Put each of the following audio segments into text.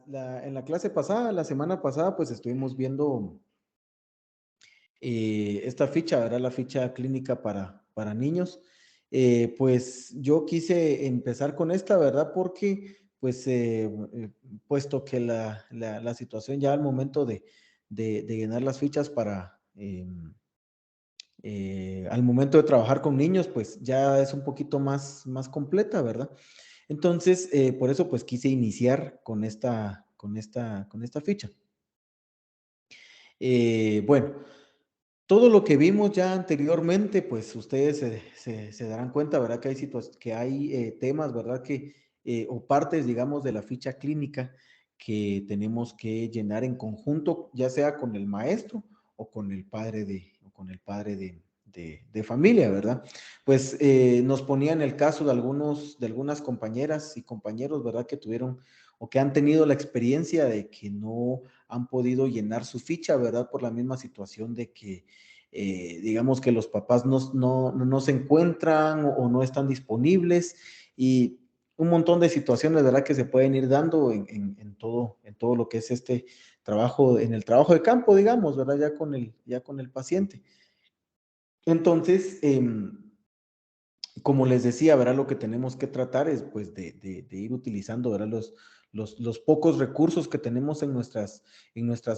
en la clase pasada, la semana pasada, pues estuvimos viendo esta ficha, ¿verdad? La ficha clínica para niños. Pues yo quise empezar con esta, ¿verdad? Porque, pues, puesto que la situación ya al momento de llenar las fichas al momento de trabajar con niños, pues ya es un poquito más completa, ¿verdad? Entonces, por eso, pues quise iniciar con esta ficha. Bueno, todo lo que vimos ya anteriormente, pues ustedes se darán cuenta, ¿verdad? Que hay temas, ¿verdad? O partes, digamos, de la ficha clínica que tenemos que llenar en conjunto, ya sea con el maestro o con el padre de familia, ¿verdad? Pues nos ponían el caso de algunas compañeras y compañeros, ¿verdad? Que tuvieron o que han tenido la experiencia de que no han podido llenar su ficha, ¿verdad? Por la misma situación de que, digamos que los papás no se encuentran o no están disponibles y un montón de situaciones, ¿verdad? Que se pueden ir dando en todo lo que es este trabajo, en el trabajo de campo, digamos, ¿verdad? Ya con el paciente. Entonces, como les decía, ¿verdad? Lo que tenemos que tratar es pues de ir utilizando, ¿verdad? Los pocos recursos que tenemos en nuestras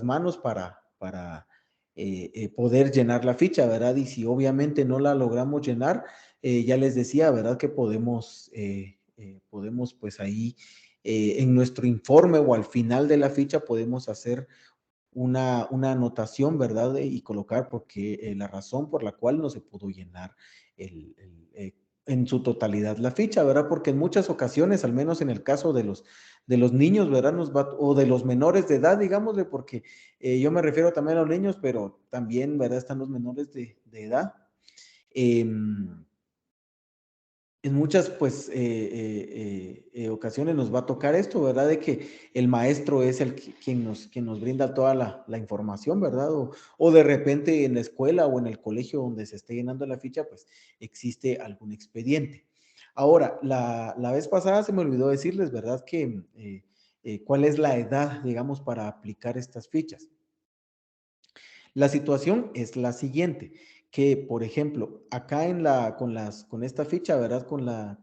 manos para poder llenar la ficha, ¿verdad? Y si obviamente no la logramos llenar, ya les decía, ¿verdad? Que podemos pues ahí en nuestro informe o al final de la ficha podemos hacer una anotación, ¿verdad? Y colocar porque la razón por la cual no se pudo llenar en su totalidad la ficha, ¿verdad? Porque en muchas ocasiones, al menos en el caso de los niños, ¿verdad? O de los menores de edad, digámosle, porque yo me refiero también a los niños, pero también, ¿verdad? Están los menores de edad. En muchas, pues, ocasiones nos va a tocar esto, ¿verdad? De que el maestro es quien nos brinda toda la información, ¿verdad? O de repente en la escuela o en el colegio donde se esté llenando la ficha, pues existe algún expediente. Ahora, la vez pasada se me olvidó decirles, ¿verdad? Que cuál es la edad, digamos, para aplicar estas fichas. La situación es la siguiente, que por ejemplo, acá con esta ficha, ¿verdad? Con la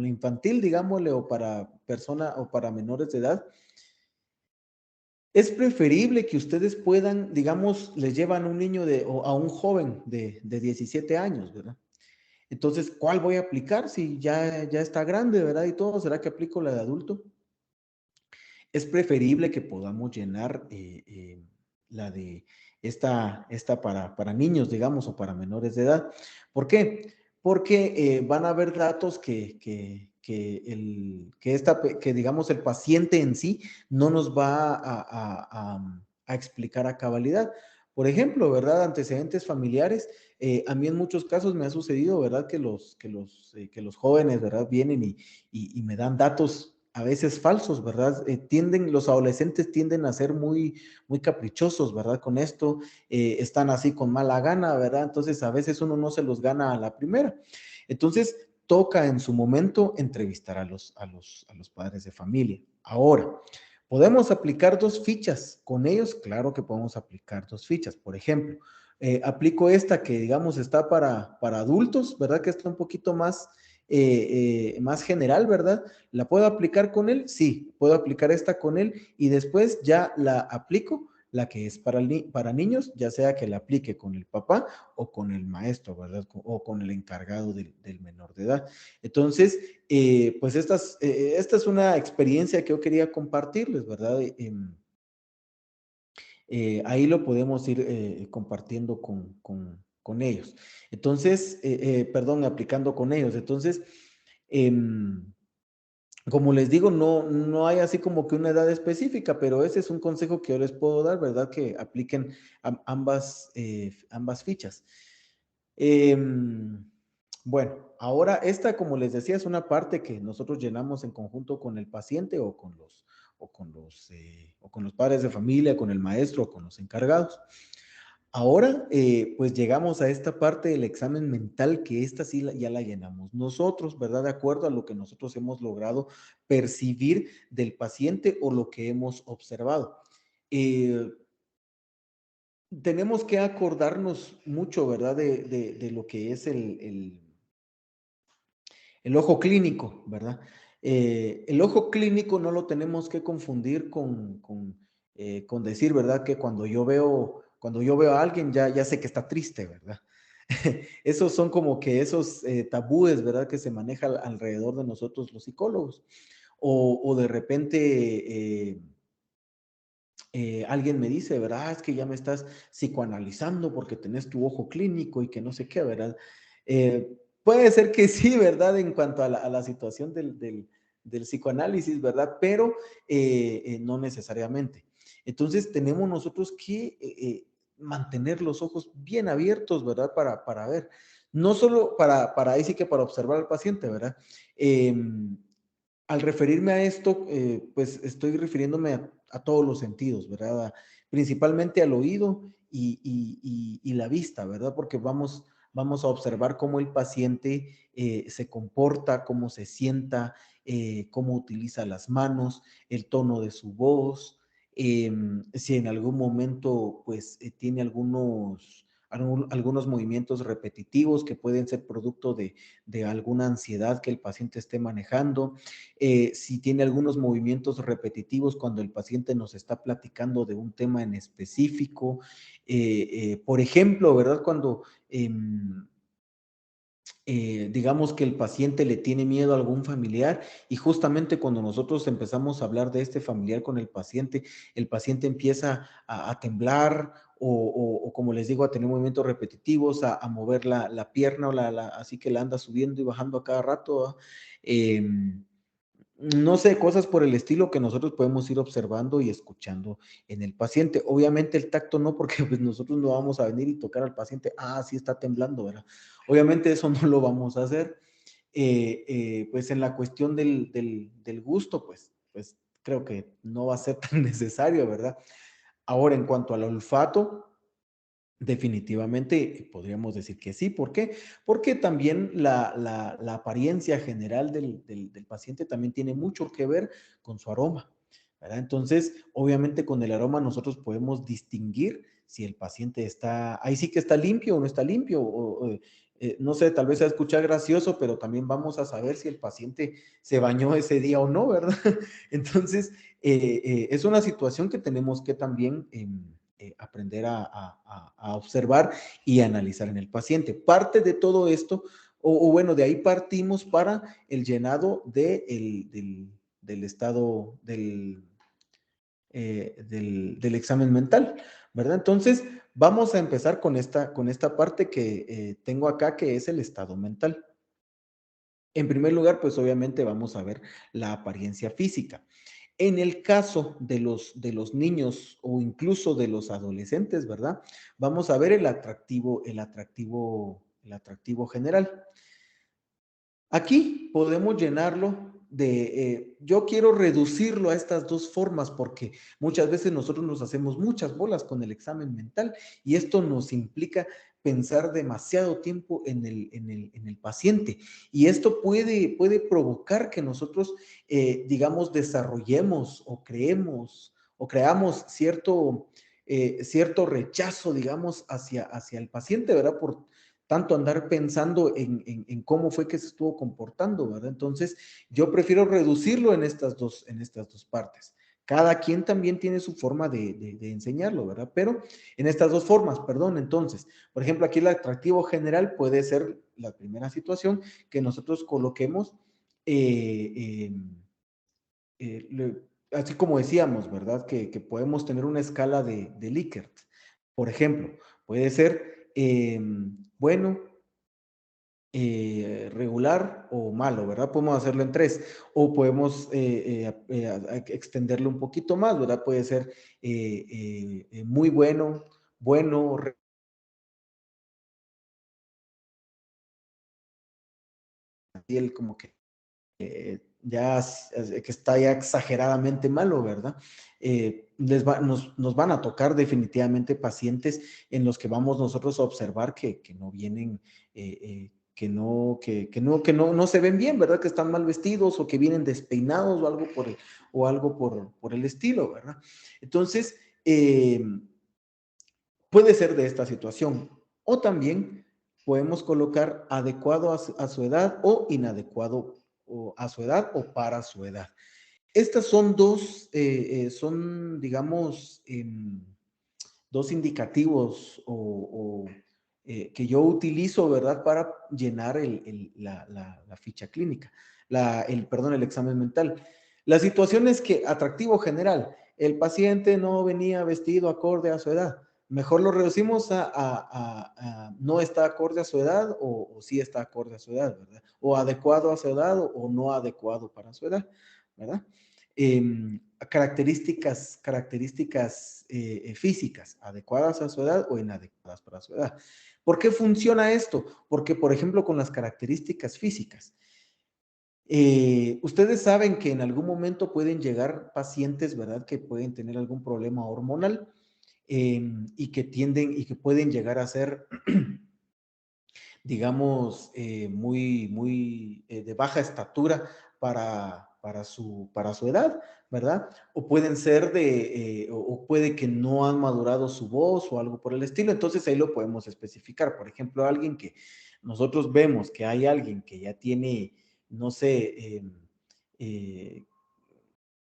infantil, digámosle, o para persona o para menores de edad, es preferible que ustedes puedan, digamos, les llevan un niño o a un joven de 17 años, ¿verdad? Entonces, ¿cuál voy a aplicar si ya está grande, ¿verdad? Y todo, ¿será que aplico la de adulto? Es preferible que podamos llenar la de esta para niños, digamos, o para menores de edad. ¿Por qué? Porque van a haber datos que digamos, el paciente en sí no nos va a explicar a cabalidad. Por ejemplo, ¿verdad? Antecedentes familiares. A mí en muchos casos me ha sucedido, ¿verdad? Que los jóvenes, ¿verdad? Vienen y me dan datos a veces falsos, ¿verdad? Los adolescentes tienden a ser muy caprichosos, ¿verdad? Con esto, están así con mala gana, ¿verdad? Entonces, a veces uno no se los gana a la primera. Entonces, toca en su momento entrevistar a los padres de familia. Ahora, ¿podemos aplicar dos fichas con ellos? Claro que podemos aplicar dos fichas. Por ejemplo, aplico esta que, digamos, está para adultos, ¿verdad? Que está un poquito más general, ¿verdad? ¿La puedo aplicar con él? Sí, puedo aplicar esta con él y después ya la aplico, la que es para niños, ya sea que la aplique con el papá o con el maestro, ¿verdad? O con el encargado del menor de edad. Entonces, pues esta es una experiencia que yo quería compartirles, ¿verdad? Ahí lo podemos ir compartiendo con ellos. Entonces, perdón, aplicando con ellos. Entonces, em, como les digo, no hay así como que una edad específica, pero ese es un consejo que yo les puedo dar, ¿verdad? Que apliquen ambas fichas. Em, bueno, ahora esta, como les decía, es una parte que nosotros llenamos en conjunto con el paciente o con los padres de familia, con el maestro o con los encargados. Ahora, pues llegamos a esta parte del examen mental, que esta sí ya la llenamos nosotros, ¿verdad? De acuerdo a lo que nosotros hemos logrado percibir del paciente o lo que hemos observado. Eh, Tenemos que acordarnos mucho, ¿verdad? De lo que es el ojo clínico, ¿verdad? El ojo clínico no lo tenemos que confundir con decir, ¿verdad? Que cuando yo veo a alguien ya sé que está triste, ¿verdad? Esos son como que esos tabúes, ¿verdad? Que se maneja alrededor de nosotros los psicólogos. O de repente alguien me dice, ¿verdad? Es que ya me estás psicoanalizando porque tenés tu ojo clínico y que no sé qué, ¿verdad? Puede ser que sí, ¿verdad? En cuanto a la situación del psicoanálisis, ¿verdad? Pero no necesariamente. Entonces tenemos nosotros que mantener los ojos bien abiertos, ¿verdad? Para ver. No solo para ahí sí que para observar al paciente, ¿verdad? Al referirme a esto, pues estoy refiriéndome a todos los sentidos, ¿verdad? Principalmente al oído y la vista, ¿verdad? Porque vamos a observar cómo el paciente se comporta, cómo se sienta, cómo utiliza las manos, el tono de su voz, si en algún momento, pues, tiene algunos movimientos repetitivos que pueden ser producto de alguna ansiedad que el paciente esté manejando, si tiene algunos movimientos repetitivos cuando el paciente nos está platicando de un tema en específico. Por ejemplo, ¿verdad? Cuando digamos que el paciente le tiene miedo a algún familiar y justamente cuando nosotros empezamos a hablar de este familiar con el paciente empieza a temblar o, como les digo, a tener movimientos repetitivos, a mover la pierna así que la anda subiendo y bajando a cada rato. ¿Va? No sé, cosas por el estilo que nosotros podemos ir observando y escuchando en el paciente. Obviamente el tacto no, porque pues nosotros no vamos a venir y tocar al paciente, sí está temblando, ¿verdad? Obviamente eso no lo vamos a hacer. Pues en la cuestión del gusto, pues creo que no va a ser tan necesario, ¿verdad? Ahora, en cuanto al olfato, definitivamente podríamos decir que sí. ¿Por qué? Porque también la apariencia general del paciente también tiene mucho que ver con su aroma, ¿verdad? Entonces, obviamente con el aroma nosotros podemos distinguir si el paciente está, ahí sí que está limpio o no está limpio, no sé, tal vez se escucha gracioso, pero también vamos a saber si el paciente se bañó ese día o no, ¿verdad? Entonces, es una situación que tenemos que también aprender a observar y analizar en el paciente. Parte de todo esto, o bueno, de ahí partimos para el llenado del estado del examen mental, ¿verdad? Entonces, vamos a empezar con esta parte que tengo acá, que es el estado mental. En primer lugar, pues obviamente vamos a ver la apariencia física. En el caso de los niños o incluso de los adolescentes, ¿verdad? Vamos a ver el atractivo general. Aquí podemos llenarlo yo quiero reducirlo a estas dos formas porque muchas veces nosotros nos hacemos muchas bolas con el examen mental y esto nos implica pensar demasiado tiempo en el paciente y esto puede provocar que nosotros, digamos, desarrollemos o creamos cierto rechazo, digamos, hacia el paciente, ¿verdad? Por tanto andar pensando en cómo fue que se estuvo comportando, ¿verdad? Entonces, yo prefiero reducirlo en estas dos partes. Cada quien también tiene su forma de enseñarlo, ¿verdad? Pero en estas dos formas, perdón, entonces, por ejemplo, aquí el atractivo general puede ser la primera situación que nosotros coloquemos, eh, así como decíamos, ¿verdad? Que podemos tener una escala de Likert. Por ejemplo, puede ser bueno, regular o malo, ¿verdad? Podemos hacerlo en tres o podemos extenderlo un poquito más, ¿verdad? Puede ser muy bueno, bueno, como que que está ya exageradamente malo, ¿verdad? Nos van a tocar definitivamente pacientes en los que vamos nosotros a observar que no vienen, no se ven bien, ¿verdad? Que están mal vestidos o que vienen despeinados o algo por el estilo, ¿verdad? Entonces, puede ser de esta situación. O también podemos colocar adecuado a su edad o inadecuado a su edad o para su edad. Estas son digamos, dos indicativos que yo utilizo, ¿verdad? Para llenar la ficha clínica, el examen mental. La situación es que, atractivo general, el paciente no venía vestido acorde a su edad. Mejor lo reducimos a no está acorde a su edad o sí está acorde a su edad, ¿verdad? O adecuado a su edad o no adecuado para su edad, ¿verdad? Características físicas adecuadas a su edad o inadecuadas para su edad. ¿Por qué funciona esto? Porque, por ejemplo, con las características físicas, ustedes saben que en algún momento pueden llegar pacientes, ¿verdad? Que pueden tener algún problema hormonal y que pueden llegar a ser, digamos, muy de baja estatura para su edad, ¿verdad? O pueden ser o puede que no han madurado su voz o algo por el estilo. Entonces ahí lo podemos especificar. Por ejemplo, alguien que nosotros vemos que hay alguien que ya tiene, no sé, eh,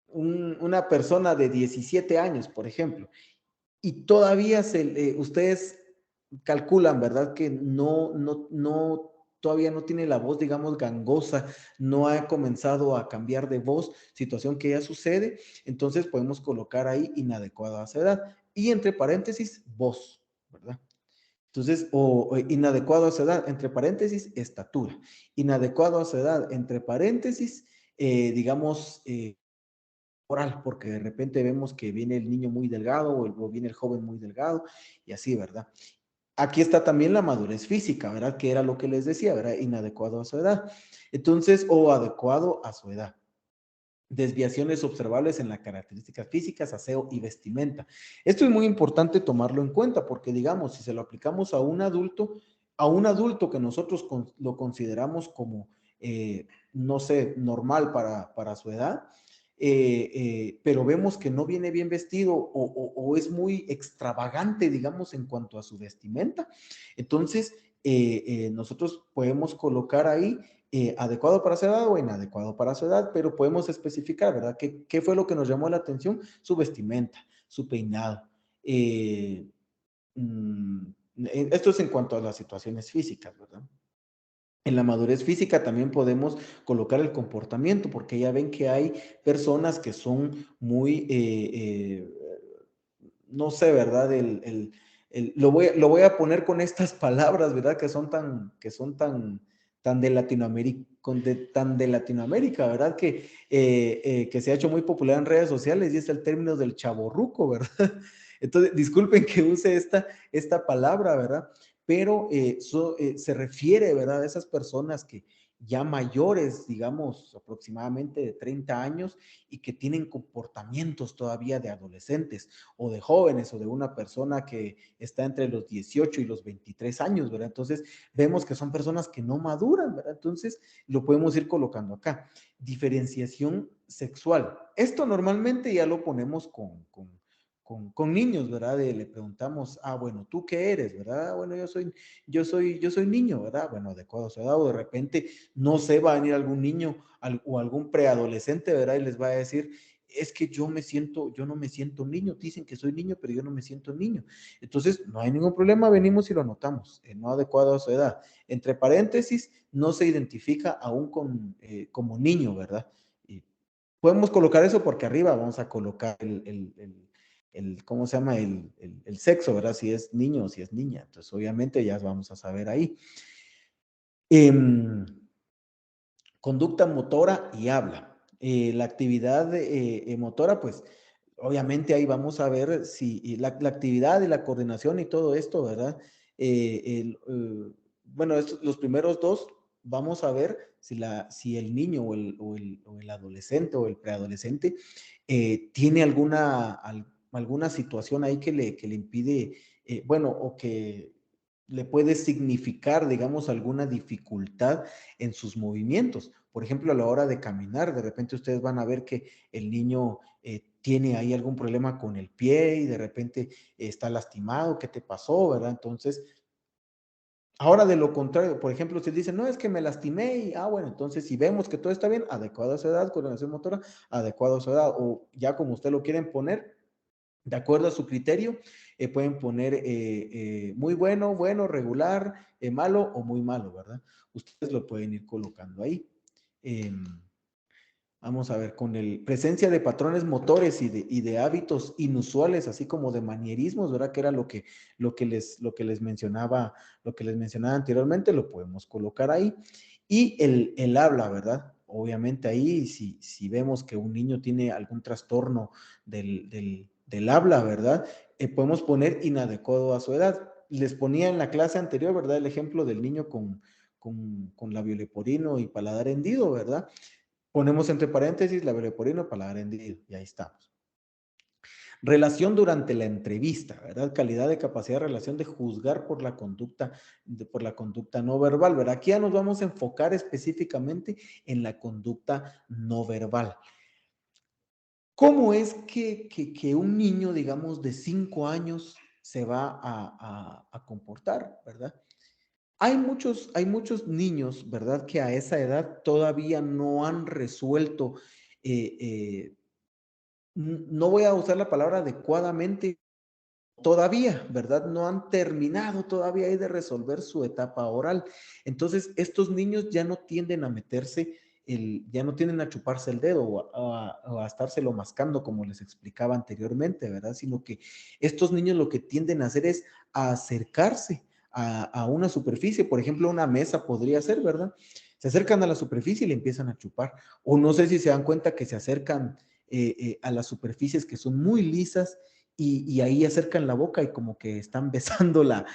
una persona de 17 años, por ejemplo, y todavía ustedes calculan, ¿verdad? Que todavía no tiene la voz, digamos, gangosa, no ha comenzado a cambiar de voz, situación que ya sucede, entonces podemos colocar ahí inadecuada a esa edad y entre paréntesis, voz, ¿verdad? Entonces, o inadecuado a esa edad, entre paréntesis, estatura. Inadecuado a esa edad, entre paréntesis, digamos, oral, porque de repente vemos que viene el niño muy delgado o viene el joven muy delgado y así, ¿verdad? Aquí está también la madurez física, ¿verdad? Que era lo que les decía, ¿verdad? Inadecuado a su edad. Entonces, o adecuado a su edad. Desviaciones observables en las características físicas, aseo y vestimenta. Esto es muy importante tomarlo en cuenta porque, digamos, si se lo aplicamos a un adulto que nosotros lo consideramos como, no sé, normal para su edad, pero vemos que no viene bien vestido o es muy extravagante, digamos, en cuanto a su vestimenta, entonces nosotros podemos colocar ahí adecuado para su edad o inadecuado para su edad, pero podemos especificar, ¿verdad? ¿Qué fue lo que nos llamó la atención? Su vestimenta, su peinado. Eh, mm, Esto es en cuanto a las situaciones físicas, ¿verdad? En la madurez física también podemos colocar el comportamiento, porque ya ven que hay personas que son muy, no sé, ¿verdad? Lo voy a poner con estas palabras, ¿verdad? Tan de Latinoamérica, tan de Latinoamérica, ¿verdad? Que se ha hecho muy popular en redes sociales y es el término del chavorruco, ¿verdad? Entonces, disculpen que use esta palabra, ¿verdad? Pero se refiere, ¿verdad? A esas personas que ya mayores, digamos, aproximadamente de 30 años y que tienen comportamientos todavía de adolescentes o de jóvenes o de una persona que está entre los 18 y los 23 años, ¿verdad? Entonces, vemos que son personas que no maduran, ¿verdad? Entonces, lo podemos ir colocando acá. Diferenciación sexual. Esto normalmente ya lo ponemos con niños, ¿verdad? Le preguntamos, bueno, ¿tú qué eres, verdad? Bueno, yo soy niño, ¿verdad? Bueno, adecuado a su edad, o de repente, no sé, va a venir algún niño o algún preadolescente, ¿verdad? Y les va a decir, es que yo no me siento niño, dicen que soy niño, pero yo no me siento niño. Entonces, no hay ningún problema, venimos y lo anotamos, no adecuado a su edad. Entre paréntesis, no se identifica aún como niño, ¿verdad? Y podemos colocar eso porque arriba vamos a colocar ¿cómo se llama? El sexo, ¿verdad? Si es niño o si es niña. Entonces, obviamente ya vamos a saber ahí. Conducta motora y habla. La actividad motora, pues obviamente ahí vamos a ver si la actividad y la coordinación y todo esto, ¿verdad? Bueno, los primeros dos vamos a ver si el niño o el adolescente o el preadolescente tiene alguna situación ahí que le impide, bueno, o que le puede significar, digamos, alguna dificultad en sus movimientos. Por ejemplo, a la hora de caminar, de repente ustedes van a ver que el niño tiene ahí algún problema con el pie y de repente está lastimado, ¿qué te pasó, verdad? Entonces, ahora de lo contrario, por ejemplo, usted dice, no, es que me lastimé y, bueno, entonces si vemos que todo está bien, adecuado a su edad, coordinación motora, adecuado a su edad, o ya como usted lo quieren poner, de acuerdo a su criterio, pueden poner muy bueno, bueno, regular, malo o muy malo, ¿verdad? Ustedes lo pueden ir colocando ahí. Em, Vamos a ver, con el presencia de patrones motores y de hábitos inusuales, así como de manierismos, ¿verdad? Que era lo que les mencionaba, lo que les mencionaba anteriormente, lo podemos colocar ahí. Y el habla, ¿verdad? Obviamente ahí, si vemos que un niño tiene algún trastorno del habla, ¿verdad? Podemos poner inadecuado a su edad. Les ponía en la clase anterior, ¿verdad? El ejemplo del niño con labio leporino y paladar hendido, ¿verdad? Ponemos entre paréntesis la leporino, paladar hendido, y ahí estamos. Relación durante la entrevista, ¿verdad? Calidad de capacidad de relación de juzgar por la conducta no verbal, ¿verdad? Aquí ya nos vamos a enfocar específicamente en la conducta no verbal. ¿Cómo es que un niño, digamos, de 5 años se va a comportar, ¿verdad? Hay muchos niños, ¿verdad? Que a esa edad todavía no han resuelto no voy a usar la palabra adecuadamente todavía, ¿verdad? No han terminado todavía ahí de resolver su etapa oral. Entonces, estos niños ya no tienden a meterse, ya no tienden a chuparse el dedo o a estárselo mascando, como les explicaba anteriormente, ¿verdad? Sino que estos niños lo que tienden a hacer es a acercarse a una superficie, por ejemplo, una mesa podría ser, ¿verdad? Se acercan a la superficie y le empiezan a chupar. O no sé si se dan cuenta que se acercan a las superficies que son muy lisas y ahí acercan la boca y como que están besando la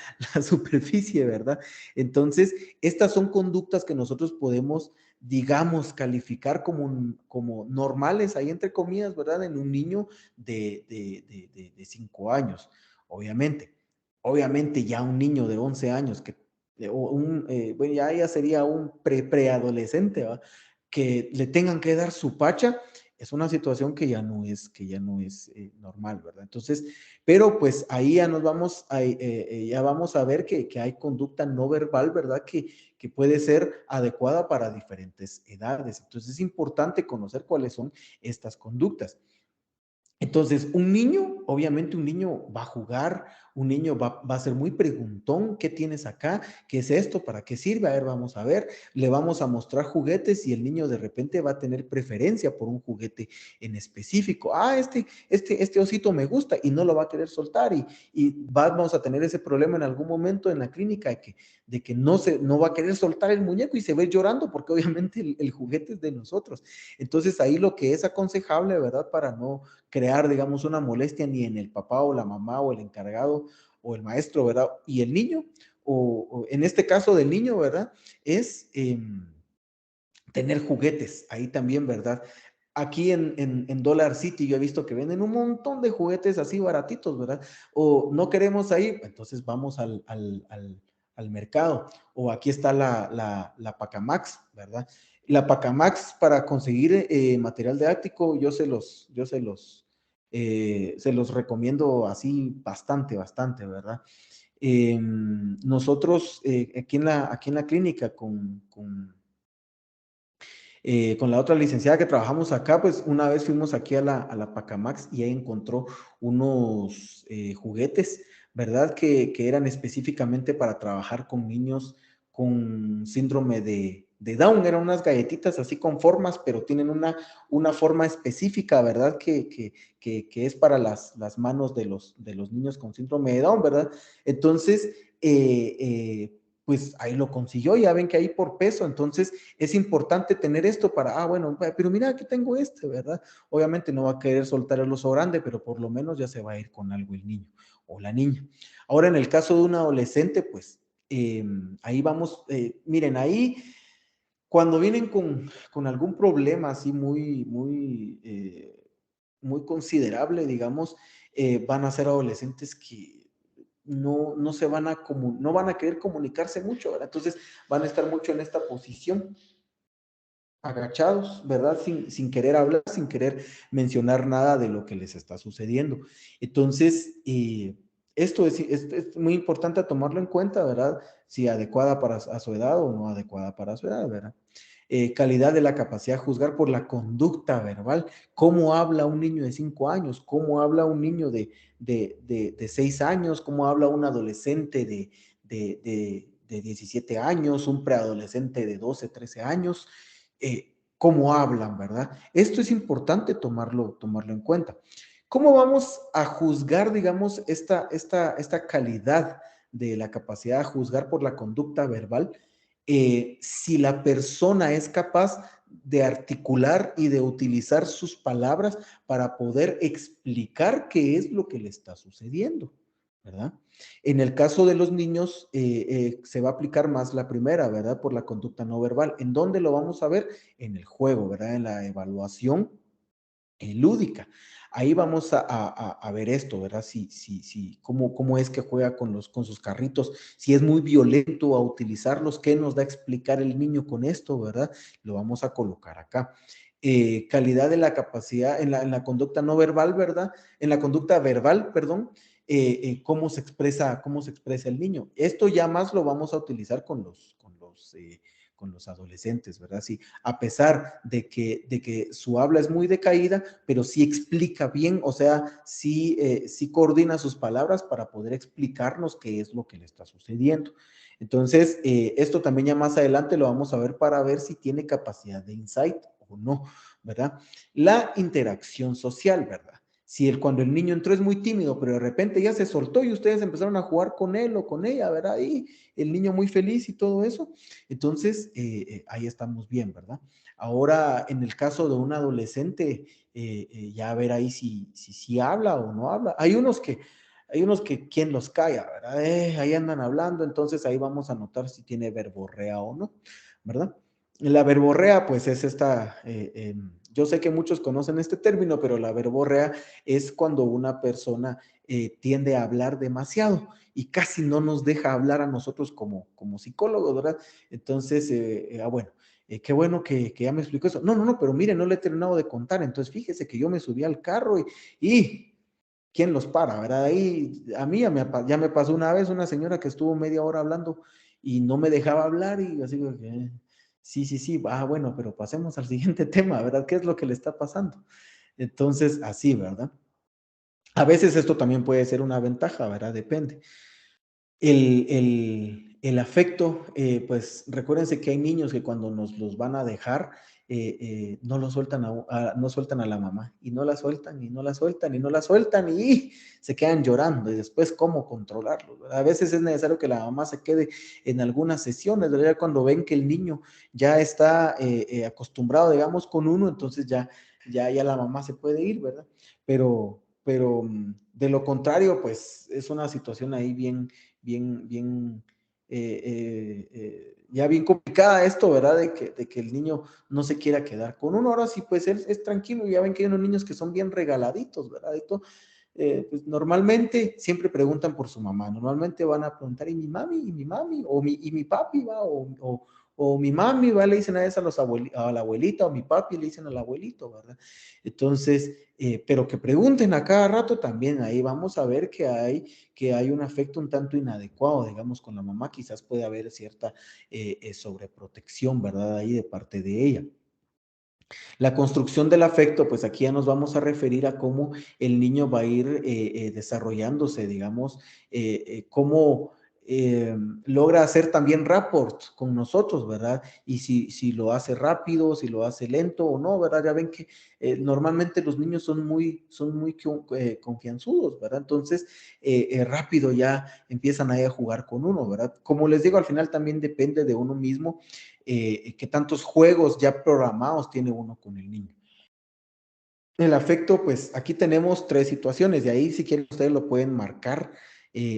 superficie, ¿verdad? Entonces, estas son conductas que nosotros podemos, digamos, calificar como normales, ahí entre comillas, ¿verdad? En un niño de 5 años, obviamente. Obviamente ya un niño de 11 años, bueno, ya sería un preadolescente, ¿verdad? Que le tengan que dar su pacha, es una situación que ya no es normal, ¿verdad? Entonces, pero pues ahí ya nos vamos, ya vamos a ver que hay conducta no verbal, ¿verdad? Que puede ser adecuada para diferentes edades. Entonces es importante conocer cuáles son estas conductas. Entonces, un niño, obviamente un niño va a jugar, un niño va a ser muy preguntón, ¿qué tienes acá? ¿Qué es esto? ¿Para qué sirve? A ver, vamos a ver, le vamos a mostrar juguetes y el niño de repente va a tener preferencia por un juguete en específico. Este osito me gusta y no lo va a querer soltar y vamos a tener ese problema en algún momento en la clínica de que no va a querer soltar el muñeco y se ve llorando porque obviamente el juguete es de nosotros. Entonces ahí lo que es aconsejable, ¿verdad? Para no crear, digamos, una molestia ni en el papá o la mamá o el encargado o el maestro, ¿verdad? Y el niño, o en este caso del niño, ¿verdad? Es tener juguetes, ahí también, ¿verdad? Aquí en Dollar City yo he visto que venden un montón de juguetes así baratitos, ¿verdad? O no queremos ahí, entonces vamos al mercado. O aquí está la Pacamax, ¿verdad? La Pacamax para conseguir material didáctico, se los recomiendo así bastante, bastante, ¿verdad? Nosotros aquí en la clínica con la otra licenciada que trabajamos acá, pues una vez fuimos aquí a la Pacamax y ahí encontró unos juguetes, ¿verdad? Que eran específicamente para trabajar con niños con síndrome de Down. Eran unas galletitas así con formas, pero tienen una forma específica, ¿verdad? Que es para las manos de los niños con síndrome de Down, ¿verdad? Entonces, pues ahí lo consiguió, ya ven que ahí por peso, entonces es importante tener esto para, bueno, pero mira, aquí tengo este, ¿verdad? Obviamente no va a querer soltar el oso grande, pero por lo menos ya se va a ir con algo el niño o la niña. Ahora, en el caso de un adolescente, pues ahí vamos, miren, ahí Cuando vienen con algún problema así muy considerable, digamos, van a ser adolescentes que no se van a no van a querer comunicarse mucho, ¿verdad? Entonces van a estar mucho en esta posición, agachados, ¿verdad? Sin querer hablar, sin querer mencionar nada de lo que les está sucediendo. Entonces, esto es muy importante tomarlo en cuenta, ¿verdad? Si adecuada para a su edad o no adecuada para su edad, ¿verdad? Calidad de la capacidad de juzgar por la conducta verbal, cómo habla un niño de 5 años, cómo habla un niño de 6 años, cómo habla un adolescente de 17 años, un preadolescente de 12, 13 años, cómo hablan, ¿verdad? Esto es importante tomarlo en cuenta. ¿Cómo vamos a juzgar, digamos, esta calidad de la capacidad de juzgar por la conducta verbal? Si la persona es capaz de articular y de utilizar sus palabras para poder explicar qué es lo que le está sucediendo, ¿verdad? En el caso de los niños, se va a aplicar más la primera, ¿verdad? Por la conducta no verbal. ¿En dónde lo vamos a ver? En el juego, ¿verdad? En la evaluación lúdica. Ahí vamos a ver esto, ¿verdad? Cómo es que juega con sus carritos, si es muy violento a utilizarlos, ¿qué nos da a explicar el niño con esto, ¿verdad? Lo vamos a colocar acá. Calidad de la capacidad en la conducta no verbal, ¿verdad? En la conducta verbal, perdón, cómo se expresa el niño. Esto ya más lo vamos a utilizar con los adolescentes, ¿verdad? Sí, a pesar de que su habla es muy decaída, pero sí explica bien, o sea, sí coordina sus palabras para poder explicarnos qué es lo que le está sucediendo. Entonces, esto también ya más adelante lo vamos a ver para ver si tiene capacidad de insight o no, ¿verdad? La interacción social, ¿verdad? Si cuando el niño entró es muy tímido, pero de repente ya se soltó y ustedes empezaron a jugar con él o con ella, ¿verdad? Y el niño muy feliz y todo eso, entonces, ahí estamos bien, ¿verdad? Ahora, en el caso de un adolescente, ya a ver ahí si habla o no habla. Hay unos que ¿quién los calla, verdad? Ahí andan hablando, entonces ahí vamos a notar si tiene verborrea o no, ¿verdad? La verborrea, pues es yo sé que muchos conocen este término, pero la verborrea es cuando una persona tiende a hablar demasiado y casi no nos deja hablar a nosotros como psicólogos, ¿verdad? Entonces, bueno, qué bueno que ya me explicó eso. No, no, no, pero mire, no le he terminado de contar. Entonces, fíjese que yo me subí al carro y ¿quién los para, verdad? Ahí, a mí ya me pasó una vez una señora que estuvo media hora hablando y no me dejaba hablar y así como que, sí, sí, sí, bueno, pero pasemos al siguiente tema, ¿verdad? ¿Qué es lo que le está pasando? Entonces, así, ¿verdad? A veces esto también puede ser una ventaja, ¿verdad? Depende. El afecto, pues recuérdense que hay niños que cuando nos los van a dejar, no lo sueltan no sueltan a la mamá y no la sueltan y no la sueltan y no la sueltan y se quedan llorando y después cómo controlarlo, ¿verdad? A veces es necesario que la mamá se quede en algunas sesiones, ¿verdad? Ya cuando ven que el niño ya está acostumbrado, digamos, con uno, entonces ya la mamá se puede ir, ¿verdad? Pero de lo contrario, pues es una situación ahí bien, ya bien complicada esto, ¿verdad? De que el niño no se quiera quedar con uno. Ahora sí, pues él es tranquilo, ya ven que hay unos niños que son bien regaladitos, ¿verdad? Pues normalmente siempre preguntan por su mamá, normalmente van a preguntar, ¿y mi mami? ¿Y mi papi, va? O mi mami, ¿va? Le dicen a esa a la abuelita, o mi papi le dicen al abuelito, ¿verdad? Entonces, pero que pregunten a cada rato también, ahí vamos a ver que hay un afecto un tanto inadecuado, digamos, con la mamá, quizás puede haber cierta sobreprotección, ¿verdad? Ahí de parte de ella. La construcción del afecto, pues aquí ya nos vamos a referir a cómo el niño va a ir desarrollándose, digamos, cómo logra hacer también rapport con nosotros, ¿verdad? Y si lo hace rápido, si lo hace lento o no, ¿verdad? Ya ven que normalmente los niños son muy confianzudos, ¿verdad? Entonces, rápido ya empiezan ahí a jugar con uno, ¿verdad? Como les digo, al final también depende de uno mismo qué tantos juegos ya programados tiene uno con el niño. El afecto, pues aquí tenemos tres situaciones, de ahí si quieren ustedes lo pueden marcar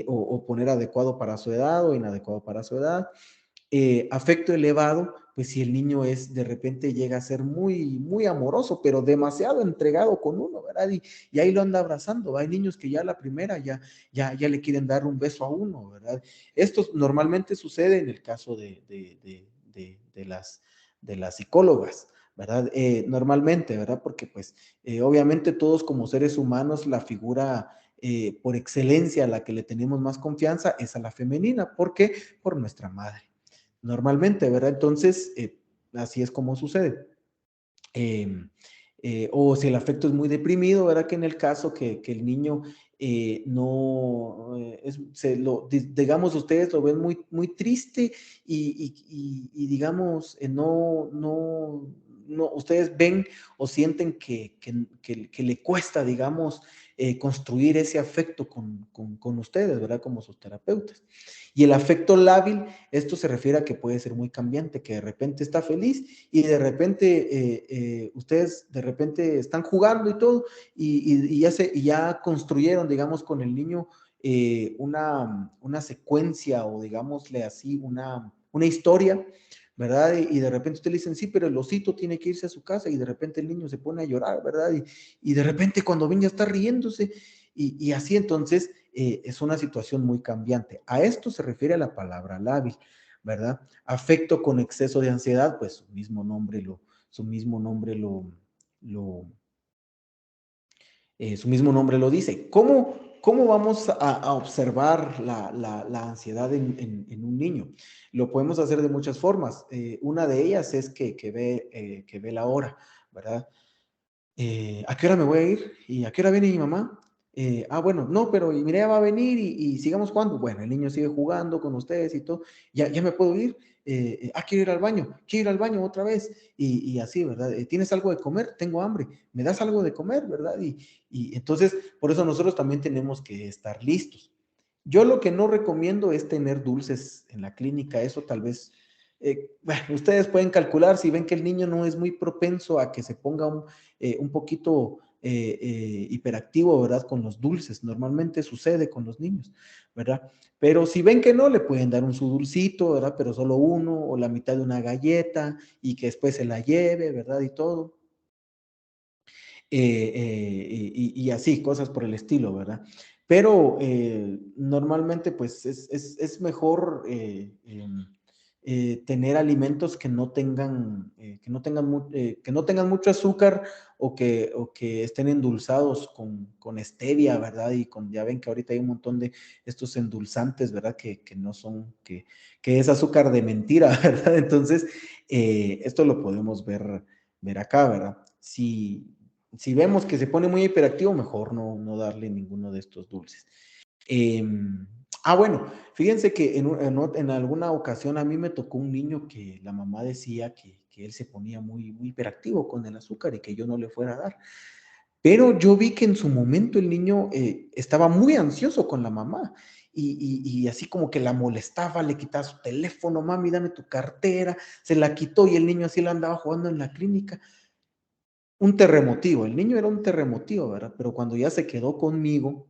o poner adecuado para su edad o inadecuado para su edad. Afecto elevado, pues si el niño es, de repente llega a ser muy, muy amoroso, pero demasiado entregado con uno, ¿verdad? Y ahí lo anda abrazando. Hay niños que ya a la primera ya le quieren dar un beso a uno, ¿verdad? Esto normalmente sucede en el caso de las psicólogas, ¿verdad? Normalmente, ¿verdad? Porque pues obviamente todos como seres humanos la figura por excelencia a la que le tenemos más confianza es a la femenina. ¿Por qué? Por nuestra madre. Normalmente, ¿verdad? Entonces, así es como sucede. Eh, o si el afecto es muy deprimido, ¿verdad? Que en el caso que el niño no, digamos, ustedes lo ven muy, muy triste y digamos, no, ustedes ven o sienten que le cuesta, digamos, construir ese afecto con ustedes, ¿verdad? Como sus terapeutas. Y el afecto lábil, esto se refiere a que puede ser muy cambiante, que de repente está feliz y de repente ustedes de repente están jugando y todo y ya construyeron, digamos, con el niño una secuencia o digámosle así, una historia, ¿verdad? Y de repente usted le dicen, sí, pero el osito tiene que irse a su casa y de repente el niño se pone a llorar, ¿verdad? Y de repente cuando ven ya está riéndose y así entonces es una situación muy cambiante. A esto se refiere a la palabra lábil, ¿verdad? Afecto con exceso de ansiedad, pues su mismo nombre lo, su mismo nombre lo dice. ¿Cómo vamos a observar la ansiedad en un niño? Lo podemos hacer de muchas formas. Una de ellas es que ve la hora, ¿verdad? ¿A qué hora me voy a ir? ¿Y a qué hora viene mi mamá? Bueno, no, pero y Mireia va a venir y sigamos jugando. Bueno, el niño sigue jugando con ustedes y todo. Ya me puedo ir. Quiero ir al baño. Quiero ir al baño otra vez. Y así, ¿verdad? ¿Tienes algo de comer? Tengo hambre. ¿Me das algo de comer, verdad? Y entonces, por eso nosotros también tenemos que estar listos. Yo lo que no recomiendo es tener dulces en la clínica. Eso tal vez bueno, ustedes pueden calcular si ven que el niño no es muy propenso a que se ponga un poquito hiperactivo, ¿verdad? Con los dulces. Normalmente sucede con los niños, ¿verdad? Pero si ven que no, le pueden dar un su dulcito, ¿verdad? Pero solo uno o la mitad de una galleta y que después se la lleve, ¿verdad? Y todo. Y así, cosas por el estilo, ¿verdad? Pero normalmente pues es mejor tener alimentos que no tengan mucho azúcar o que estén endulzados con stevia, ¿verdad? Ya ven que ahorita hay un montón de estos endulzantes, ¿verdad? Que no son, que es azúcar de mentira, ¿verdad? Entonces, esto lo podemos ver acá, ¿verdad? Si vemos que se pone muy hiperactivo, mejor no darle ninguno de estos dulces. Eh, bueno, fíjense que en alguna ocasión a mí me tocó un niño que la mamá decía que él se ponía muy, muy hiperactivo con el azúcar y que yo no le fuera a dar. Pero yo vi que en su momento el niño estaba muy ansioso con la mamá y así como que la molestaba, le quitaba su teléfono, mami, dame tu cartera, se la quitó y el niño así la andaba jugando en la clínica. Un terremotivo, el niño era un terremotivo, ¿verdad? Pero cuando ya se quedó conmigo,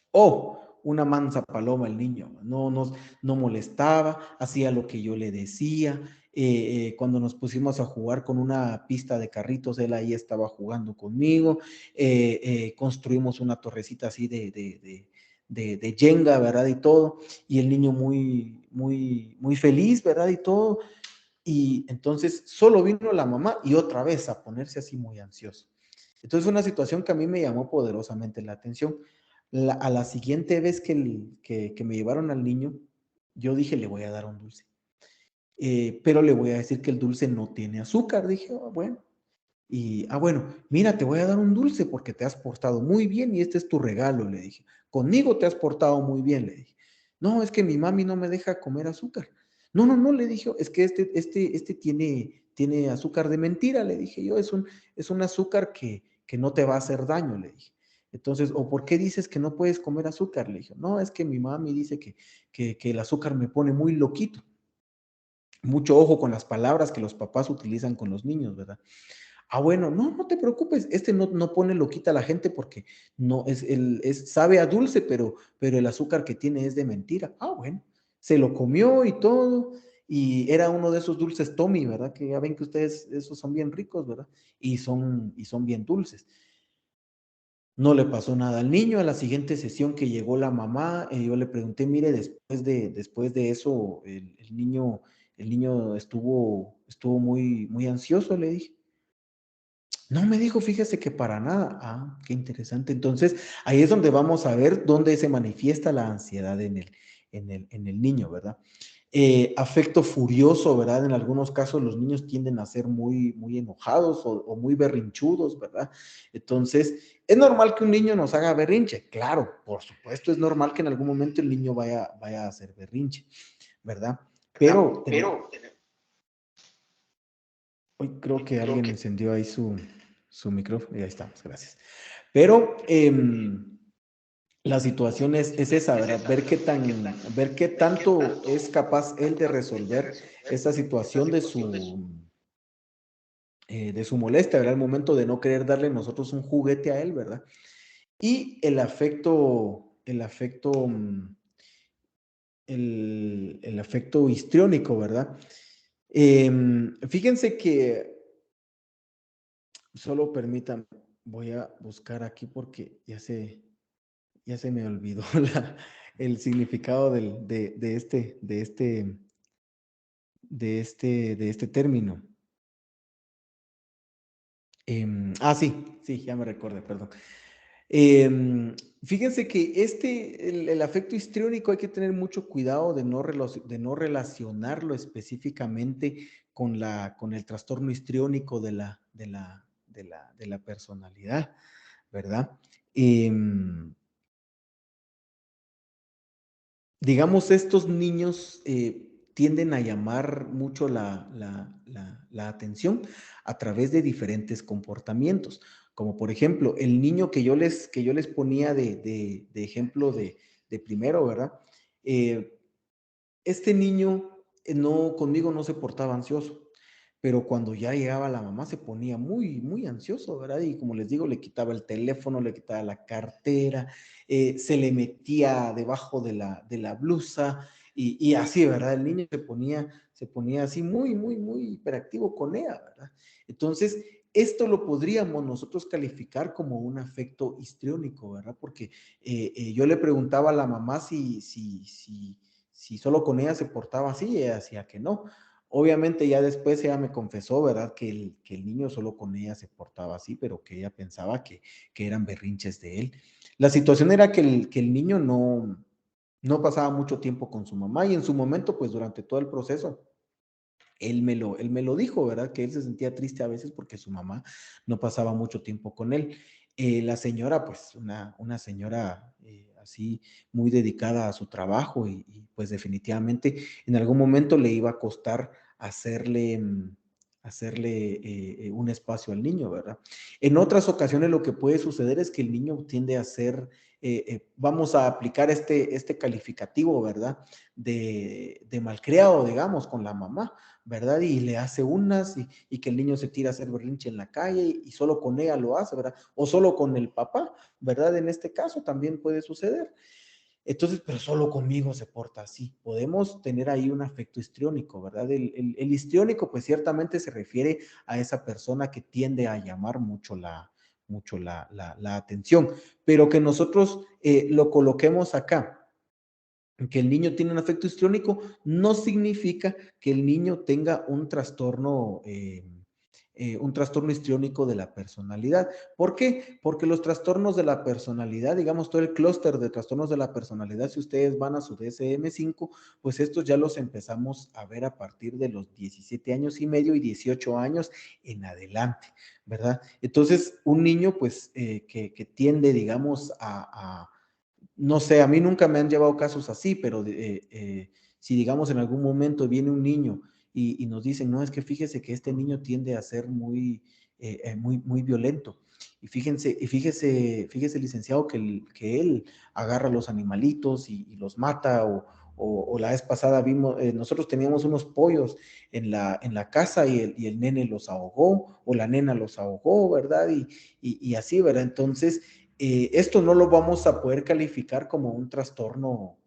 oh, una mansa paloma el niño, no molestaba, hacía lo que yo le decía. Cuando nos pusimos a jugar con una pista de carritos, él ahí estaba jugando conmigo. Construimos una torrecita así de Jenga, ¿verdad? Y todo. Y el niño muy, muy, muy feliz, ¿verdad? Y todo. Y entonces solo vino la mamá y otra vez a ponerse así muy ansioso. Entonces una situación que a mí me llamó poderosamente la atención. A la siguiente vez que me llevaron al niño, yo dije, le voy a dar un dulce. Pero le voy a decir que el dulce no tiene azúcar. Dije, bueno. Bueno, mira, te voy a dar un dulce porque te has portado muy bien y este es tu regalo, le dije. Conmigo te has portado muy bien, le dije. No, es que mi mami no me deja comer azúcar. No, le dije, es que este tiene azúcar de mentira, le dije yo, es un azúcar que no te va a hacer daño, le dije. Entonces, ¿o por qué dices que no puedes comer azúcar? Le dije, no, es que mi mami dice que el azúcar me pone muy loquito. Mucho ojo con las palabras que los papás utilizan con los niños, ¿verdad? Bueno, no te preocupes, este no pone loquita a la gente porque no sabe a dulce, pero el azúcar que tiene es de mentira. Bueno, se lo comió y todo, y era uno de esos dulces Tommy, ¿verdad? Que ya ven que ustedes, esos son bien ricos, ¿verdad? Y son bien dulces. No le pasó nada al niño. A la siguiente sesión que llegó la mamá, yo le pregunté, mire, después de eso, el niño estuvo muy ansioso, le dije. No me dijo, fíjese que para nada. Ah, qué interesante. Entonces, ahí es donde vamos a ver dónde se manifiesta la ansiedad en el niño, ¿verdad? Afecto furioso, ¿verdad? En algunos casos los niños tienden a ser muy enojados o muy berrinchudos, ¿verdad? Entonces, es normal que un niño nos haga berrinche. Claro, por supuesto, es normal que en algún momento el niño vaya a hacer berrinche, ¿verdad? Pero hoy creo que alguien encendió ahí su micrófono y ahí estamos, gracias. Pero la situación es esa, ¿verdad? Ver qué tanto es capaz él de resolver esa situación de su molestia, ¿verdad? El momento de no querer darle nosotros un juguete a él, ¿verdad? Y el afecto histriónico, ¿verdad? Fíjense que, solo permítanme, voy a buscar aquí porque ya se me olvidó el significado de este término. Sí, sí, ya me recordé, perdón. Em, Fíjense que el afecto histriónico hay que tener mucho cuidado de no relacionarlo específicamente con el trastorno histriónico de la personalidad, ¿verdad? Em, digamos, estos niños tienden a llamar mucho la atención a través de diferentes comportamientos, como por ejemplo, el niño que yo les ponía de ejemplo de primero, ¿verdad? Eh, este niño conmigo no se portaba ansioso, pero cuando ya llegaba la mamá se ponía muy, muy ansioso, ¿verdad? Y como les digo, le quitaba el teléfono, le quitaba la cartera, se le metía debajo de la blusa y así, ¿verdad? El niño se ponía así muy, muy, muy hiperactivo con ella, ¿verdad? Entonces, esto lo podríamos nosotros calificar como un afecto histriónico, ¿verdad? Porque yo le preguntaba a la mamá si solo con ella se portaba así, y ella decía que no. Obviamente ya después ella me confesó, ¿verdad? Que el niño solo con ella se portaba así, pero que ella pensaba que eran berrinches de él. La situación era que el niño no pasaba mucho tiempo con su mamá y en su momento, pues durante todo el proceso, él me lo dijo, ¿verdad? Que él se sentía triste a veces porque su mamá no pasaba mucho tiempo con él. La señora, pues una señora así muy dedicada a su trabajo pues definitivamente en algún momento le iba a costar hacerle un espacio al niño, ¿verdad? En otras ocasiones lo que puede suceder es que el niño tiende a ser, vamos a aplicar este calificativo, ¿verdad? De malcriado, digamos, con la mamá, ¿verdad? Y le hace unas y que el niño se tira a hacer berrinche en la calle y solo con ella lo hace, ¿verdad? O solo con el papá, ¿verdad? En este caso también puede suceder. Entonces, pero solo conmigo se porta así. Podemos tener ahí un afecto histriónico, ¿verdad? El histriónico, pues ciertamente se refiere a esa persona que tiende a llamar mucho la atención, pero que nosotros lo coloquemos acá que el niño tiene un afecto histriónico, no significa que el niño tenga un trastorno histriónico de la personalidad. ¿Por qué? Porque los trastornos de la personalidad, digamos, todo el clúster de trastornos de la personalidad, si ustedes van a su DSM-5, pues estos ya los empezamos a ver a partir de los 17 años y medio y 18 años en adelante, ¿verdad? Entonces, un niño, pues, que tiende, digamos, no sé, a mí nunca me han llevado casos así, pero si digamos en algún momento viene un niño y nos dicen, no, es que fíjese que este niño tiende a ser muy violento. Y fíjese, licenciado, que él agarra a los animalitos y los mata, o la vez pasada vimos, nosotros teníamos unos pollos en la casa y el nene los ahogó, o la nena los ahogó, ¿verdad? Y así, ¿verdad? Entonces, esto no lo vamos a poder calificar como un trastorno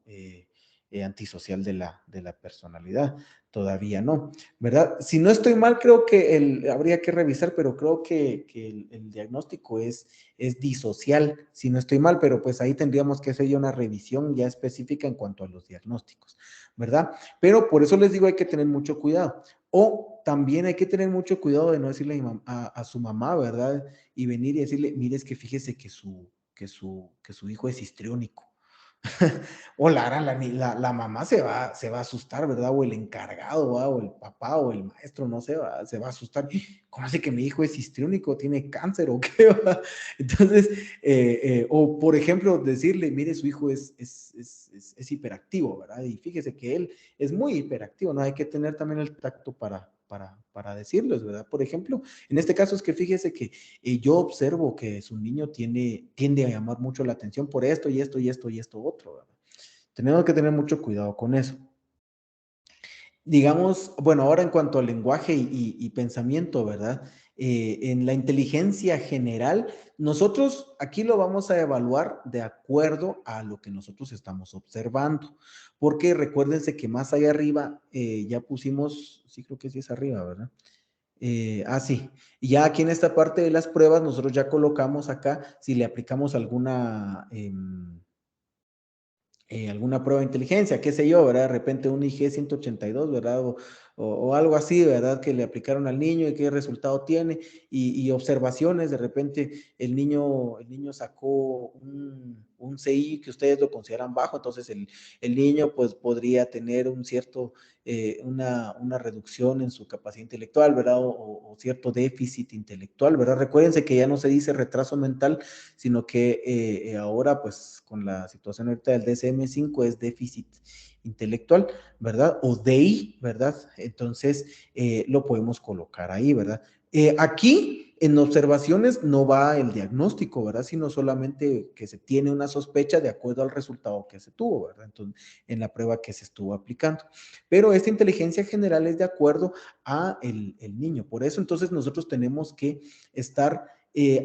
antisocial de la personalidad. Todavía no, ¿verdad? Si no estoy mal, creo que habría que revisar, pero creo que el diagnóstico es disocial, si no estoy mal, pero pues ahí tendríamos que hacer ya una revisión ya específica en cuanto a los diagnósticos, ¿verdad? Pero por eso les digo, hay que tener mucho cuidado. O también hay que tener mucho cuidado de no decirle a su mamá, ¿verdad? Y venir y decirle, mire, es que fíjese que su hijo es histriónico. O la mamá se va a asustar, ¿verdad? O el encargado, ¿verdad? O el papá o el maestro, no sé, se va a asustar. ¿Cómo hace que mi hijo es histriónico? ¿Tiene cáncer o qué? ¿Va? Entonces, o por ejemplo, decirle, mire, su hijo es hiperactivo, ¿verdad? Y fíjese que él es muy hiperactivo, ¿no? Hay que tener también el tacto para decirles, ¿verdad? Por ejemplo, en este caso es que fíjese que yo observo que su niño tiende a llamar mucho la atención por esto y esto y esto y esto otro, ¿verdad? Tenemos que tener mucho cuidado con eso. Digamos, bueno, ahora en cuanto al lenguaje y pensamiento, ¿verdad? En la inteligencia general, nosotros aquí lo vamos a evaluar de acuerdo a lo que nosotros estamos observando, porque recuérdense que más allá arriba ya pusimos, sí creo que sí es arriba, ¿verdad? Sí. Y ya aquí en esta parte de las pruebas, nosotros ya colocamos acá si le aplicamos alguna prueba de inteligencia, qué sé yo, ¿verdad? De repente un IG 182, ¿verdad? O algo así, ¿verdad? Que le aplicaron al niño y qué resultado tiene. Y observaciones, de repente el niño sacó un CI que ustedes lo consideran bajo, entonces el niño pues podría tener un cierto, una reducción en su capacidad intelectual, ¿verdad? O cierto déficit intelectual, ¿verdad? Recuérdense que ya no se dice retraso mental, sino que ahora, pues, con la situación ahorita del DSM-5 es déficit intelectual, ¿verdad? O DI, ¿verdad? Entonces, lo podemos colocar ahí, ¿verdad? Aquí, en observaciones, no va el diagnóstico, ¿verdad? Sino solamente que se tiene una sospecha de acuerdo al resultado que se tuvo, ¿verdad? Entonces, en la prueba que se estuvo aplicando. Pero esta inteligencia general es de acuerdo a el niño. Por eso, entonces, nosotros tenemos que estar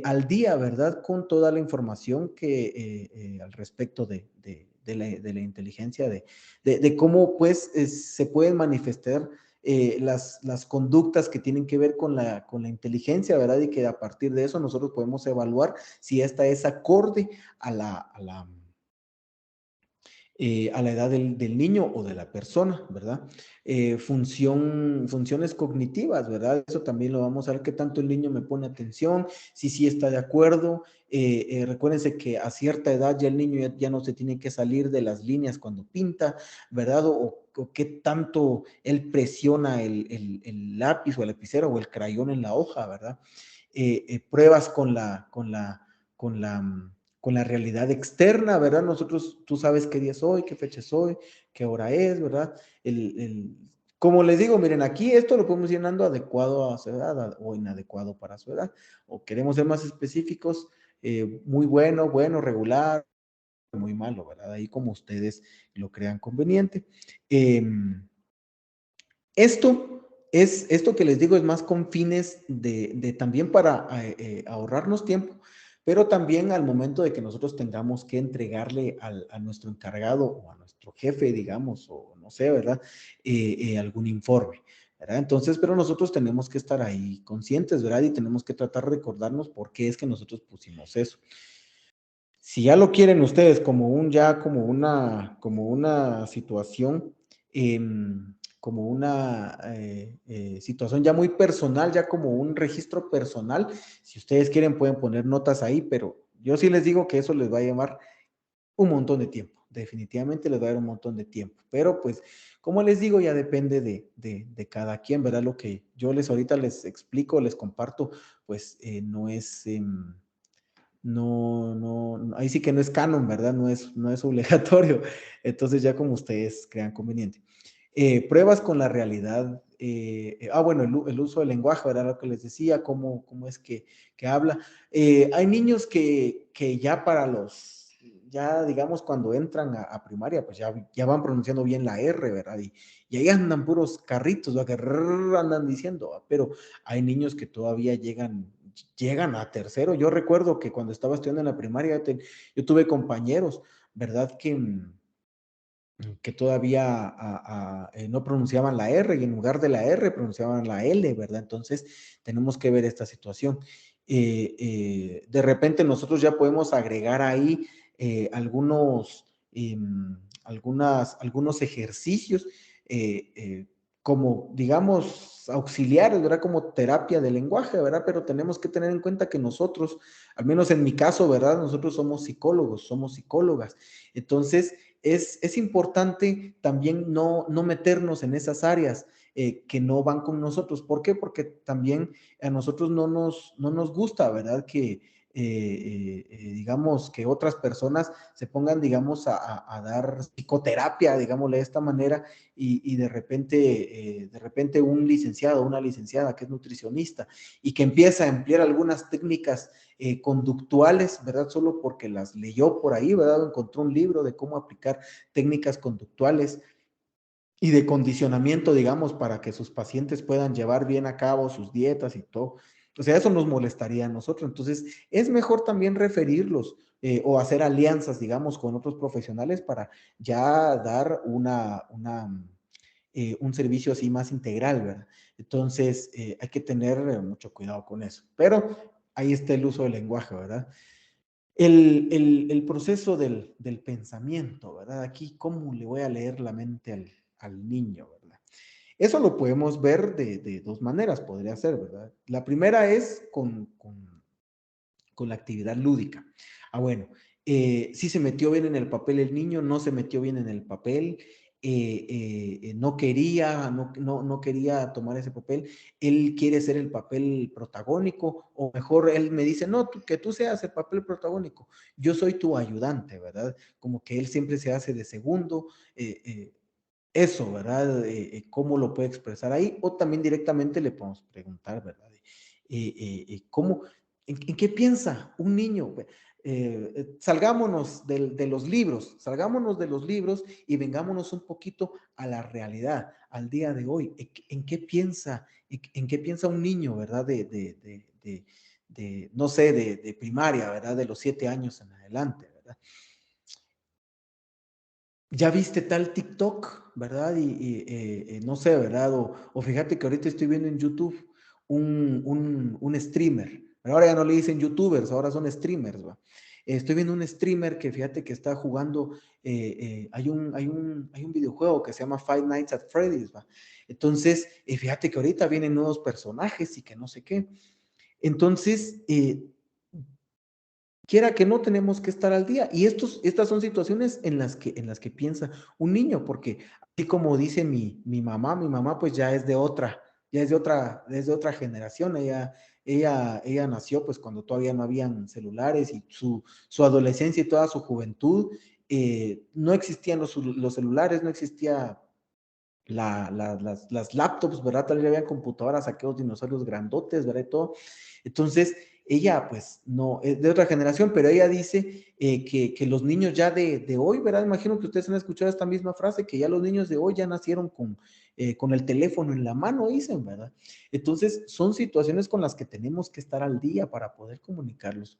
al día, ¿verdad? Con toda la información que al respecto de la inteligencia, de cómo pues se pueden manifestar las conductas que tienen que ver con la inteligencia, ¿verdad? Y que a partir de eso nosotros podemos evaluar si esta es acorde a a la edad del niño o de la persona, ¿verdad? Funciones cognitivas, ¿verdad? Eso también lo vamos a ver qué tanto el niño me pone atención, si sí está de acuerdo. Recuérdense que a cierta edad ya el niño ya no se tiene que salir de las líneas cuando pinta, ¿verdad? O qué tanto él presiona el lápiz o el lapicero o el crayón en la hoja, ¿verdad? Pruebas con la, con la realidad externa, ¿verdad? Nosotros, tú sabes qué día es hoy, qué fecha es hoy, qué hora es, ¿verdad? Como les digo, miren, aquí esto lo podemos ir llenando adecuado a su edad o inadecuado para su edad. O queremos ser más específicos, muy bueno, bueno, regular, muy malo, ¿verdad? Ahí como ustedes lo crean conveniente. Eh, esto que les digo es más con fines de también para ahorrarnos tiempo, pero también al momento de que nosotros tengamos que entregarle a nuestro encargado o a nuestro jefe, digamos, o no sé, ¿verdad? Algún informe, ¿verdad? Entonces, pero nosotros tenemos que estar ahí conscientes, ¿verdad? Y tenemos que tratar de recordarnos por qué es que nosotros pusimos eso. Si ya lo quieren ustedes como como una situación, como una situación ya muy personal, ya como un registro personal, si ustedes quieren pueden poner notas ahí, pero yo sí les digo que eso les va a llevar un montón de tiempo, definitivamente les va a dar un montón de tiempo, pero pues como les digo, ya depende de cada quien, ¿verdad? Lo que yo les ahorita les explico, les comparto, pues no es... ahí sí que no es canon, ¿verdad? No es obligatorio. Entonces ya como ustedes crean conveniente. Pruebas con la realidad. Bueno, el uso del lenguaje, ¿verdad? Lo que les decía, cómo es que habla. Hay niños que ya ya digamos cuando entran a primaria, pues ya van pronunciando bien la R, ¿verdad? Y ahí andan puros carritos, ¿verdad? Que andan diciendo, ¿verdad? Pero hay niños que todavía llegan a tercero. Yo recuerdo que cuando estaba estudiando en la primaria, yo tuve compañeros, ¿verdad? que todavía no pronunciaban la R y en lugar de la R pronunciaban la L, ¿verdad? Entonces, tenemos que ver esta situación. De repente nosotros ya podemos agregar ahí algunos, algunos ejercicios como, digamos, auxiliares, ¿verdad? Como terapia de lenguaje, ¿verdad? Pero tenemos que tener en cuenta que nosotros, al menos en mi caso, ¿verdad? Nosotros somos psicólogos, somos psicólogas. Entonces, es importante también no meternos en esas áreas que no van con nosotros. ¿Por qué? Porque también a nosotros no nos gusta, ¿verdad? Que, digamos, que otras personas se pongan, digamos, a dar psicoterapia, digámosle de esta manera, y de repente un licenciado, una licenciada que es nutricionista y que empieza a emplear algunas técnicas conductuales, ¿verdad? Solo porque las leyó por ahí, ¿verdad? Encontró un libro de cómo aplicar técnicas conductuales y de condicionamiento, digamos, para que sus pacientes puedan llevar bien a cabo sus dietas y todo. O sea, eso nos molestaría a nosotros. Entonces, es mejor también referirlos o hacer alianzas, digamos, con otros profesionales para ya dar un servicio así más integral, ¿verdad? Entonces, hay que tener mucho cuidado con eso. Pero ahí está el uso del lenguaje, ¿verdad? El proceso del pensamiento, ¿verdad? Aquí, ¿cómo le voy a leer la mente al niño, ¿verdad? Eso lo podemos ver de dos maneras, podría ser, ¿verdad? La primera es con la actividad lúdica. Ah, bueno, si se metió bien en el papel el niño, no se metió bien en el papel, no quería tomar ese papel, él quiere ser el papel protagónico, o mejor él me dice, no, que tú seas el papel protagónico, yo soy tu ayudante, ¿verdad? Como que él siempre se hace de segundo, eso, ¿verdad? ¿Cómo lo puede expresar ahí? O también directamente le podemos preguntar, ¿verdad? ¿Cómo, en qué piensa un niño? Salgámonos salgámonos de los libros y vengámonos un poquito a la realidad, al día de hoy. ¿En qué piensa? ¿En qué piensa un niño, ¿verdad? No sé, de primaria, ¿verdad? De los 7 años en adelante, ¿verdad? Ya viste tal TikTok, ¿verdad? No sé, ¿verdad? O fíjate que ahorita estoy viendo en YouTube un streamer. Pero ahora ya no le dicen YouTubers, ahora son streamers, ¿va? Estoy viendo un streamer que fíjate que está jugando, hay un videojuego que se llama Five Nights at Freddy's, ¿va? Entonces, fíjate que ahorita vienen nuevos personajes y que no sé qué. Entonces, quiera que no, tenemos que estar al día. Y estas son situaciones en las que piensa un niño, porque así como dice mi mamá pues ya es de otra generación. Ella nació pues cuando todavía no habían celulares y su adolescencia y toda su juventud, no existían los celulares, no existía las laptops, ¿verdad? Tal vez había computadoras, aquellos dinosaurios grandotes, ¿verdad? Y todo. Entonces, ella, pues, no, es de otra generación, pero ella dice que los niños ya de hoy, ¿verdad? Imagino que ustedes han escuchado esta misma frase, que ya los niños de hoy ya nacieron con el teléfono en la mano, dicen, ¿verdad? Entonces, son situaciones con las que tenemos que estar al día para poder comunicarnos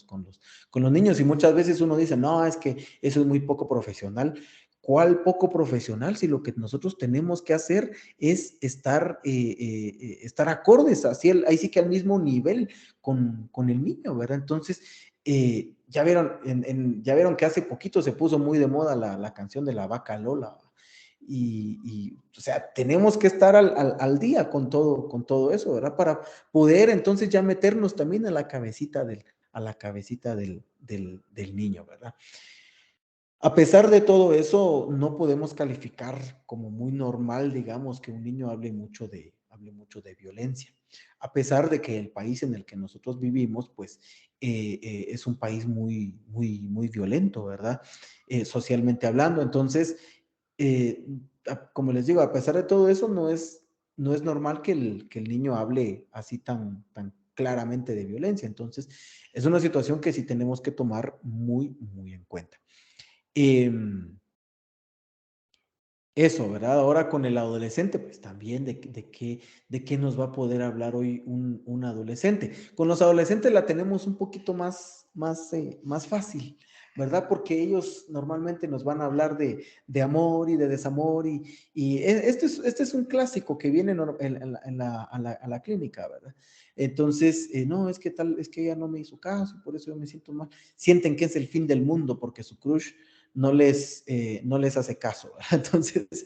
con los niños. Y muchas veces uno dice, no, es que eso es muy poco profesional. ¿Cuál poco profesional? Si lo que nosotros tenemos que hacer es estar acordes, ahí sí que al mismo nivel con el niño, ¿verdad? Entonces, ya vieron que hace poquito se puso muy de moda la canción de la vaca Lola. O sea, tenemos que estar al día con todo eso, ¿verdad? Para poder entonces ya meternos también a la cabecita del niño, ¿verdad? A pesar de todo eso, no podemos calificar como muy normal, digamos, que un niño hable mucho de violencia. A pesar de que el país en el que nosotros vivimos, pues, es un país muy violento, ¿verdad? Socialmente hablando. Entonces, eh, como les digo, a pesar de todo eso, no es normal que el niño hable así tan claramente de violencia. Entonces, es una situación que sí tenemos que tomar muy en cuenta. Em, Eso, ¿verdad? Ahora con el adolescente, pues también de qué nos va a poder hablar hoy un adolescente. Con los adolescentes la tenemos un poquito más fácil. ¿verdad? Porque ellos normalmente nos van a hablar de amor y de desamor este es un clásico que viene a la clínica, ¿verdad? Entonces, no, es que tal, es que ella no me hizo caso, por eso yo me siento mal. Sienten que es el fin del mundo porque su crush no les hace caso. ¿Verdad? Entonces,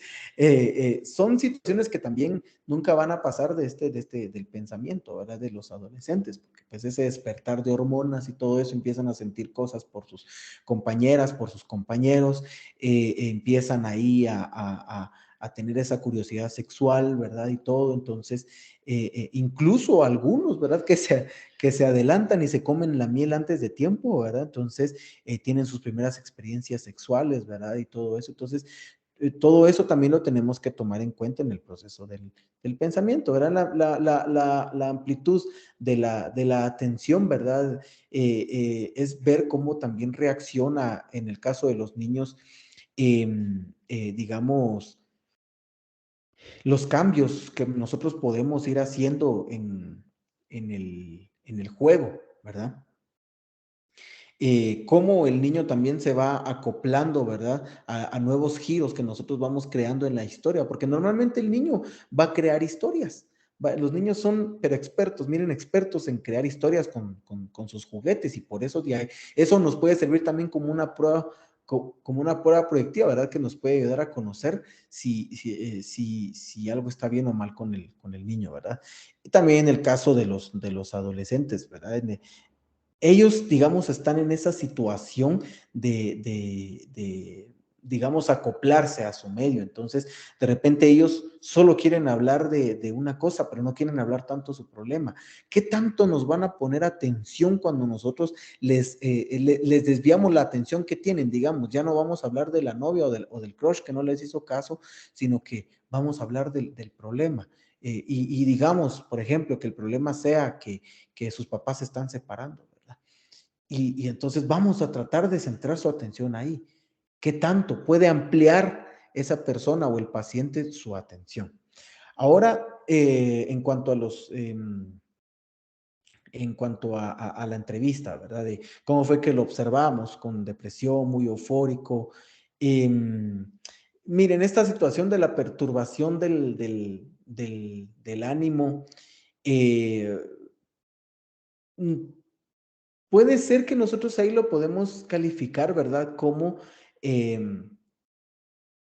son situaciones que también nunca van a pasar del pensamiento, ¿verdad? De los adolescentes, porque pues ese despertar de hormonas y todo eso empiezan a sentir cosas por sus compañeras, por sus compañeros, empiezan ahí a tener esa curiosidad sexual, ¿verdad? Y todo, entonces, incluso algunos, ¿verdad? Que se adelantan y se comen la miel antes de tiempo, ¿verdad? Entonces, tienen sus primeras experiencias sexuales, ¿verdad? Y todo eso. Entonces, todo eso también lo tenemos que tomar en cuenta en el proceso del pensamiento, ¿verdad? La amplitud de la atención, ¿verdad? Es ver cómo también reacciona en el caso de los niños, digamos, los cambios que nosotros podemos ir haciendo en el juego, ¿verdad? Cómo el niño también se va acoplando, ¿verdad? A nuevos giros que nosotros vamos creando en la historia, porque normalmente el niño va a crear historias. Los niños son, pero expertos, miren, expertos en crear historias con sus juguetes y por eso eso nos puede servir también como una prueba, como una prueba proyectiva, ¿verdad? Que nos puede ayudar a conocer si algo está bien o mal con el niño, ¿verdad? Y también en el caso de los adolescentes, ¿verdad? Ellos, digamos, están en esa situación digamos, acoplarse a su medio. Entonces, de repente ellos solo quieren hablar de una cosa, pero no quieren hablar tanto su problema. ¿Qué tanto nos van a poner atención cuando nosotros les desviamos la atención que tienen? Digamos, ya no vamos a hablar de la novia o del crush que no les hizo caso, sino que vamos a hablar del problema. Digamos, por ejemplo, que el problema sea que sus papás se están separando, ¿verdad? Entonces vamos a tratar de centrar su atención ahí. ¿Qué tanto puede ampliar esa persona o el paciente su atención? Ahora, en cuanto a la entrevista, ¿verdad? De cómo fue que lo observamos, con depresión, muy eufórico. Eh, Miren, esta situación de la perturbación del ánimo, eh, puede ser que nosotros ahí lo podemos calificar, ¿verdad? Como, em,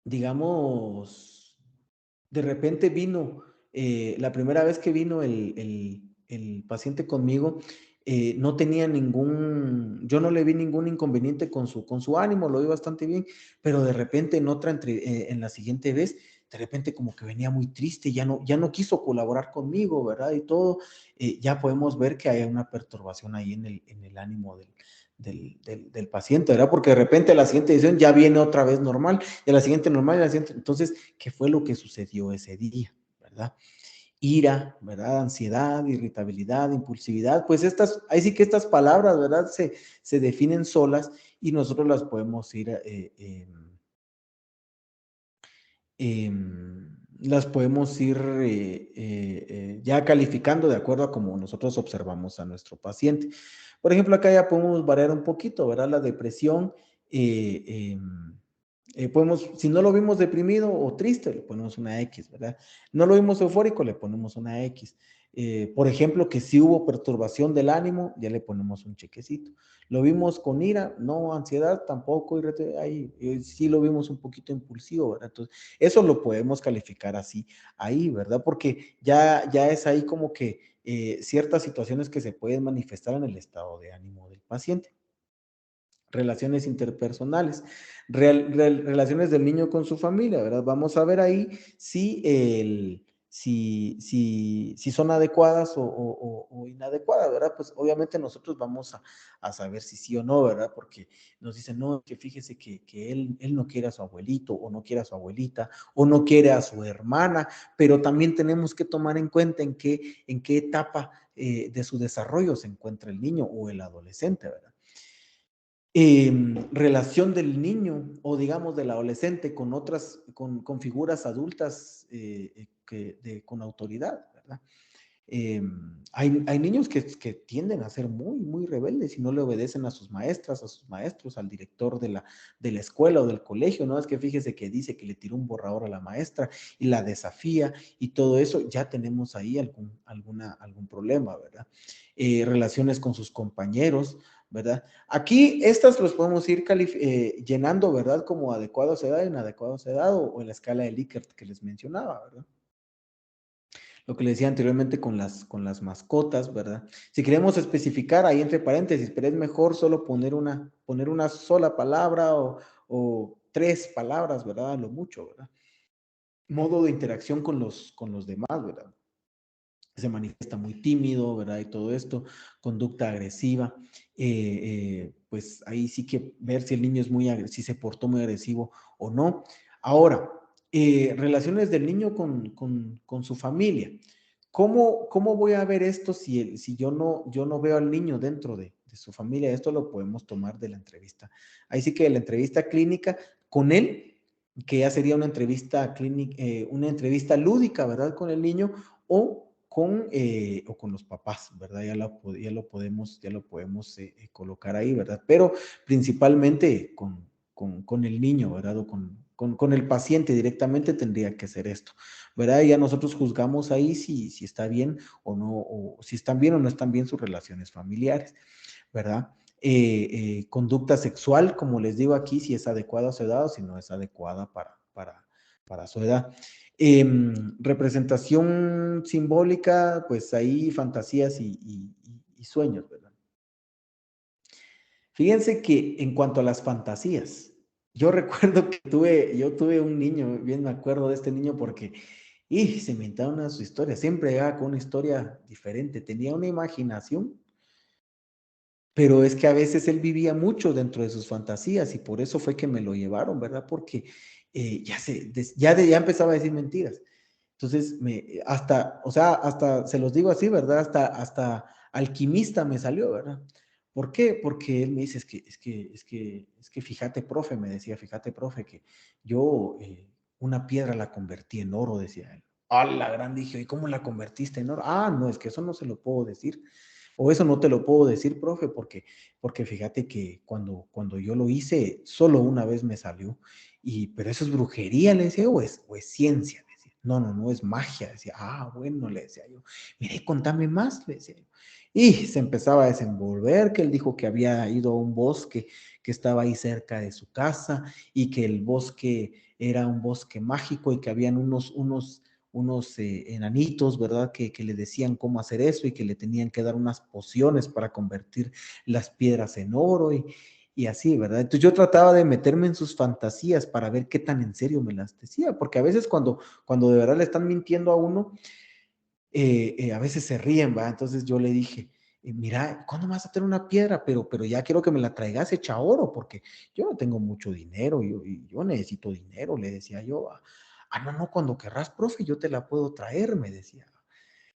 digamos, de repente vino, la primera vez que vino el paciente conmigo, no tenía yo no le vi ningún inconveniente con su ánimo, lo vi bastante bien, pero de repente en la siguiente vez, de repente como que venía muy triste, ya no quiso colaborar conmigo, ¿verdad? Y todo, ya podemos ver que hay una perturbación ahí en el ánimo del paciente, ¿verdad? Porque de repente la siguiente edición ya viene otra vez normal, y la siguiente normal, y la siguiente. Entonces, ¿qué fue lo que sucedió ese día, verdad? Ira, ¿verdad? Ansiedad, irritabilidad, impulsividad, pues ahí sí que estas palabras, ¿verdad? Se definen solas y nosotros las podemos ir, las podemos ir ya calificando de acuerdo a cómo nosotros observamos a nuestro paciente. Por ejemplo, acá ya podemos variar un poquito, ¿verdad? La depresión, eh, eh, si no lo vimos deprimido o triste, le ponemos una X, ¿verdad? No lo vimos eufórico, le ponemos una X. Por ejemplo, que si hubo perturbación del ánimo, ya le ponemos un chequecito. Lo vimos con ira, no ansiedad, tampoco, ahí sí lo vimos un poquito impulsivo, ¿verdad? Entonces, eso lo podemos calificar así, ahí, ¿verdad? Porque ya es ahí como que ciertas situaciones que se pueden manifestar en el estado de ánimo del paciente. Relaciones interpersonales, relaciones del niño con su familia, ¿verdad? Vamos a ver ahí si son adecuadas o inadecuadas, ¿verdad? Pues obviamente nosotros vamos a saber si sí o no, ¿verdad? Porque nos dicen, no, que fíjese que él no quiere a su abuelito o no quiere a su abuelita o no quiere a su hermana, pero también tenemos que tomar en cuenta en qué etapa de su desarrollo se encuentra el niño o el adolescente, ¿verdad? Relación del niño o digamos del adolescente con con figuras adultas con autoridad, ¿verdad? Hay niños que tienden a ser muy, muy rebeldes y no le obedecen a sus maestras, a sus maestros, al director de la escuela o del colegio, ¿no? Es que fíjese que dice que le tiró un borrador a la maestra y la desafía y todo eso, ya tenemos ahí algún problema, ¿verdad? Relaciones con sus compañeros, ¿verdad? Aquí estas los podemos ir llenando, ¿verdad? Como adecuados a edad, inadecuados a edad o en la escala de Likert que les mencionaba, ¿verdad? Lo que le decía anteriormente con las mascotas, ¿verdad? Si queremos especificar ahí entre paréntesis, pero es mejor solo poner una sola palabra o tres palabras, ¿verdad? A lo mucho, ¿verdad? Modo de interacción con los demás, ¿verdad? Se manifiesta muy tímido, ¿verdad? Y todo esto, conducta agresiva, pues ahí sí que ver si el niño es muy agresivo, si se portó muy agresivo o no. Ahora, relaciones del niño con su familia. ¿Cómo voy a ver esto si yo no veo al niño dentro de su familia? Esto lo podemos tomar de la entrevista. Ahí sí que la entrevista clínica con él, que ya sería una entrevista clínica, una entrevista lúdica, ¿verdad? Con el niño o con los papás, ¿verdad? Ya lo podemos colocar ahí, ¿verdad? Pero principalmente con el niño, ¿verdad? O con el paciente directamente tendría que ser esto, ¿verdad? Ya nosotros juzgamos ahí si está bien o no, o si están bien o no están bien sus relaciones familiares, ¿verdad? Conducta sexual, como les digo aquí, si es adecuada a su edad o si no es adecuada para su edad. Representación simbólica, pues ahí fantasías y sueños, ¿verdad? Fíjense que en cuanto a las fantasías, yo recuerdo que yo tuve un niño, bien me acuerdo de este niño porque, se inventaba una su historia, siempre llegaba con una historia diferente, tenía una imaginación, pero es que a veces él vivía mucho dentro de sus fantasías y por eso fue que me lo llevaron, ¿verdad? Porque ya empezaba a decir mentiras. Entonces, o sea, hasta, se los digo así, ¿verdad? Hasta alquimista me salió, ¿verdad? ¿Por qué? Porque él me dice, es que fíjate, profe, me decía, fíjate, profe, que yo una piedra la convertí en oro, decía él. ¡Ah, la gran! Dije, ¿y cómo la convertiste en oro? Ah, no, es que eso no se lo puedo decir. O eso no te lo puedo decir, profe, porque fíjate que cuando yo lo hice, solo una vez me salió. Pero eso es brujería, le decía, o es ciencia, le decía. No, no, no, es magia. Decía, bueno, le decía yo. Mire, contame más, le decía yo. Y se empezaba a desenvolver, que él dijo que había ido a un bosque que estaba ahí cerca de su casa y que el bosque era un bosque mágico y que habían unos enanitos, ¿verdad? Que le decían cómo hacer eso y que le tenían que dar unas pociones para convertir las piedras en oro y así, ¿verdad? Entonces yo trataba de meterme en sus fantasías para ver qué tan en serio me las decía, porque a veces cuando de verdad le están mintiendo a uno, a veces se ríen, ¿va? Entonces yo le dije, mira, ¿cuándo me vas a tener una piedra? Pero ya quiero que me la traigas hecha oro, porque yo no tengo mucho dinero, yo necesito dinero, le decía yo. No, no, cuando querrás, profe, yo te la puedo traer, me decía.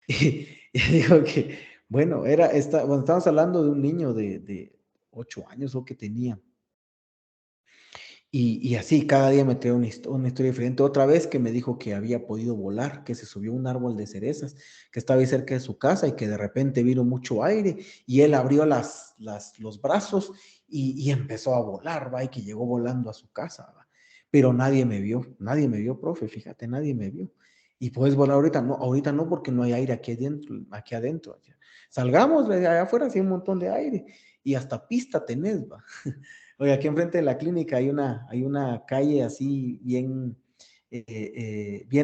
Y digo que, bueno, bueno, estamos hablando de un niño de 8 años o que tenía. Y así, cada día me traía una historia diferente. Otra vez que me dijo que había podido volar, que se subió a un árbol de cerezas, que estaba ahí cerca de su casa y que de repente vino mucho aire y él abrió los brazos y empezó a volar, ¿va? Y que llegó volando a su casa, ¿va? Pero nadie me vio, profe, fíjate, nadie me vio. Y puedes volar ahorita no, porque no hay aire aquí adentro, aquí adentro. Salgamos, allá afuera, sí hay un montón de aire y hasta pista tenés, ¿va? Oye, aquí enfrente de la clínica hay una calle así bien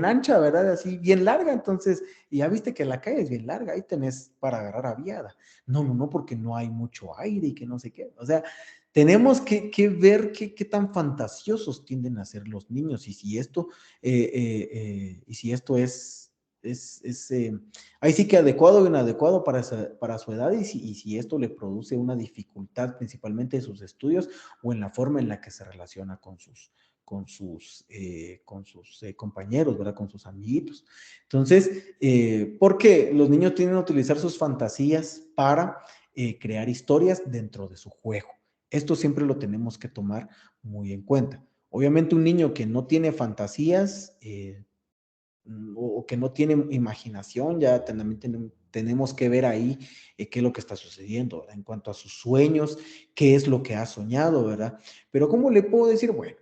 ancha, ¿verdad? Así bien larga, entonces, y ya viste que la calle es bien larga, ahí tenés para agarrar aviada. No, no, no, porque no hay mucho aire y que no sé qué. O sea, tenemos que ver qué tan fantasiosos tienden a ser los niños y si esto es ahí sí que adecuado o inadecuado para su edad y si esto le produce una dificultad principalmente en sus estudios o en la forma en la que se relaciona con sus compañeros, ¿verdad? Con sus amiguitos. Entonces, porque los niños tienden a utilizar sus fantasías para crear historias dentro de su juego. Esto siempre lo tenemos que tomar muy en cuenta. Obviamente un niño que no tiene fantasías o que no tiene imaginación, ya también tenemos que ver ahí qué es lo que está sucediendo, ¿verdad? En cuanto a sus sueños, qué es lo que ha soñado, ¿verdad? Pero ¿cómo le puedo decir? Bueno,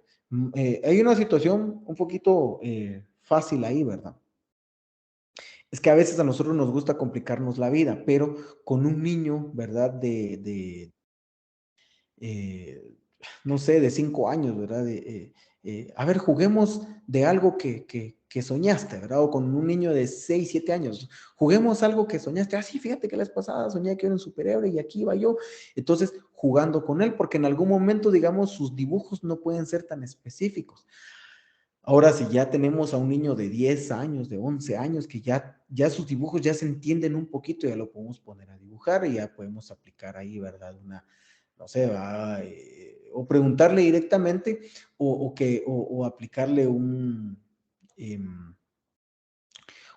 hay una situación un poquito fácil ahí, ¿verdad? Es que a veces a nosotros nos gusta complicarnos la vida, pero con un niño, ¿verdad? Eh, no sé, de 5 años, ¿verdad? A ver, juguemos de algo que soñaste, ¿verdad? O con un niño de 6 7 años, juguemos algo que soñaste. Ah, sí, fíjate que la vez pasada soñé que era un superhéroe y aquí iba yo. Entonces, jugando con él, porque en algún momento, digamos, sus dibujos no pueden ser tan específicos. Ahora, si ya tenemos a un niño de 10 años, de 11 años, que ya sus dibujos ya se entienden un poquito, ya lo podemos poner a dibujar y ya podemos aplicar ahí, ¿verdad? No sé, va, o preguntarle directamente o aplicarle em,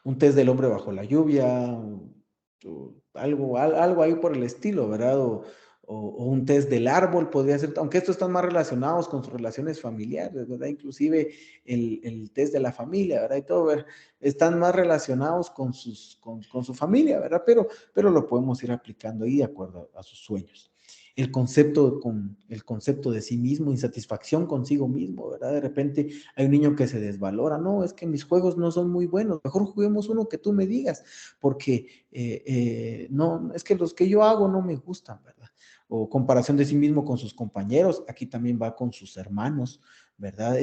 un test del hombre bajo la lluvia, algo ahí por el estilo, ¿verdad? O un test del árbol podría ser, aunque estos están más relacionados con sus relaciones familiares, ¿verdad? Inclusive el test de la familia, ¿verdad? Y todo, ¿verdad? Están más relacionados con su familia, ¿verdad? Pero lo podemos ir aplicando ahí de acuerdo a sus sueños. El concepto de sí mismo, insatisfacción consigo mismo, ¿verdad? De repente hay un niño que se desvalora, no, es que mis juegos no son muy buenos, mejor juguemos uno que tú me digas, porque no, es que los que yo hago no me gustan, ¿verdad? O comparación de sí mismo con sus compañeros, aquí también va con sus hermanos, ¿verdad?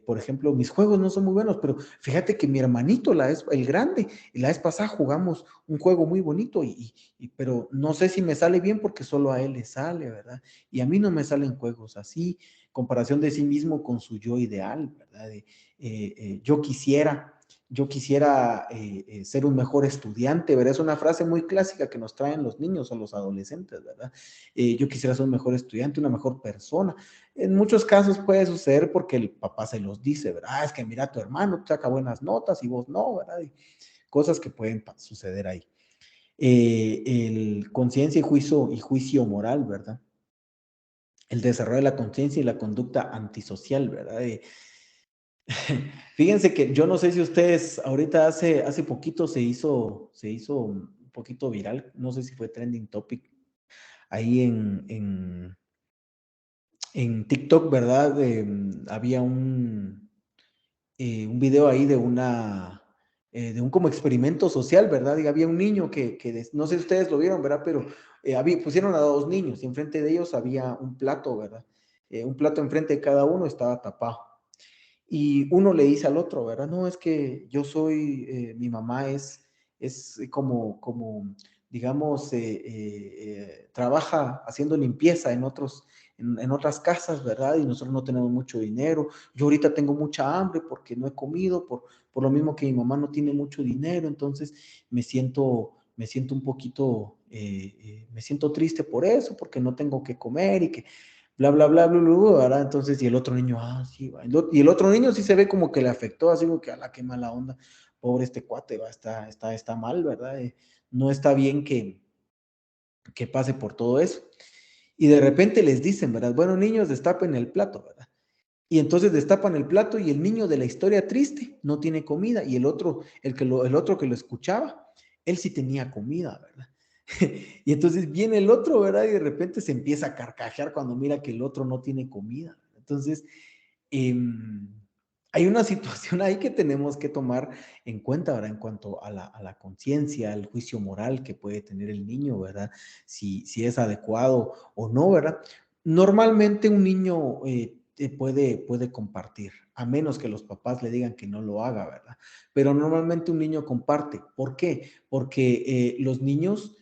Por ejemplo, mis juegos no son muy buenos, pero fíjate que mi hermanito, el grande, la vez pasada jugamos un juego muy bonito, pero no sé si me sale bien porque solo a él le sale, ¿verdad? Y a mí no me salen juegos así, comparación de sí mismo con su yo ideal, ¿verdad? Yo quisiera ser un mejor estudiante, ¿verdad? Es una frase muy clásica que nos traen los niños o los adolescentes, ¿verdad? Yo quisiera ser un mejor estudiante, una mejor persona. En muchos casos puede suceder porque el papá se los dice, ¿verdad? Ah, es que mira, tu hermano saca buenas notas y vos no, ¿verdad? Y cosas que pueden suceder ahí. El conciencia y juicio moral, ¿verdad? El desarrollo de la conciencia y la conducta antisocial, ¿verdad? Fíjense que yo no sé si ustedes, ahorita hace poquito se hizo un poquito viral, no sé si fue trending topic ahí en TikTok, ¿verdad? Había un video ahí de un como experimento social, ¿verdad? Y había un niño no sé si ustedes lo vieron, ¿verdad? Pero pusieron a dos niños y enfrente de ellos había un plato, ¿verdad? Un plato enfrente de cada uno estaba tapado. Y uno le dice al otro, ¿verdad? No, es que mi mamá es como digamos, trabaja haciendo limpieza en otras casas, ¿verdad? Y nosotros no tenemos mucho dinero. Yo ahorita tengo mucha hambre porque no he comido, por lo mismo que mi mamá no tiene mucho dinero, entonces me siento un poquito, me siento triste por eso, porque no tengo que comer y que bla, bla, bla, bla, bla, bla, ¿verdad? Entonces, y el otro niño, sí, va. Y el otro niño sí se ve como que le afectó, así como que, a la qué mala onda, pobre este cuate, va, está mal, ¿verdad? No está bien que pase por todo eso. Y de repente les dicen, ¿verdad? Bueno, niños, destapen el plato, ¿verdad? Y entonces destapan el plato y el niño de la historia triste no tiene comida y el otro que lo escuchaba, él sí tenía comida, ¿verdad? Y entonces viene el otro, ¿verdad? Y de repente se empieza a carcajear cuando mira que el otro no tiene comida. Entonces, eh, hay una situación ahí que tenemos que tomar en cuenta, ¿verdad? En cuanto a la conciencia, al juicio moral que puede tener el niño, ¿verdad? Si es adecuado o no, ¿verdad? Normalmente un niño puede compartir, a menos que los papás le digan que no lo haga, ¿verdad? Pero normalmente un niño comparte. ¿Por qué? Porque los niños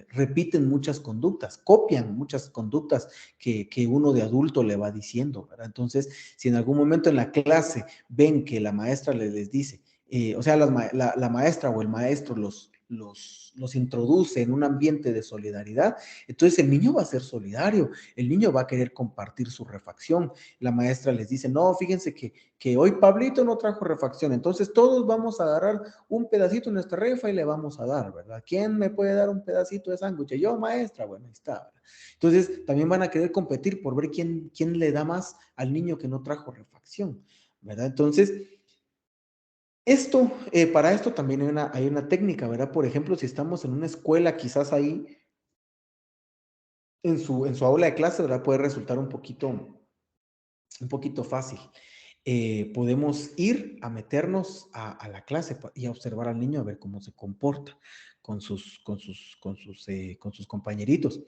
repiten muchas conductas, copian muchas conductas que uno de adulto le va diciendo, ¿verdad? Entonces, si en algún momento en la clase ven que la maestra les dice, o sea, la maestra o el maestro los introduce en un ambiente de solidaridad, entonces el niño va a ser solidario, el niño va a querer compartir su refacción. La maestra les dice, no, fíjense que hoy Pablito no trajo refacción, entonces todos vamos a agarrar un pedacito de nuestra refa y le vamos a dar, ¿verdad? ¿Quién me puede dar un pedacito de sándwich? Yo, maestra, bueno, ahí está, ¿verdad? Entonces, también van a querer competir por ver quién le da más al niño que no trajo refacción, ¿verdad? Entonces, Para esto también hay una técnica, ¿verdad? Por ejemplo, si estamos en una escuela, quizás ahí en su aula de clase, ¿verdad? Puede resultar un poquito fácil. Podemos ir a meternos a la clase y a observar al niño a ver cómo se comporta con sus compañeritos.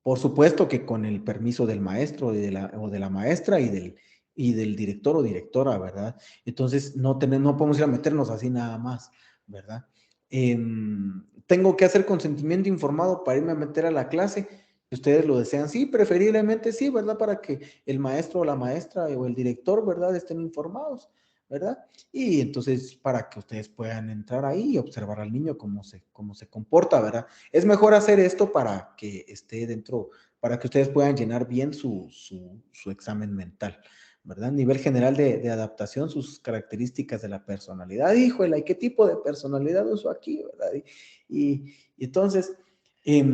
Por supuesto que con el permiso del maestro o de la maestra y del director o directora, ¿verdad? Entonces, no podemos ir a meternos así nada más, ¿verdad? Tengo que hacer consentimiento informado para irme a meter a la clase. Si ustedes lo desean, sí, preferiblemente sí, ¿verdad? Para que el maestro o la maestra o el director, ¿verdad? Estén informados, ¿verdad? Y entonces, para que ustedes puedan entrar ahí y observar al niño cómo se comporta, ¿verdad? Es mejor hacer esto para que esté dentro, para que ustedes puedan llenar bien su examen mental, ¿verdad? Nivel general de adaptación, sus características de la personalidad. Híjole, ¿qué tipo de personalidad uso aquí, verdad? Y entonces, eh,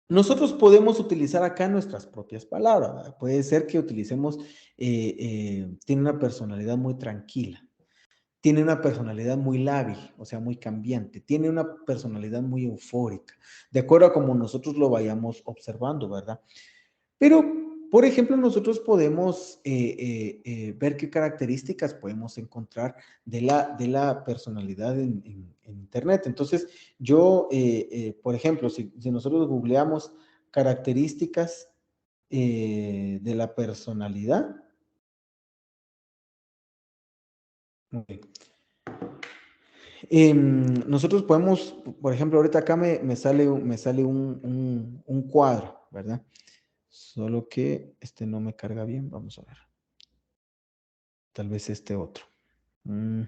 nosotros podemos utilizar acá nuestras propias palabras, ¿verdad? Puede ser que utilicemos, tiene una personalidad muy tranquila, tiene una personalidad muy lábil, o sea, muy cambiante, tiene una personalidad muy eufórica, de acuerdo a como nosotros lo vayamos observando, ¿verdad? Pero, por ejemplo, nosotros podemos ver qué características podemos encontrar de la personalidad en Internet. Entonces, por ejemplo, si nosotros googleamos características de la personalidad, ok. Nosotros podemos, por ejemplo, ahorita acá me sale un cuadro, ¿verdad? Solo que este no me carga bien. Vamos a ver. Tal vez este otro. Mm,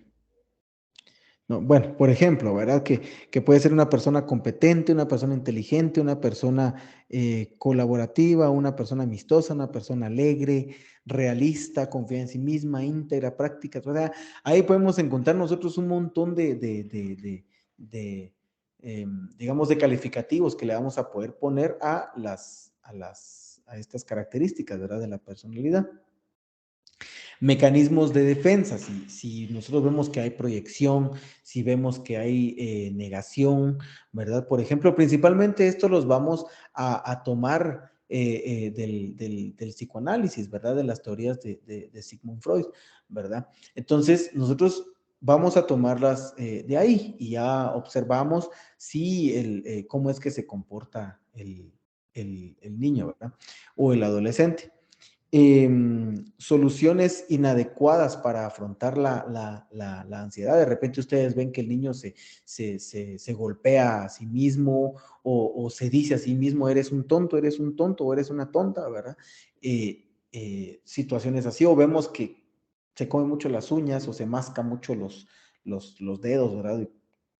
no, bueno, por ejemplo, ¿verdad? Que puede ser una persona competente, una persona inteligente, una persona colaborativa, una persona amistosa, una persona alegre, realista, confía en sí misma, íntegra, práctica. O sea, ahí podemos encontrar nosotros un montón de, digamos, de calificativos que le vamos a poder poner a estas características, ¿verdad? De la personalidad. Mecanismos de defensa, si nosotros vemos que hay proyección, si vemos que hay negación, ¿verdad? Por ejemplo, principalmente esto los vamos a tomar del psicoanálisis, ¿verdad? De las teorías de Sigmund Freud, ¿verdad? Entonces, nosotros vamos a tomarlas de ahí y ya observamos si cómo es que se comporta el niño, ¿verdad? O el adolescente. Soluciones inadecuadas para afrontar la ansiedad. De repente ustedes ven que el niño se golpea a sí mismo o se dice a sí mismo, eres un tonto o eres una tonta, ¿verdad? Situaciones así, o vemos que se come mucho las uñas o se masca mucho los dedos, ¿verdad?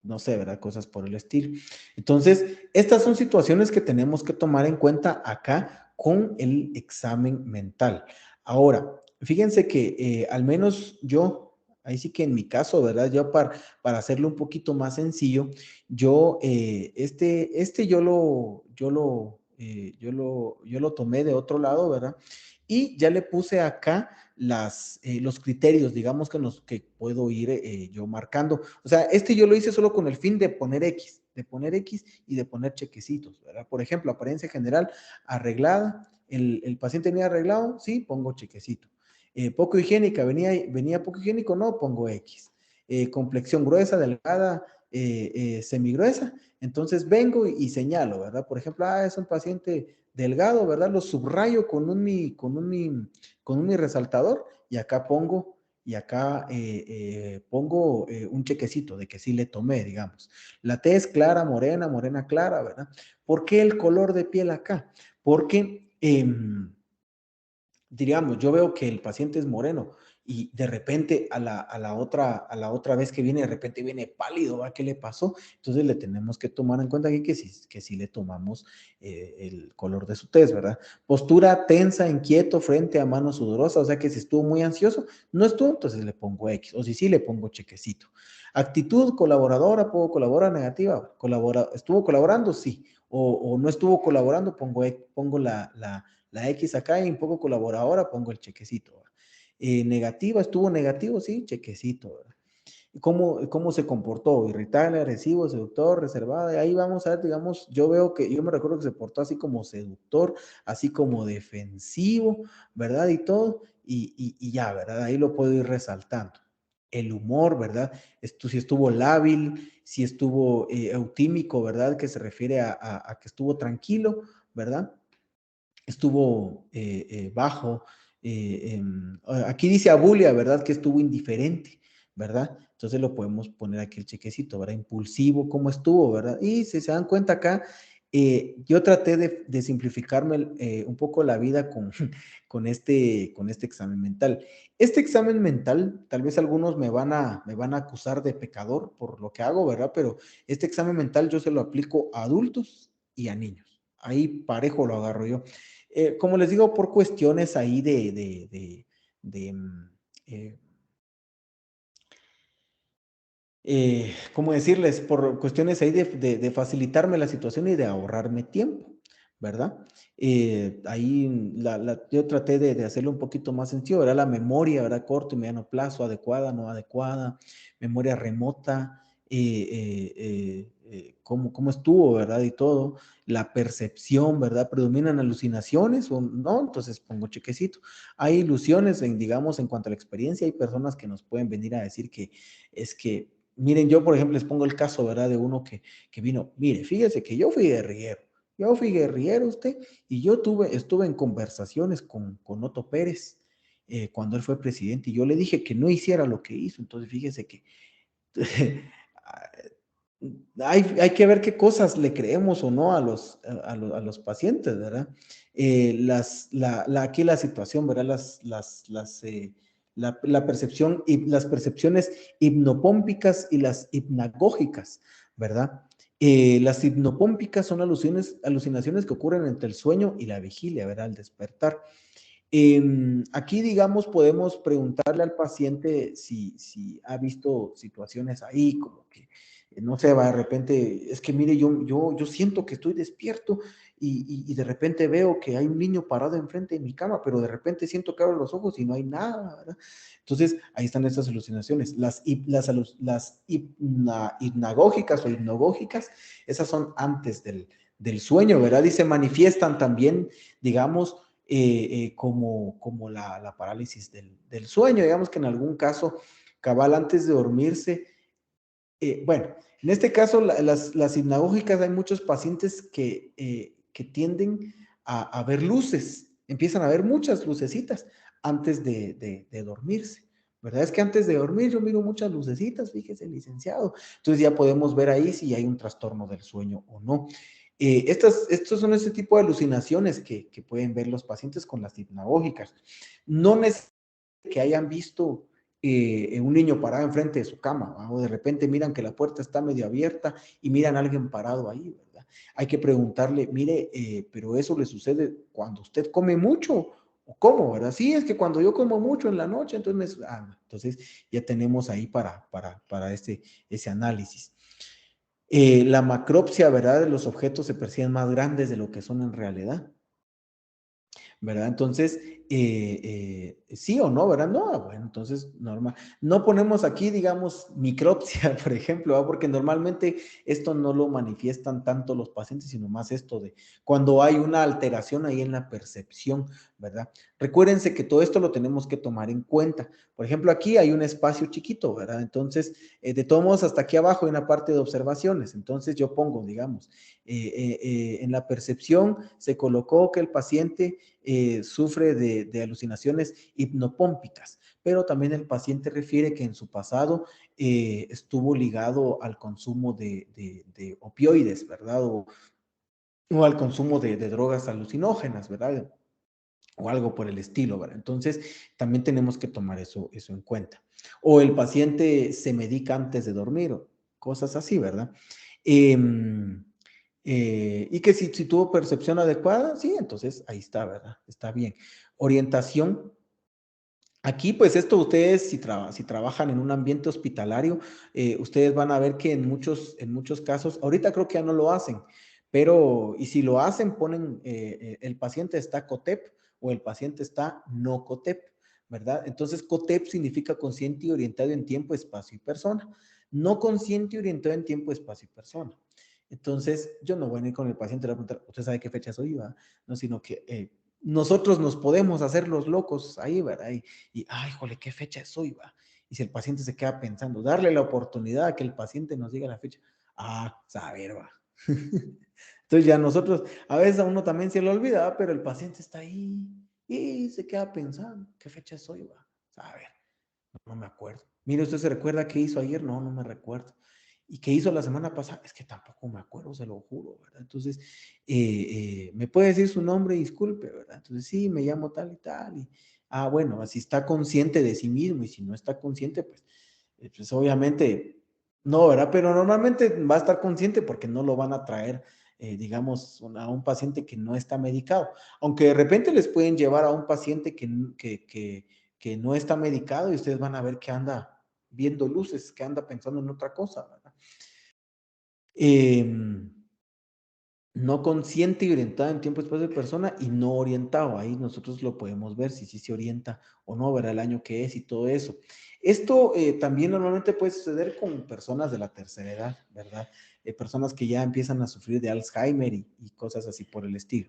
No sé, ¿verdad? Cosas por el estilo. Entonces, estas son situaciones que tenemos que tomar en cuenta acá con el examen mental. Ahora, fíjense que al menos yo, ahí sí que en mi caso, ¿verdad? Yo para hacerlo un poquito más sencillo, yo lo tomé de otro lado, ¿verdad? Y ya le puse acá los criterios, digamos, que puedo ir yo marcando. O sea, yo lo hice solo con el fin de poner X y de poner chequecitos, ¿verdad? Por ejemplo, apariencia general arreglada, el paciente venía arreglado, sí, pongo chequecito. Poco higiénica, venía poco higiénico, no, pongo X. Complexión gruesa, delgada, semigruesa, entonces vengo y señalo, ¿verdad? Por ejemplo, es un paciente delgado, ¿verdad? Lo subrayo con un mi resaltador y acá pongo un chequecito de que sí le tomé, digamos. La tez clara, morena, morena clara, ¿verdad? ¿Por qué el color de piel acá? Porque, digamos, yo veo que el paciente es moreno y de repente a la otra vez que viene, de repente viene pálido, ¿va? ¿Qué le pasó? Entonces le tenemos que tomar en cuenta aquí que sí le tomamos el color de su tez, ¿verdad? Postura tensa, inquieto, frente a mano sudorosa, o sea que si estuvo muy ansioso, no estuvo, entonces le pongo X, o si sí, le pongo chequecito. Actitud colaboradora, puedo colaborar, negativa, estuvo colaborando, sí, o no estuvo colaborando, pongo la X acá y un poco colaboradora, pongo el chequecito. negativa, estuvo negativo, sí, chequecito, ¿verdad? ¿Cómo se comportó? Irritable, agresivo, seductor, reservado. Y ahí vamos a ver, digamos, yo veo que, yo me recuerdo que se portó así como seductor, así como defensivo, ¿verdad? Y todo, y ya, ¿verdad? Ahí lo puedo ir resaltando. El humor, ¿verdad? Esto, si estuvo lábil, si estuvo eutímico, ¿verdad? Que se refiere a que estuvo tranquilo, ¿verdad? Estuvo bajo. Aquí dice abulia, ¿verdad? Que estuvo indiferente, ¿verdad? Entonces lo podemos poner aquí el chequecito, ¿verdad? Impulsivo, ¿cómo estuvo, ¿verdad? Y si se dan cuenta acá, yo traté de simplificarme un poco la vida con este examen mental. Este examen mental, tal vez algunos me van a acusar de pecador por lo que hago, ¿verdad? Pero este examen mental yo se lo aplico a adultos y a niños. Ahí parejo lo agarro yo. Como les digo, por cuestiones ahí de, eh, ¿cómo decirles? Por cuestiones ahí de facilitarme la situación y de ahorrarme tiempo, ¿verdad? Ahí yo traté de hacerlo un poquito más sencillo, ¿verdad? La memoria, ¿verdad? Corto y mediano plazo, adecuada, no adecuada, memoria remota, cómo estuvo, ¿verdad? Y todo, la percepción, ¿verdad? ¿Predominan alucinaciones o no? Entonces pongo chequecito. Hay ilusiones, digamos, en cuanto a la experiencia, hay personas que nos pueden venir a decir que es que miren, yo por ejemplo les pongo el caso, ¿verdad? De uno que vino, mire, fíjese que yo fui guerrillero usted, y estuve en conversaciones con Otto Pérez cuando él fue presidente, y yo le dije que no hiciera lo que hizo, entonces fíjese que hay que ver qué cosas le creemos o no a los pacientes, ¿verdad? Aquí la situación, ¿verdad? La percepción y las percepciones hipnopómpicas y las hipnagógicas, ¿verdad? Las hipnopómpicas son alucinaciones que ocurren entre el sueño y la vigilia, ¿verdad? Al despertar. Aquí, digamos, podemos preguntarle al paciente si ha visto situaciones ahí, como que, no sé, va de repente, es que mire, yo siento que estoy despierto y de repente veo que hay un niño parado enfrente de mi cama, pero de repente siento que abro los ojos y no hay nada, ¿verdad? Entonces, ahí están estas alucinaciones. Las hipnagógicas o hipnogógicas, esas son antes del sueño, ¿verdad? Y se manifiestan también, digamos, como la parálisis del sueño. Digamos que en algún caso, cabal antes de dormirse, bueno, en este caso, las hipnagógicas, hay muchos pacientes que tienden a ver luces, empiezan a ver muchas lucecitas antes de dormirse. ¿Verdad? Es que antes de dormir yo miro muchas lucecitas, fíjese, licenciado. Entonces ya podemos ver ahí si hay un trastorno del sueño o no. Estos son ese tipo de alucinaciones que pueden ver los pacientes con las hipnagógicas. No necesariamente que hayan visto un niño parado enfrente de su cama, ¿va? O de repente miran que la puerta está medio abierta y miran a alguien parado ahí, ¿verdad? Hay que preguntarle, mire, pero eso le sucede cuando usted come mucho, ¿o cómo, verdad? Sí, es que cuando yo como mucho en la noche, entonces ya tenemos ahí para ese análisis. La macropsia, ¿verdad? De los objetos se perciben más grandes de lo que son en realidad. ¿Verdad? Entonces, sí o no, ¿verdad? No, bueno, entonces, normal. No ponemos aquí, digamos, micropsia, por ejemplo, ¿verdad? Porque normalmente esto no lo manifiestan tanto los pacientes, sino más esto de cuando hay una alteración ahí en la percepción, ¿verdad? Recuérdense que todo esto lo tenemos que tomar en cuenta. Por ejemplo, aquí hay un espacio chiquito, ¿verdad? Entonces, de todos modos, hasta aquí abajo hay una parte de observaciones. Entonces, yo pongo, digamos, en la percepción se colocó que el paciente sufre de alucinaciones hipnopómpicas, pero también el paciente refiere que en su pasado estuvo ligado al consumo de opioides, ¿verdad? O al consumo de drogas alucinógenas, ¿verdad? O algo por el estilo, ¿verdad? Entonces, también tenemos que tomar eso en cuenta. O el paciente se medica antes de dormir, o cosas así, ¿verdad? Eh, y que si tuvo percepción adecuada, sí, entonces ahí está, ¿verdad? Está bien. Orientación. Aquí, pues esto ustedes, si trabajan en un ambiente hospitalario, ustedes van a ver que en muchos casos, ahorita creo que ya no lo hacen, pero, y si lo hacen, ponen, el paciente está COTEP o el paciente está no COTEP, ¿verdad? Entonces, COTEP significa consciente y orientado en tiempo, espacio y persona. No consciente y orientado en tiempo, espacio y persona. Entonces, yo no voy a ir con el paciente y le voy a preguntar, ¿usted sabe qué fecha soy? ¿Va? No, sino que nosotros nos podemos hacer los locos ahí, ¿verdad? Ay, jole, ¿qué fecha es hoy? ¿Va? Y si el paciente se queda pensando, darle la oportunidad a que el paciente nos diga la fecha. Saber, va. Entonces ya nosotros, a veces a uno también se le olvida, pero el paciente está ahí y se queda pensando, ¿qué fecha es hoy? Va? A ver, no me acuerdo. Mire, ¿usted se recuerda qué hizo ayer? No, no me recuerdo. ¿Y qué hizo la semana pasada? Es que tampoco me acuerdo, se lo juro, ¿verdad? Entonces, ¿me puede decir su nombre? Disculpe, ¿verdad? Entonces, sí, me llamo tal y tal. Bueno, así está consciente de sí mismo y si no está consciente, pues obviamente no, ¿verdad? Pero normalmente va a estar consciente porque no lo van a traer, digamos, a un paciente que no está medicado. Aunque de repente les pueden llevar a un paciente que no está medicado y ustedes van a ver que anda viendo luces, que anda pensando en otra cosa, ¿verdad? No consciente y orientado en tiempo, espacio de persona y no orientado. Ahí nosotros lo podemos ver si sí se orienta o no, verá el año que es y todo eso. Esto también normalmente puede suceder con personas de la tercera edad, ¿verdad? Personas que ya empiezan a sufrir de Alzheimer y cosas así por el estilo.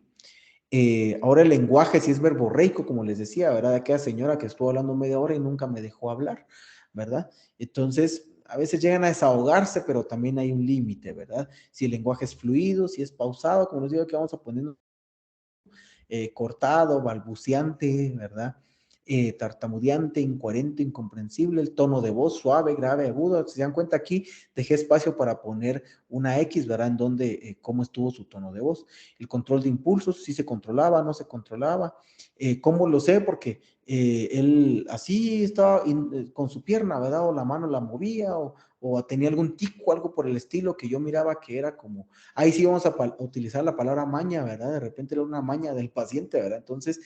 Ahora el lenguaje sí es verborreico, como les decía, ¿verdad? Aquella señora que estuvo hablando media hora y nunca me dejó hablar, ¿verdad? Entonces, a veces llegan a desahogarse, pero también hay un límite, ¿verdad? Si el lenguaje es fluido, si es pausado, como les digo, que vamos a poner cortado, balbuceante, ¿verdad? Tartamudeante, incoherente, incomprensible, el tono de voz suave, grave, agudo. Si se dan cuenta aquí, dejé espacio para poner una X, ¿verdad? En donde, cómo estuvo su tono de voz. El control de impulsos, si se controlaba, no se controlaba. ¿Cómo lo sé? Porque él así estaba con su pierna, ¿verdad? O la mano la movía, o tenía algún tico, algo por el estilo que yo miraba que era como, ahí sí vamos a utilizar la palabra maña, ¿verdad? De repente era una maña del paciente, ¿verdad? Entonces,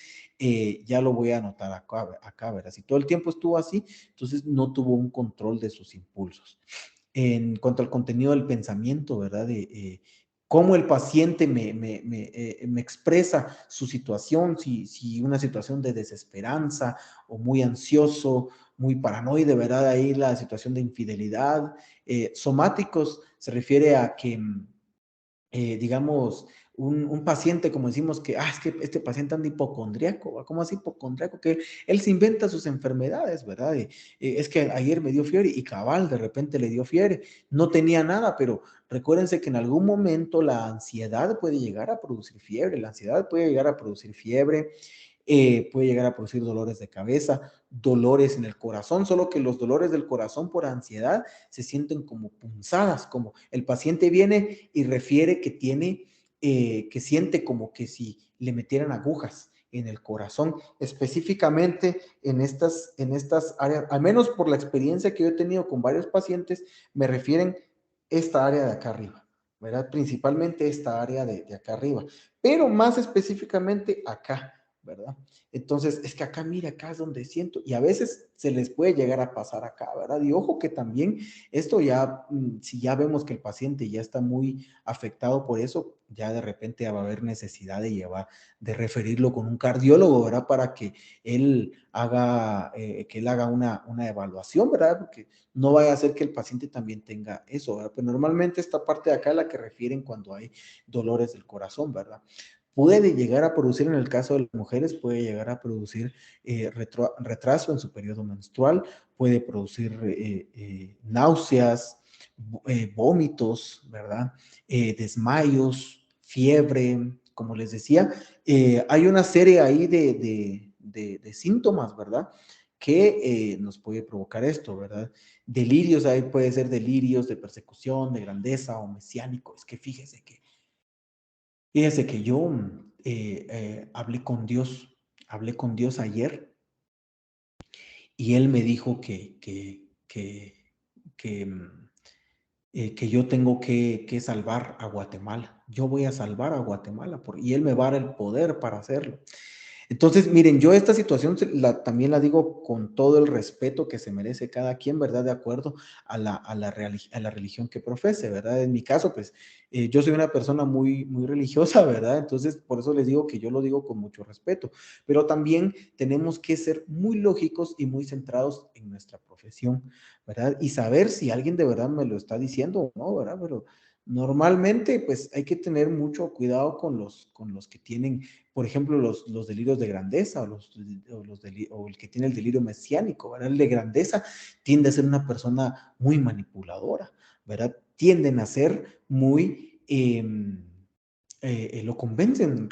ya lo voy a anotar acá, ¿verdad? Si todo el tiempo estuvo así, entonces no tuvo un control de sus impulsos. En cuanto al contenido del pensamiento, ¿verdad? Cómo el paciente me expresa su situación, si una situación de desesperanza o muy ansioso, muy paranoide, ¿verdad? Ahí la situación de infidelidad. Somáticos se refiere a que digamos, un paciente, como decimos, es que este paciente anda hipocondriaco, ¿cómo así hipocondriaco? Que él se inventa sus enfermedades, ¿verdad? Es que ayer me dio fiebre y cabal, de repente le dio fiebre, no tenía nada, pero recuérdense que en algún momento la ansiedad puede llegar a producir fiebre, la ansiedad puede llegar a producir fiebre, puede llegar a producir dolores de cabeza, dolores en el corazón, solo que los dolores del corazón por ansiedad se sienten como punzadas, como el paciente viene y refiere que tiene, que siente como que si le metieran agujas en el corazón, específicamente en estas áreas, al menos por la experiencia que yo he tenido con varios pacientes, me refieren esta área de acá arriba, ¿verdad? Principalmente esta área de acá arriba, pero más específicamente acá, ¿verdad? Entonces, es que acá, mira, acá es donde siento, y a veces se les puede llegar a pasar acá, ¿verdad? Y ojo que también esto ya, si ya vemos que el paciente ya está muy afectado por eso, ya de repente va a haber necesidad de llevar, de referirlo con un cardiólogo, ¿verdad? Para que él haga una evaluación, ¿verdad? Porque no vaya a ser que el paciente también tenga eso, ¿verdad? Pero normalmente esta parte de acá es la que refieren cuando hay dolores del corazón, ¿verdad? Puede llegar a producir, en el caso de las mujeres, puede llegar a producir retraso en su periodo menstrual, puede producir náuseas, vómitos, ¿verdad? Desmayos, fiebre, como les decía. Hay una serie ahí de síntomas, ¿verdad? Que nos puede provocar esto, ¿verdad? Delirios, ahí puede ser delirios de persecución, de grandeza o mesiánico. Es que fíjese que yo hablé con Dios ayer y Él me dijo que yo tengo que salvar a Guatemala. Yo voy a salvar a Guatemala y Él me va a dar el poder para hacerlo. Entonces, miren, yo esta situación también la digo con todo el respeto que se merece cada quien, ¿verdad? De acuerdo a la religión que profese, ¿verdad? En mi caso, pues, yo soy una persona muy religiosa, ¿verdad? Entonces, por eso les digo que yo lo digo con mucho respeto, pero también tenemos que ser muy lógicos y muy centrados en nuestra profesión, ¿verdad? Y saber si alguien de verdad me lo está diciendo o no, ¿verdad? Pero normalmente, pues, hay que tener mucho cuidado con los que tienen, por ejemplo, los delirios de grandeza o el que tiene el delirio mesiánico, ¿verdad? El de grandeza tiende a ser una persona muy manipuladora, ¿verdad? Tienden a ser muy, lo convencen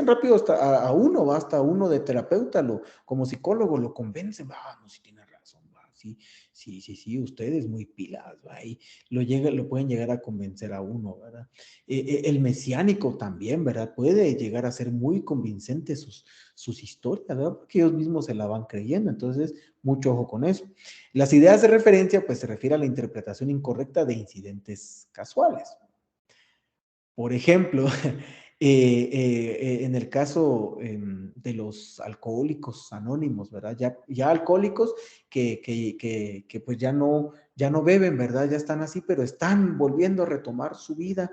rápido hasta a uno, va hasta uno de terapeuta, como psicólogo lo convencen, va, no, si tiene razón, va, sí, sí, sí, sí, ustedes muy pilas, va, y lo pueden llegar a convencer a uno, ¿verdad? El mesiánico también, ¿verdad? Puede llegar a ser muy convincente sus historias, ¿verdad? Porque ellos mismos se la van creyendo, entonces, mucho ojo con eso. Las ideas de referencia, pues se refiere a la interpretación incorrecta de incidentes casuales. Por ejemplo, en el caso de los alcohólicos anónimos, ¿verdad? Ya alcohólicos que pues ya no beben, ¿verdad? Ya están así, pero están volviendo a retomar su vida,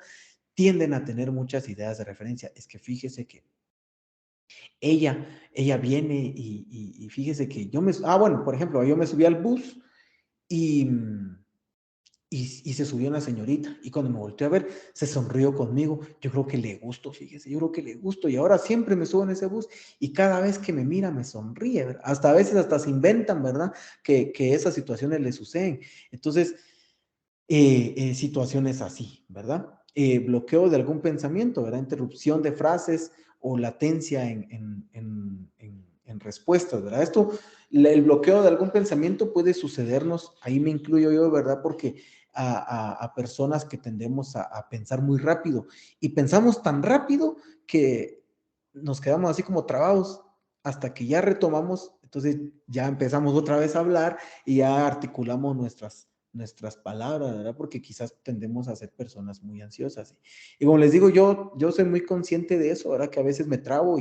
tienden a tener muchas ideas de referencia. Es que fíjese que ella viene y fíjese que bueno, por ejemplo, yo me subí al bus y, y se subió una señorita y cuando me volteé a ver, se sonrió conmigo. Yo creo que le gusto, fíjese, yo creo que le gusto y ahora siempre me subo en ese bus y cada vez que me mira me sonríe, ¿verdad? Hasta a veces hasta se inventan, ¿verdad? Que esas situaciones le suceden. Entonces, situaciones así, ¿verdad? Bloqueo de algún pensamiento, ¿verdad? Interrupción de frases o latencia en respuestas, ¿verdad? El bloqueo de algún pensamiento puede sucedernos, ahí me incluyo yo, ¿verdad? Porque a personas que tendemos a pensar muy rápido y pensamos tan rápido que nos quedamos así como trabados hasta que ya retomamos, entonces ya empezamos otra vez a hablar y ya articulamos nuestras palabras, ¿verdad? Porque quizás tendemos a ser personas muy ansiosas. Y como les digo, yo soy muy consciente de eso, ¿verdad? Que a veces me trabo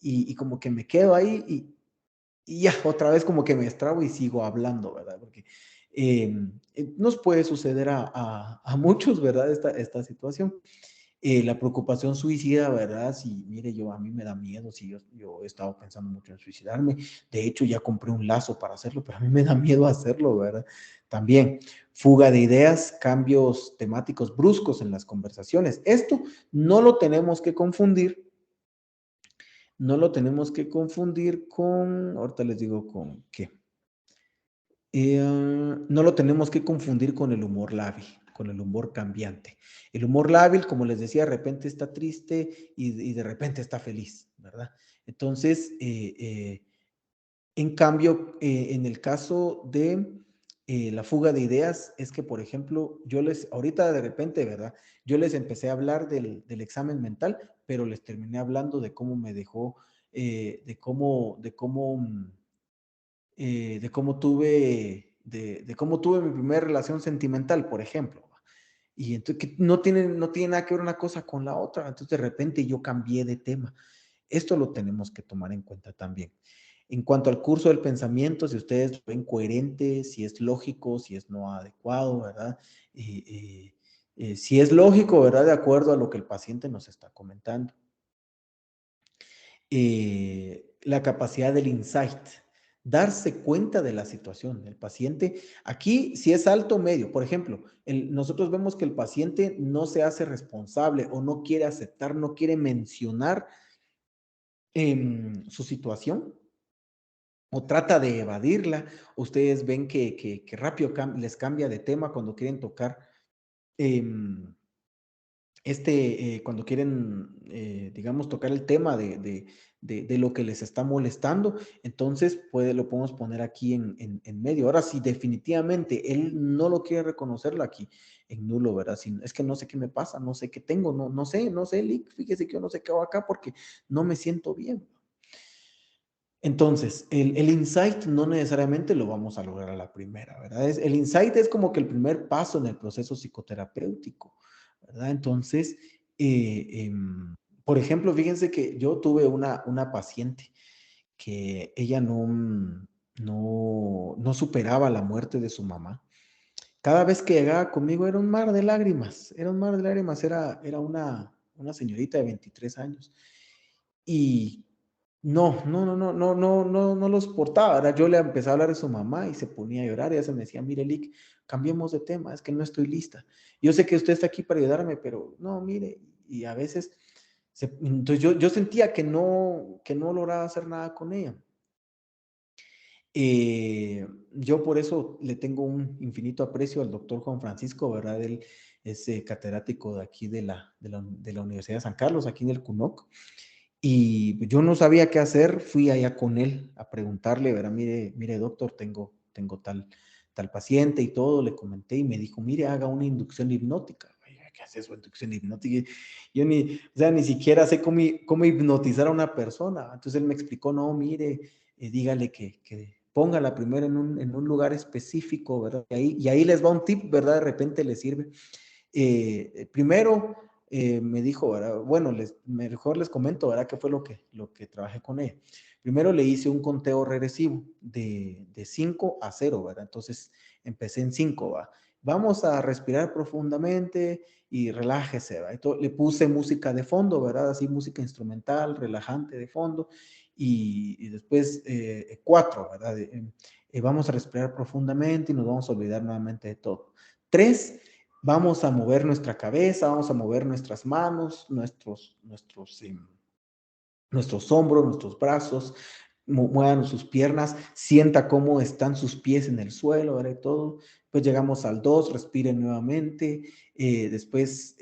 y como que me quedo ahí y ya, otra vez como que me estrabo y sigo hablando, ¿verdad? Porque nos puede suceder a muchos, ¿verdad? Esta situación. La preocupación suicida, ¿verdad? Si, mire, a mí me da miedo, si yo he estado pensando mucho en suicidarme, de hecho ya compré un lazo para hacerlo, pero a mí me da miedo hacerlo, ¿verdad? También, fuga de ideas, cambios temáticos bruscos en las conversaciones. Esto no lo tenemos que confundir, no lo tenemos que confundir con, ahorita les digo con qué. No lo tenemos que confundir con el humor lábil, con el humor cambiante. El humor lábil, como les decía, de repente está triste y de repente está feliz, ¿verdad? Entonces, en cambio, en el caso de la fuga de ideas, es que, por ejemplo, ahorita de repente, ¿verdad? Yo les empecé a hablar del examen mental, pero les terminé hablando de cómo me dejó, de cómo tuve mi primera relación sentimental, por ejemplo. Y entonces que no tiene nada que ver una cosa con la otra. Entonces de repente yo cambié de tema. Esto lo tenemos que tomar en cuenta también. En cuanto al curso del pensamiento, si ustedes lo ven coherente, si es lógico, si es no adecuado, ¿verdad? Si es lógico, ¿verdad? De acuerdo a lo que el paciente nos está comentando. La capacidad del insight, darse cuenta de la situación del paciente. Aquí, si es alto o medio, por ejemplo, nosotros vemos que el paciente no se hace responsable o no quiere aceptar, no quiere mencionar su situación o trata de evadirla. Ustedes ven que rápido les cambia de tema cuando quieren tocar. em, cuando quieren, digamos, tocar el tema de lo que les está molestando, entonces lo podemos poner aquí en medio. Ahora, si definitivamente él no lo quiere reconocerlo aquí en nulo, ¿verdad? Si, es que no sé qué me pasa, no sé qué tengo, no sé, Lick, fíjese que yo no sé qué hago acá porque no me siento bien. Entonces, el insight no necesariamente lo vamos a lograr a la primera, ¿verdad? El insight es como que el primer paso en el proceso psicoterapéutico, ¿verdad? Entonces, por ejemplo, fíjense que yo tuve una paciente que ella no superaba la muerte de su mamá. Cada vez que llegaba conmigo era un mar de lágrimas, era un mar de lágrimas, era una señorita de 23 años. Y no los portaba. Ahora yo le empecé a hablar de su mamá y se ponía a llorar y ella se me decía, mire, Lick, cambiemos de tema, es que no estoy lista. Yo sé que usted está aquí para ayudarme, pero no, mire, y a veces, entonces yo sentía que no lograba hacer nada con ella. Yo por eso le tengo un infinito aprecio al doctor Juan Francisco, ¿verdad? Él es catedrático de aquí de la Universidad de San Carlos, aquí en el CUNOC. Y yo no sabía qué hacer, fui allá con él a preguntarle, ¿verdad? Mire, doctor, tengo tal paciente y todo, le comenté y me dijo, mire, haga una inducción hipnótica. Ay, ¿qué hace eso, inducción hipnótica? Yo o sea, ni siquiera sé cómo hipnotizar a una persona. Entonces él me explicó, no, mire, dígale que póngala primero en un lugar específico, ¿verdad? Y ahí les va un tip, ¿verdad? De repente les sirve. Primero me dijo, ¿verdad? Bueno, mejor les comento, ¿verdad? ¿Qué fue lo que trabajé con ella? Primero le hice un conteo regresivo de 5 a 0, ¿verdad? Entonces empecé en 5, ¿va? Vamos a respirar profundamente y relájese, ¿va? Le puse música de fondo, ¿verdad? Así música instrumental, relajante de fondo. Y después 4, ¿verdad? Vamos a respirar profundamente y nos vamos a olvidar nuevamente de todo. 3, vamos a mover nuestra cabeza, vamos a mover nuestras manos, nuestros hombros, nuestros brazos, muevan sus piernas, sienta cómo están sus pies en el suelo, ¿verdad? Y todo. Pues llegamos al 2, respire nuevamente. Después,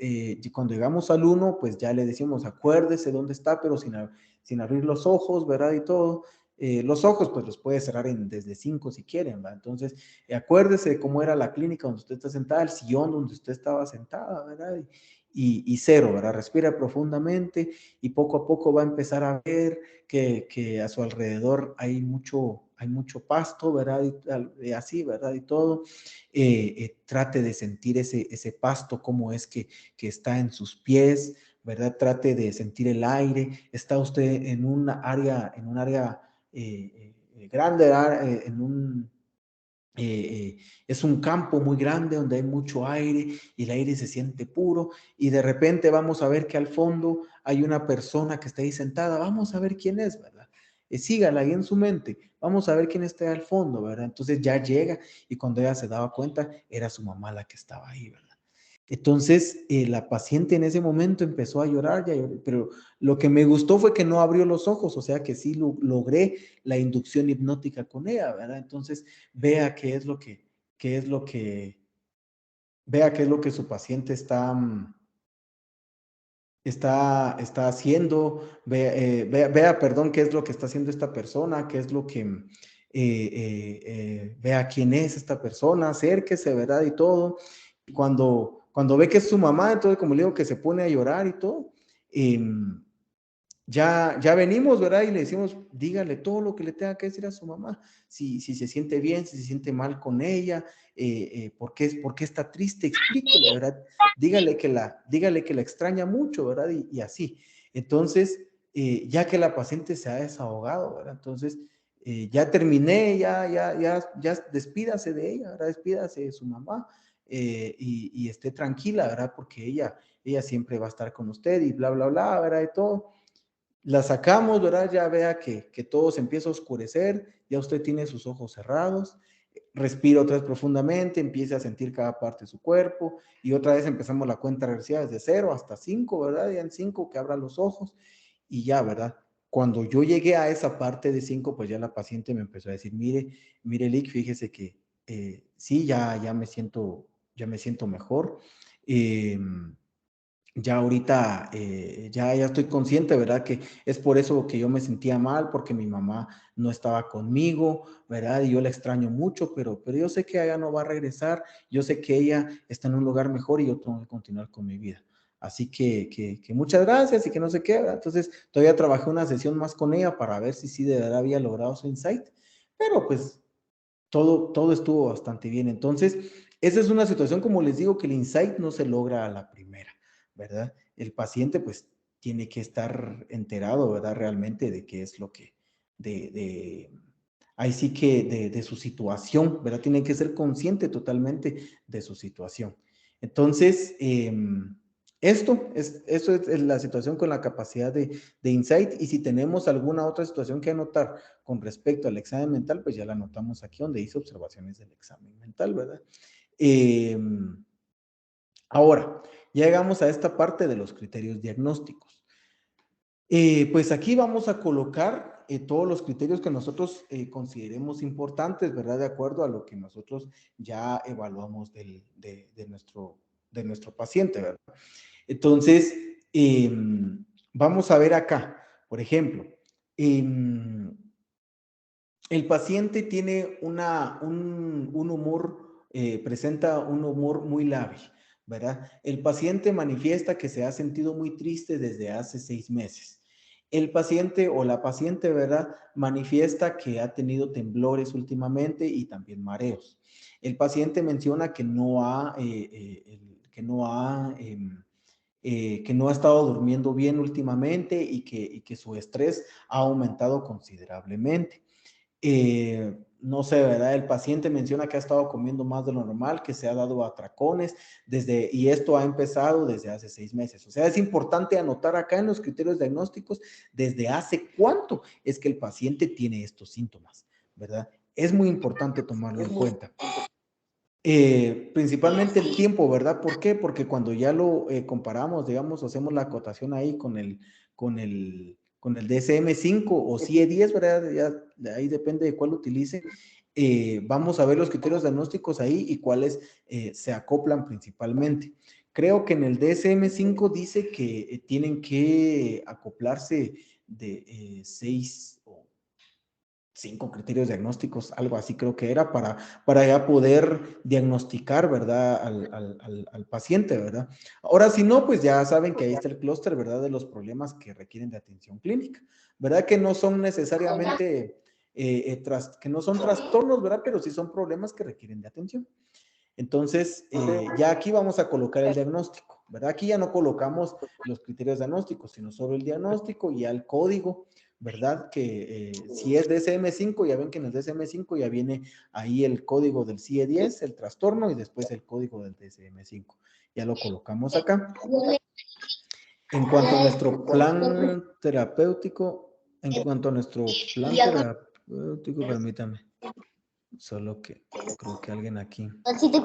cuando llegamos al 1, pues ya le decimos, acuérdese dónde está, pero sin abrir los ojos, ¿verdad? Y todo. Los ojos, pues los puede cerrar desde 5 si quieren, ¿verdad? Entonces, acuérdese de cómo era la clínica donde usted está sentada, el sillón donde usted estaba sentada, ¿verdad? Y 0, ¿verdad? Respira profundamente y poco a poco va a empezar a ver que a su alrededor hay mucho pasto, ¿verdad? Y así, ¿verdad? Y todo. Trate de sentir ese pasto, cómo es que está en sus pies, ¿verdad? Trate de sentir el aire. Está usted en un área grande, es un campo muy grande donde hay mucho aire y el aire se siente puro y de repente vamos a ver que al fondo hay una persona que está ahí sentada, vamos a ver quién es, ¿verdad? Sígala ahí en su mente, vamos a ver quién está al fondo, ¿verdad? Entonces ya llega y cuando ella se daba cuenta era su mamá la que estaba ahí, ¿verdad? Entonces, la paciente en ese momento empezó a llorar, pero lo que me gustó fue que no abrió los ojos, o sea que sí logré la inducción hipnótica con ella, ¿verdad? Entonces, vea qué es lo que, vea qué es lo que su paciente está haciendo, vea, perdón, qué es lo que está haciendo esta persona, qué es lo que, vea quién es esta persona, acérquese, ¿verdad? Y todo. Y cuando ve que es su mamá, entonces, como le digo, que se pone a llorar y todo, eh, ya venimos, ¿verdad? Y le decimos, dígale todo lo que le tenga que decir a su mamá, si se siente bien, si se siente mal con ella, por qué está triste, explíquele, ¿verdad? Dígale que la extraña mucho, ¿verdad? Y así. Entonces, ya que la paciente se ha desahogado, ¿verdad? Entonces, ya terminé, ya despídase de ella, ¿verdad? Despídase de su mamá y esté tranquila, ¿verdad? Porque ella siempre va a estar con usted y bla, bla, bla, ¿verdad? Y todo. La sacamos, ¿verdad? Ya vea que todo se empieza a oscurecer, ya usted tiene sus ojos cerrados, respira otra vez profundamente, empieza a sentir cada parte de su cuerpo y otra vez empezamos la cuenta regresiva desde 0 hasta 5, ¿verdad? Ya en 5 que abra los ojos y ya, ¿verdad? Cuando yo llegué a esa parte de 5, pues ya la paciente me empezó a decir, mire, Lick, fíjese que sí, ya me siento mejor. Eh, ya ahorita ya estoy consciente, ¿verdad? Que es por eso que yo me sentía mal, porque mi mamá no estaba conmigo, ¿verdad? Y yo la extraño mucho, pero yo sé que ella no va a regresar, yo sé que ella está en un lugar mejor y yo tengo que continuar con mi vida. Así que muchas gracias y que no sé qué, ¿verdad? Entonces todavía trabajé una sesión más con ella para ver si sí de verdad había logrado su insight, pero pues todo estuvo bastante bien. Entonces, esa es una situación, como les digo, que el insight no se logra a la primera, ¿verdad? El paciente, pues, tiene que estar enterado, ¿verdad? Realmente de qué es lo que, ahí sí que de su situación, ¿verdad? Tiene que ser consciente totalmente de su situación. Entonces, eso es la situación con la capacidad de insight, y si tenemos alguna otra situación que anotar con respecto al examen mental, pues ya la anotamos aquí donde hice observaciones del examen mental, ¿verdad? Ahora, llegamos a esta parte de los criterios diagnósticos. Pues aquí vamos a colocar todos los criterios que nosotros consideremos importantes, ¿verdad? De acuerdo a lo que nosotros ya evaluamos de nuestro paciente, ¿verdad? Entonces, vamos a ver acá, por ejemplo, el paciente tiene un humor, presenta un humor muy lábil, ¿verdad? El paciente manifiesta que se ha sentido muy triste desde hace 6 meses. El paciente o la paciente, ¿verdad? Manifiesta que ha tenido temblores últimamente y también mareos. El paciente menciona que que no ha estado durmiendo bien últimamente y que su estrés ha aumentado considerablemente. No sé, ¿verdad? El paciente menciona que ha estado comiendo más de lo normal, que se ha dado atracones y esto ha empezado desde hace 6 meses. O sea, es importante anotar acá en los criterios diagnósticos desde hace cuánto es que el paciente tiene estos síntomas, ¿verdad? Es muy importante tomarlo en cuenta. Principalmente el tiempo, ¿verdad? ¿Por qué? Porque cuando ya lo comparamos, digamos, hacemos la acotación ahí con el DSM-5 o CIE-10, ¿verdad? Ya, ahí depende de cuál utilice. Vamos a ver los criterios diagnósticos ahí y cuáles se acoplan principalmente. Creo que en el DSM-5 dice que tienen que acoplarse de 6 o 5 criterios diagnósticos, algo así creo que era, para ya poder diagnosticar, ¿verdad? Al paciente, ¿verdad? Ahora, si no, pues ya saben que ahí está el clúster, ¿verdad? De los problemas que requieren de atención clínica, ¿verdad? Que no son necesariamente, que no son trastornos, ¿verdad? Pero sí son problemas que requieren de atención. Entonces, ya aquí vamos a colocar el diagnóstico, ¿verdad? Aquí ya no colocamos los criterios diagnósticos, sino solo el diagnóstico y ya el código, ¿verdad? Que si es DSM-5, ya ven que en el DSM-5 ya viene ahí el código del CIE-10, el trastorno, y después el código del DSM-5. Ya lo colocamos acá. En cuanto a nuestro plan terapéutico, permítame, solo que creo que alguien aquí. ¿Sí? ¿Sí?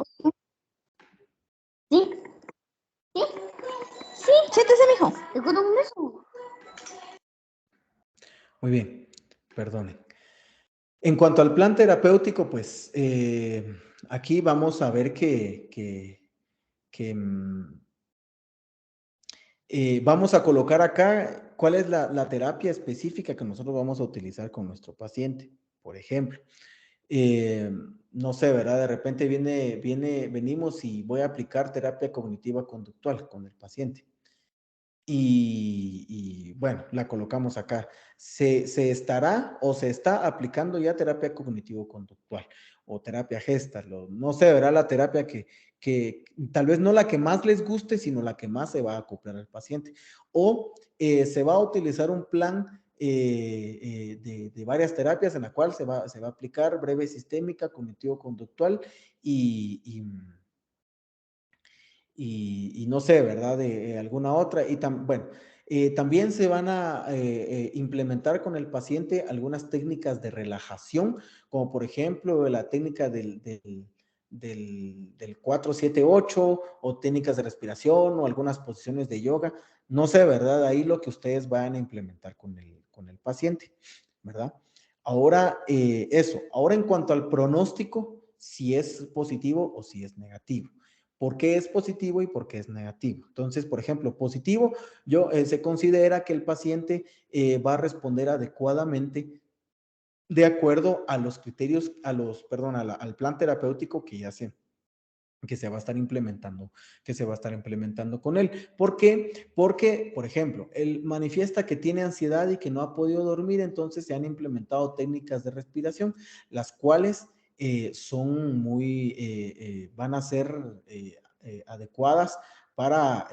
Sí. Siéntese, mijo. ¿Te cuento un beso? Muy bien, perdonen. En cuanto al plan terapéutico, pues aquí vamos a ver que vamos a colocar acá cuál es la terapia específica que nosotros vamos a utilizar con nuestro paciente. Por ejemplo, no sé, ¿verdad? De repente venimos y voy a aplicar terapia cognitiva conductual con el paciente. Y bueno, la colocamos acá. Se estará o se está aplicando ya terapia cognitivo-conductual o terapia Gestalt, no sé, verá la terapia que tal vez no la que más les guste, sino la que más se va a acoplar al paciente. O se va a utilizar un plan de varias terapias en la cual se va a aplicar breve sistémica, cognitivo-conductual y no sé, ¿verdad? De alguna otra. Bueno, también se van a implementar con el paciente algunas técnicas de relajación, como por ejemplo la técnica del 4-7-8 o técnicas de respiración o algunas posiciones de yoga. No sé, ¿verdad? Ahí lo que ustedes van a implementar con el paciente, ¿verdad? Ahora, Ahora en cuanto al pronóstico, si es positivo o si es negativo. ¿Por qué es positivo y por qué es negativo? Entonces, por ejemplo, positivo, se considera que el paciente va a responder adecuadamente de acuerdo a los criterios, al plan terapéutico que se va a estar implementando con él. ¿Por qué? Porque, por ejemplo, él manifiesta que tiene ansiedad y que no ha podido dormir, entonces se han implementado técnicas de respiración, las cuales van a ser adecuadas para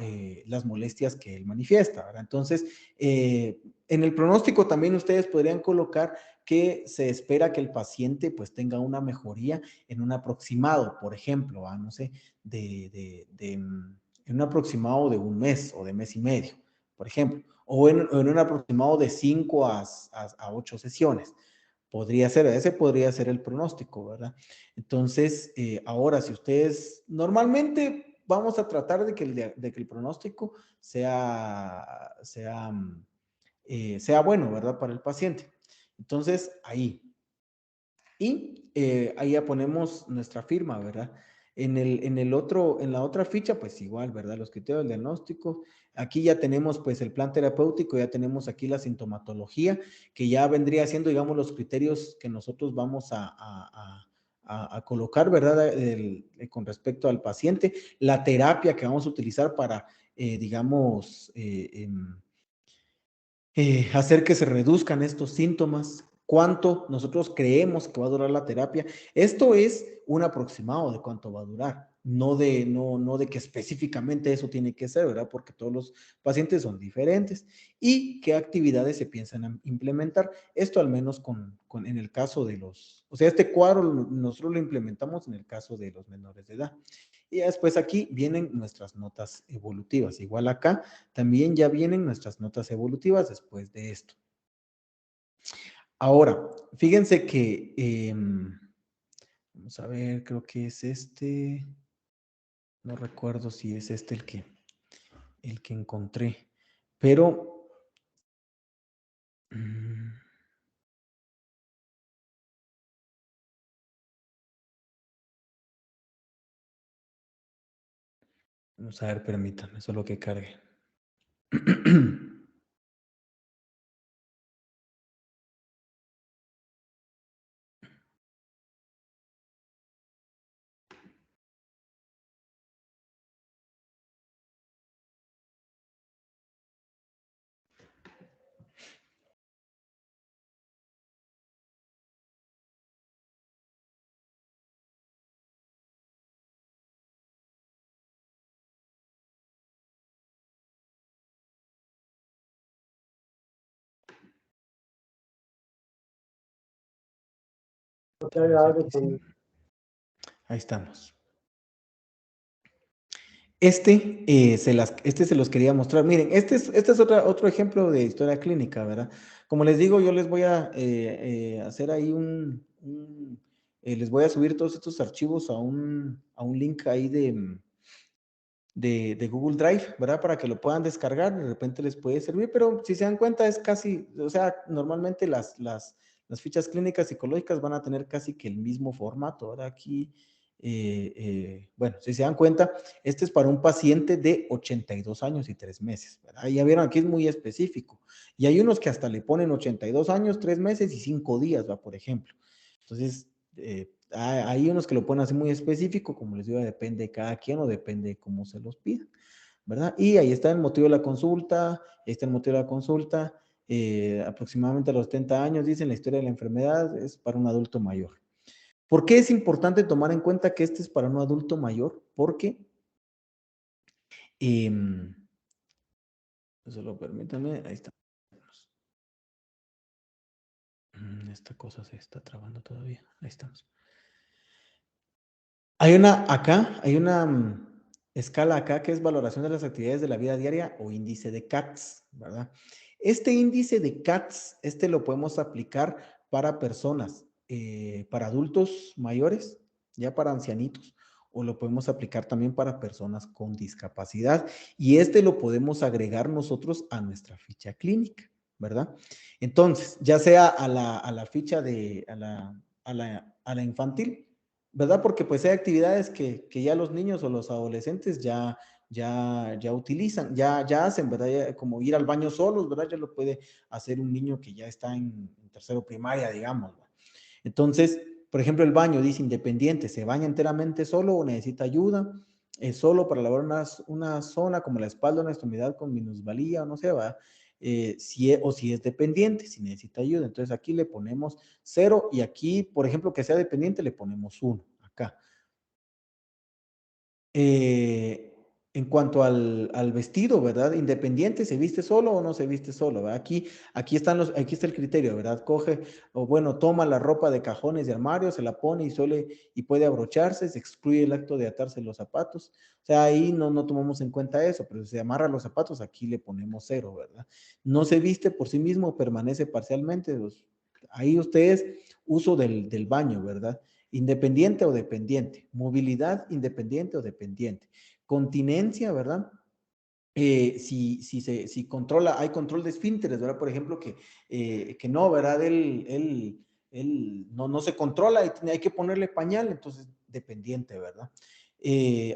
las molestias que él manifiesta, ¿verdad? Entonces, en el pronóstico también ustedes podrían colocar que se espera que el paciente pues tenga una mejoría en un aproximado, por ejemplo, no sé, en un aproximado de un mes o de mes y medio, por ejemplo, o en un aproximado de 5 a 8 sesiones. Ese podría ser el pronóstico, ¿verdad? Entonces, ahora, si ustedes, normalmente vamos a tratar de que el pronóstico sea bueno, ¿verdad? Para el paciente. Entonces, ahí. Y ahí ya ponemos nuestra firma, ¿verdad? En la otra ficha, pues igual, ¿verdad? Los criterios del diagnóstico. Aquí ya tenemos, pues, el plan terapéutico, ya tenemos aquí la sintomatología, que ya vendría siendo, digamos, los criterios que nosotros vamos a colocar, ¿verdad? Con respecto al paciente. La terapia que vamos a utilizar para, digamos, hacer que se reduzcan estos síntomas, cuánto nosotros creemos que va a durar la terapia. Esto es un aproximado de cuánto va a durar, no de que específicamente eso tiene que ser, ¿verdad? Porque todos los pacientes son diferentes. Y qué actividades se piensan implementar. Esto al menos en el caso de o sea, este cuadro nosotros lo implementamos en el caso de los menores de edad. Y después aquí vienen nuestras notas evolutivas. Igual acá también ya vienen nuestras notas evolutivas después de esto. Ahora, fíjense que, vamos a ver, creo que es este, no recuerdo si es este el que encontré, pero vamos a ver, permítanme, solo que cargue. Ahí estamos. Este se los quería mostrar. Miren, este es otro ejemplo de historia clínica, ¿verdad? Como les digo, yo les voy a hacer ahí les voy a subir todos estos archivos a un link ahí de Google Drive, ¿verdad? Para que lo puedan descargar, de repente les puede servir, pero si se dan cuenta es casi, o sea, normalmente las fichas clínicas psicológicas van a tener casi que el mismo formato, ¿verdad? Aquí, bueno, si se dan cuenta, este es para un paciente de 82 años y 3 meses, ¿verdad? Ya vieron, aquí es muy específico. Y hay unos que hasta le ponen 82 años, 3 meses y 5 días, ¿va? Por ejemplo. Entonces, hay unos que lo ponen así muy específico, como les digo, depende de cada quien o depende de cómo se los pida, ¿verdad? Y ahí está el motivo de la consulta, ahí está el motivo de la consulta, aproximadamente a los 70 años, dicen la historia de la enfermedad, es para un adulto mayor. ¿Por qué es importante tomar en cuenta que este es para un adulto mayor? Porque, solo permítanme, ahí está. Esta cosa se está trabando todavía, ahí estamos. Hay una escala acá que es valoración de las actividades de la vida diaria o índice de CATS, ¿verdad? Este índice de CATS, lo podemos aplicar para personas, para adultos mayores, ya para ancianitos, o lo podemos aplicar también para personas con discapacidad. Y lo podemos agregar nosotros a nuestra ficha clínica, ¿verdad? Entonces, ya sea a la ficha a la infantil, ¿verdad? Porque pues hay actividades que ya los niños o los adolescentes ya utilizan, ya hacen, ¿verdad? Como ir al baño solos, ¿verdad? Ya lo puede hacer un niño que ya está en tercero primaria, digamos, ¿verdad? Entonces, por ejemplo, el baño dice independiente, ¿se baña enteramente solo o necesita ayuda? ¿Es solo para lavar una zona como la espalda o una extremidad con minusvalía o no sé, va? Si es dependiente, si necesita ayuda. Entonces aquí le ponemos 0 y aquí, por ejemplo, que sea dependiente, le ponemos 1 acá. En cuanto al vestido, ¿verdad? Independiente, ¿se viste solo o no se viste solo? ¿Verdad? Aquí está el criterio, ¿verdad? Coge, o bueno, toma la ropa de cajones de armario, se la pone y puede abrocharse, se excluye el acto de atarse los zapatos. O sea, ahí no tomamos en cuenta eso, pero si se amarra los zapatos, aquí le ponemos 0, ¿verdad? No se viste por sí mismo, permanece parcialmente. Pues, ahí ustedes, uso del baño, ¿verdad? Independiente o dependiente. Movilidad, independiente o dependiente. Continencia, ¿verdad? Si controla, hay control de esfínteres, ¿verdad? Por ejemplo, que no, ¿verdad? Él no se controla y hay que ponerle pañal, entonces dependiente, ¿verdad?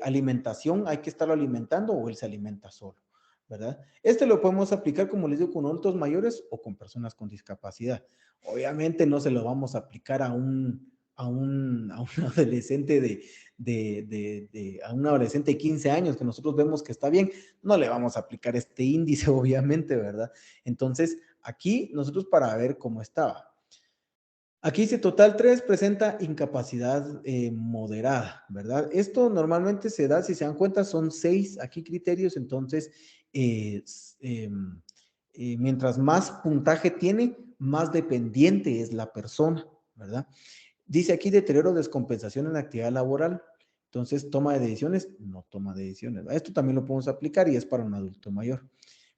Alimentación, hay que estarlo alimentando o él se alimenta solo, ¿verdad? Este lo podemos aplicar, como les digo, con adultos mayores o con personas con discapacidad. Obviamente no se lo vamos a aplicar a un adolescente a un adolescente de 15 años que nosotros vemos que está bien, no le vamos a aplicar este índice, obviamente, ¿verdad? Entonces, aquí nosotros para ver cómo estaba. Aquí dice total 3 presenta incapacidad moderada, ¿verdad? Esto normalmente se da, si se dan cuenta, son 6 aquí criterios, entonces, eh, eh, mientras más puntaje tiene, más dependiente es la persona, ¿verdad? Dice aquí deterioro, descompensación en la actividad laboral. Entonces, toma de decisiones, no toma de decisiones. Esto también lo podemos aplicar y es para un adulto mayor.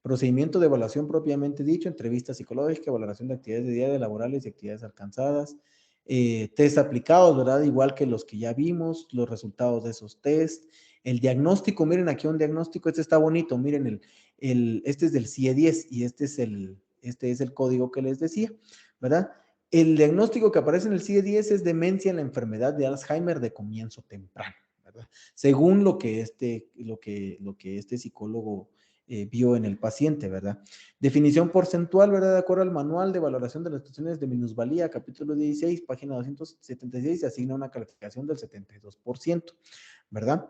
Procedimiento de evaluación propiamente dicho, entrevista psicológica, valoración de actividades de día laborales y actividades alcanzadas, test aplicados, ¿verdad? Igual que los que ya vimos, los resultados de esos test, el diagnóstico, miren aquí un diagnóstico, este está bonito, miren, este es del CIE-10 y este es el código que les decía, ¿verdad? El diagnóstico que aparece en el CIE-10 es demencia en la enfermedad de Alzheimer de comienzo temprano, ¿verdad? Según lo que este psicólogo vio en el paciente, ¿verdad? Definición porcentual, ¿verdad? De acuerdo al manual de valoración de las situaciones de minusvalía, capítulo 16, página 276, se asigna una calificación del 72%, ¿verdad?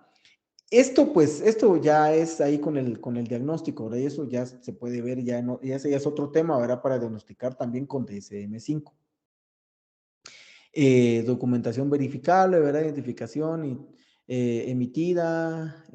Esto ya es ahí con el diagnóstico, ¿verdad? Y eso ya se puede ver, ese ya es otro tema, ¿verdad? Para diagnosticar también con DSM-5. Documentación verificable, ¿verdad? Identificación emitida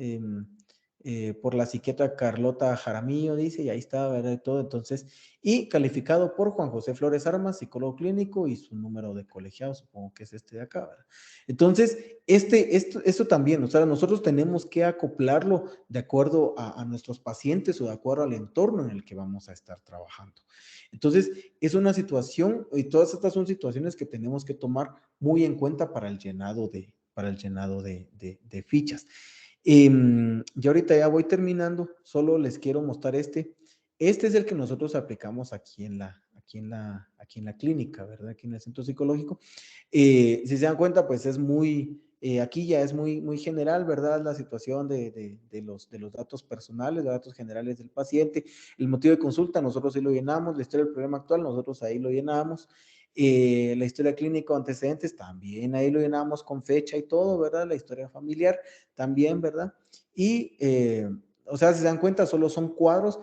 por la psiquiatra Carlota Jaramillo, dice, y ahí está, ¿verdad? Todo, entonces, y calificado por Juan José Flores Armas, psicólogo clínico, y su número de colegiado, supongo que es este de acá, ¿verdad? Entonces, esto también, o sea, nosotros tenemos que acoplarlo de acuerdo a nuestros pacientes o de acuerdo al entorno en el que vamos a estar trabajando. Entonces, es una situación, y todas estas son situaciones que tenemos que tomar muy en cuenta para el llenado de fichas. Yo ahorita ya voy terminando, solo les quiero mostrar este. Este es el que nosotros aplicamos aquí en la clínica, ¿verdad? Aquí en el centro psicológico. Si se dan cuenta, pues aquí ya es muy general, ¿verdad? La situación de los datos personales, los datos generales del paciente, el motivo de consulta, nosotros sí lo llenamos, la historia del problema actual, nosotros ahí lo llenamos, la historia clínica o antecedentes, también ahí lo llenamos con fecha y todo, ¿verdad? La historia familiar, también, ¿verdad? Y, o sea, si se dan cuenta, solo son cuadros.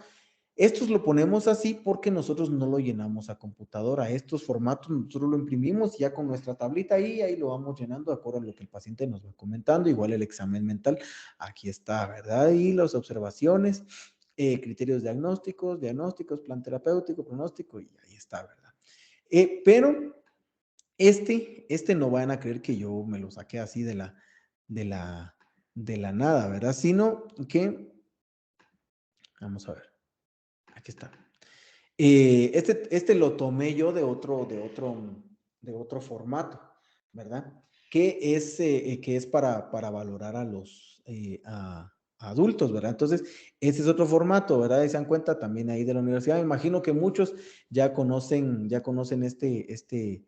Estos lo ponemos así porque nosotros no lo llenamos a computadora. Estos formatos nosotros lo imprimimos ya con nuestra tablita ahí lo vamos llenando de acuerdo a lo que el paciente nos va comentando. Igual el examen mental, aquí está, ¿verdad? Y las observaciones, criterios diagnósticos, plan terapéutico, pronóstico, y ahí está, ¿verdad? Pero no van a creer que yo me lo saqué así de la, de la nada, ¿verdad? Sino que, vamos a ver, aquí está. Este lo tomé yo de otro formato, ¿verdad? Que es para valorar a adultos, ¿verdad? Entonces, ese es otro formato, ¿verdad? Y se dan cuenta también ahí de la universidad. Me imagino que muchos ya conocen este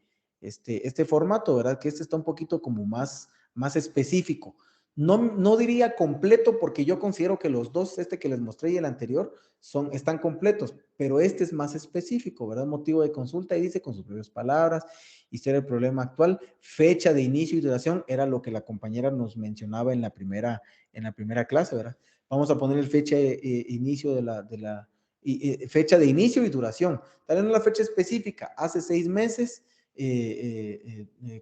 formato, ¿verdad? Que este está un poquito como más específico. No diría completo porque yo considero que los dos, este que les mostré y el anterior, están completos, pero este es más específico, ¿verdad? Motivo de consulta y dice con sus propias palabras, historia del problema actual, fecha de inicio y duración, era lo que la compañera nos mencionaba en la primera clase, ¿verdad? Vamos a poner el fecha de inicio fecha de inicio y duración. Tal vez la fecha específica, hace 6 meses,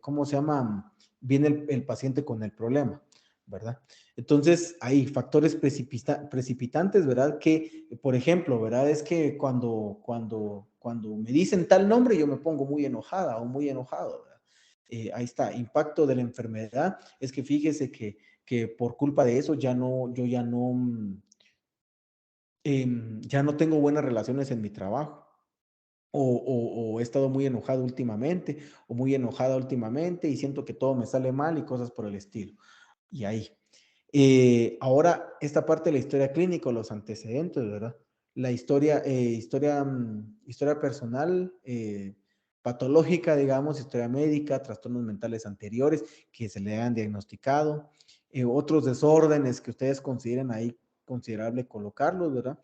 ¿cómo se llama? Viene el paciente con el problema, ¿verdad? Entonces, hay factores precipitantes, ¿verdad? Que, por ejemplo, ¿verdad? Es que cuando me dicen tal nombre, yo me pongo muy enojada o muy enojado, ¿verdad? Ahí está, impacto de la enfermedad. Es que fíjese que por culpa de eso yo ya no tengo buenas relaciones en mi trabajo. O he estado muy enojado últimamente, o muy enojada últimamente, y siento que todo me sale mal y cosas por el estilo. Y ahí. Ahora, esta parte de la historia clínica, los antecedentes, ¿verdad? La historia personal, patológica, digamos, historia médica, trastornos mentales anteriores que se le han diagnosticado, otros desórdenes que ustedes consideren ahí considerable colocarlos, ¿verdad?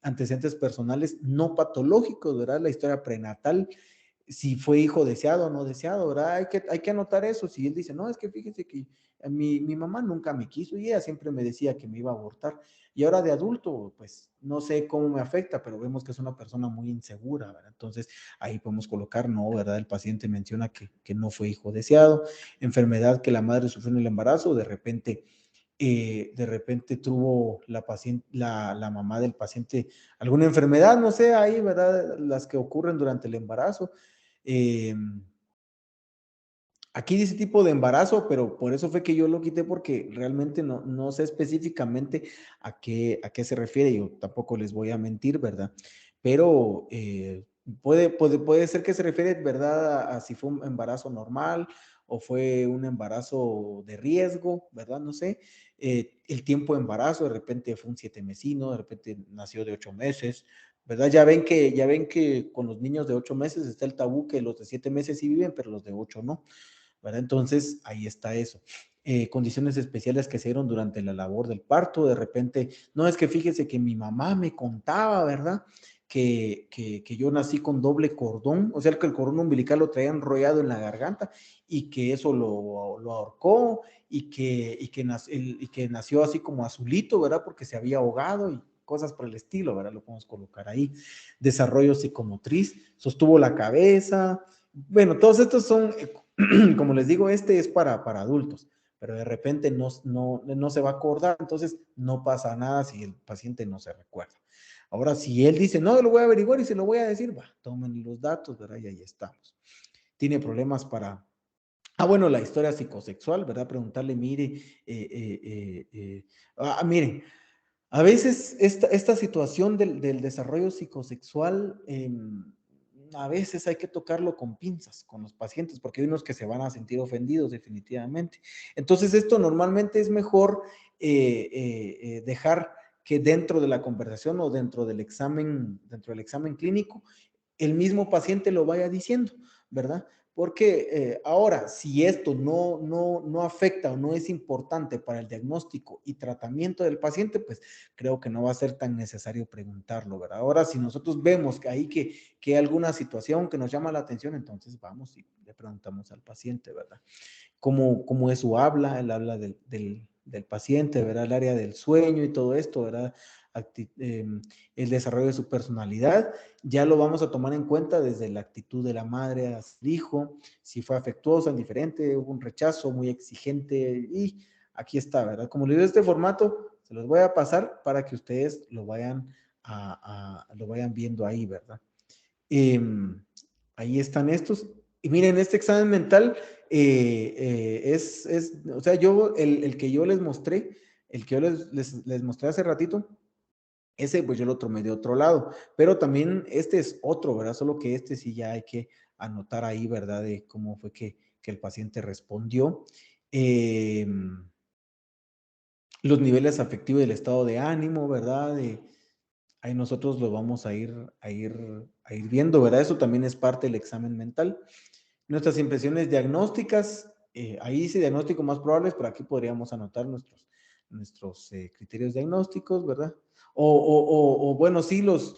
Antecedentes personales no patológicos, ¿verdad? La historia prenatal, si fue hijo deseado o no deseado, ¿verdad? Hay que anotar eso. Si él dice, no, es que fíjese que mi mamá nunca me quiso y ella siempre me decía que me iba a abortar. Y ahora de adulto, pues no sé cómo me afecta, pero vemos que es una persona muy insegura, ¿verdad? Entonces ahí podemos colocar, no, ¿verdad? El paciente menciona que no fue hijo deseado, enfermedad que la madre sufrió en el embarazo, de repente tuvo la mamá del paciente alguna enfermedad, no sé, ahí, ¿verdad? Las que ocurren durante el embarazo. Eh, Aquí dice tipo de embarazo, pero por eso fue que yo lo quité porque realmente no sé específicamente a qué se refiere. Yo tampoco les voy a mentir, ¿verdad? Pero puede ser que se refiere, ¿verdad? A si fue un embarazo normal o fue un embarazo de riesgo, ¿verdad? No sé. El tiempo de embarazo, de repente fue un 7 mesino, de repente nació de 8 meses, ¿verdad? Ya ven que con los niños de 8 meses está el tabú que los de 7 meses sí viven, pero los de 8 no. ¿Verdad? Entonces, ahí está eso. Condiciones especiales que se dieron durante la labor del parto, de repente, no es que fíjese que mi mamá me contaba, ¿verdad? Que yo nací con doble cordón, o sea, que el cordón umbilical lo traía enrollado en la garganta y que eso lo ahorcó y que nació así como azulito, ¿verdad? Porque se había ahogado y cosas por el estilo, ¿verdad? Lo podemos colocar ahí. Desarrollo psicomotriz, sostuvo la cabeza. Bueno, todos estos son como les digo, este es para adultos, pero de repente no se va a acordar, entonces no pasa nada si el paciente no se recuerda. Ahora, si él dice, no, lo voy a averiguar y se lo voy a decir, va, tomen los datos, ¿verdad? Y ahí estamos. Tiene problemas para... bueno, la historia psicosexual, ¿verdad? Preguntarle, mire, miren, a veces esta situación del desarrollo psicosexual, a veces hay que tocarlo con pinzas con los pacientes, porque hay unos que se van a sentir ofendidos definitivamente. Entonces, esto normalmente es mejor dejar que dentro de la conversación o dentro del examen clínico, el mismo paciente lo vaya diciendo, ¿verdad? Porque ahora, si esto no afecta o no es importante para el diagnóstico y tratamiento del paciente, pues creo que no va a ser tan necesario preguntarlo, ¿verdad? Ahora, si nosotros vemos que hay alguna situación que nos llama la atención, entonces vamos y le preguntamos al paciente, ¿verdad? ¿Cómo es su habla, el habla del paciente, ¿verdad? El área del sueño y todo esto, ¿verdad? El desarrollo de su personalidad, ya lo vamos a tomar en cuenta desde la actitud de la madre a su hijo, si fue afectuosa, indiferente, hubo un rechazo muy exigente y aquí está, ¿verdad? Como les digo, este formato se los voy a pasar para que ustedes lo vayan viendo ahí, ¿verdad? Eh, Ahí están estos. Y miren, este examen mental o sea, el que yo les mostré, el que yo les mostré hace ratito, ese pues yo lo tomé de otro lado, pero también este es otro, ¿verdad? Solo que este sí ya hay que anotar ahí, ¿verdad? De cómo fue que el paciente respondió. Eh, los niveles afectivos del estado de ánimo, ¿verdad? Ahí nosotros lo vamos a ir viendo, ¿verdad? Eso también es parte del examen mental. Nuestras impresiones diagnósticas, ahí dice diagnóstico más probables, pero aquí podríamos anotar nuestros criterios diagnósticos, ¿verdad? O bueno, sí, los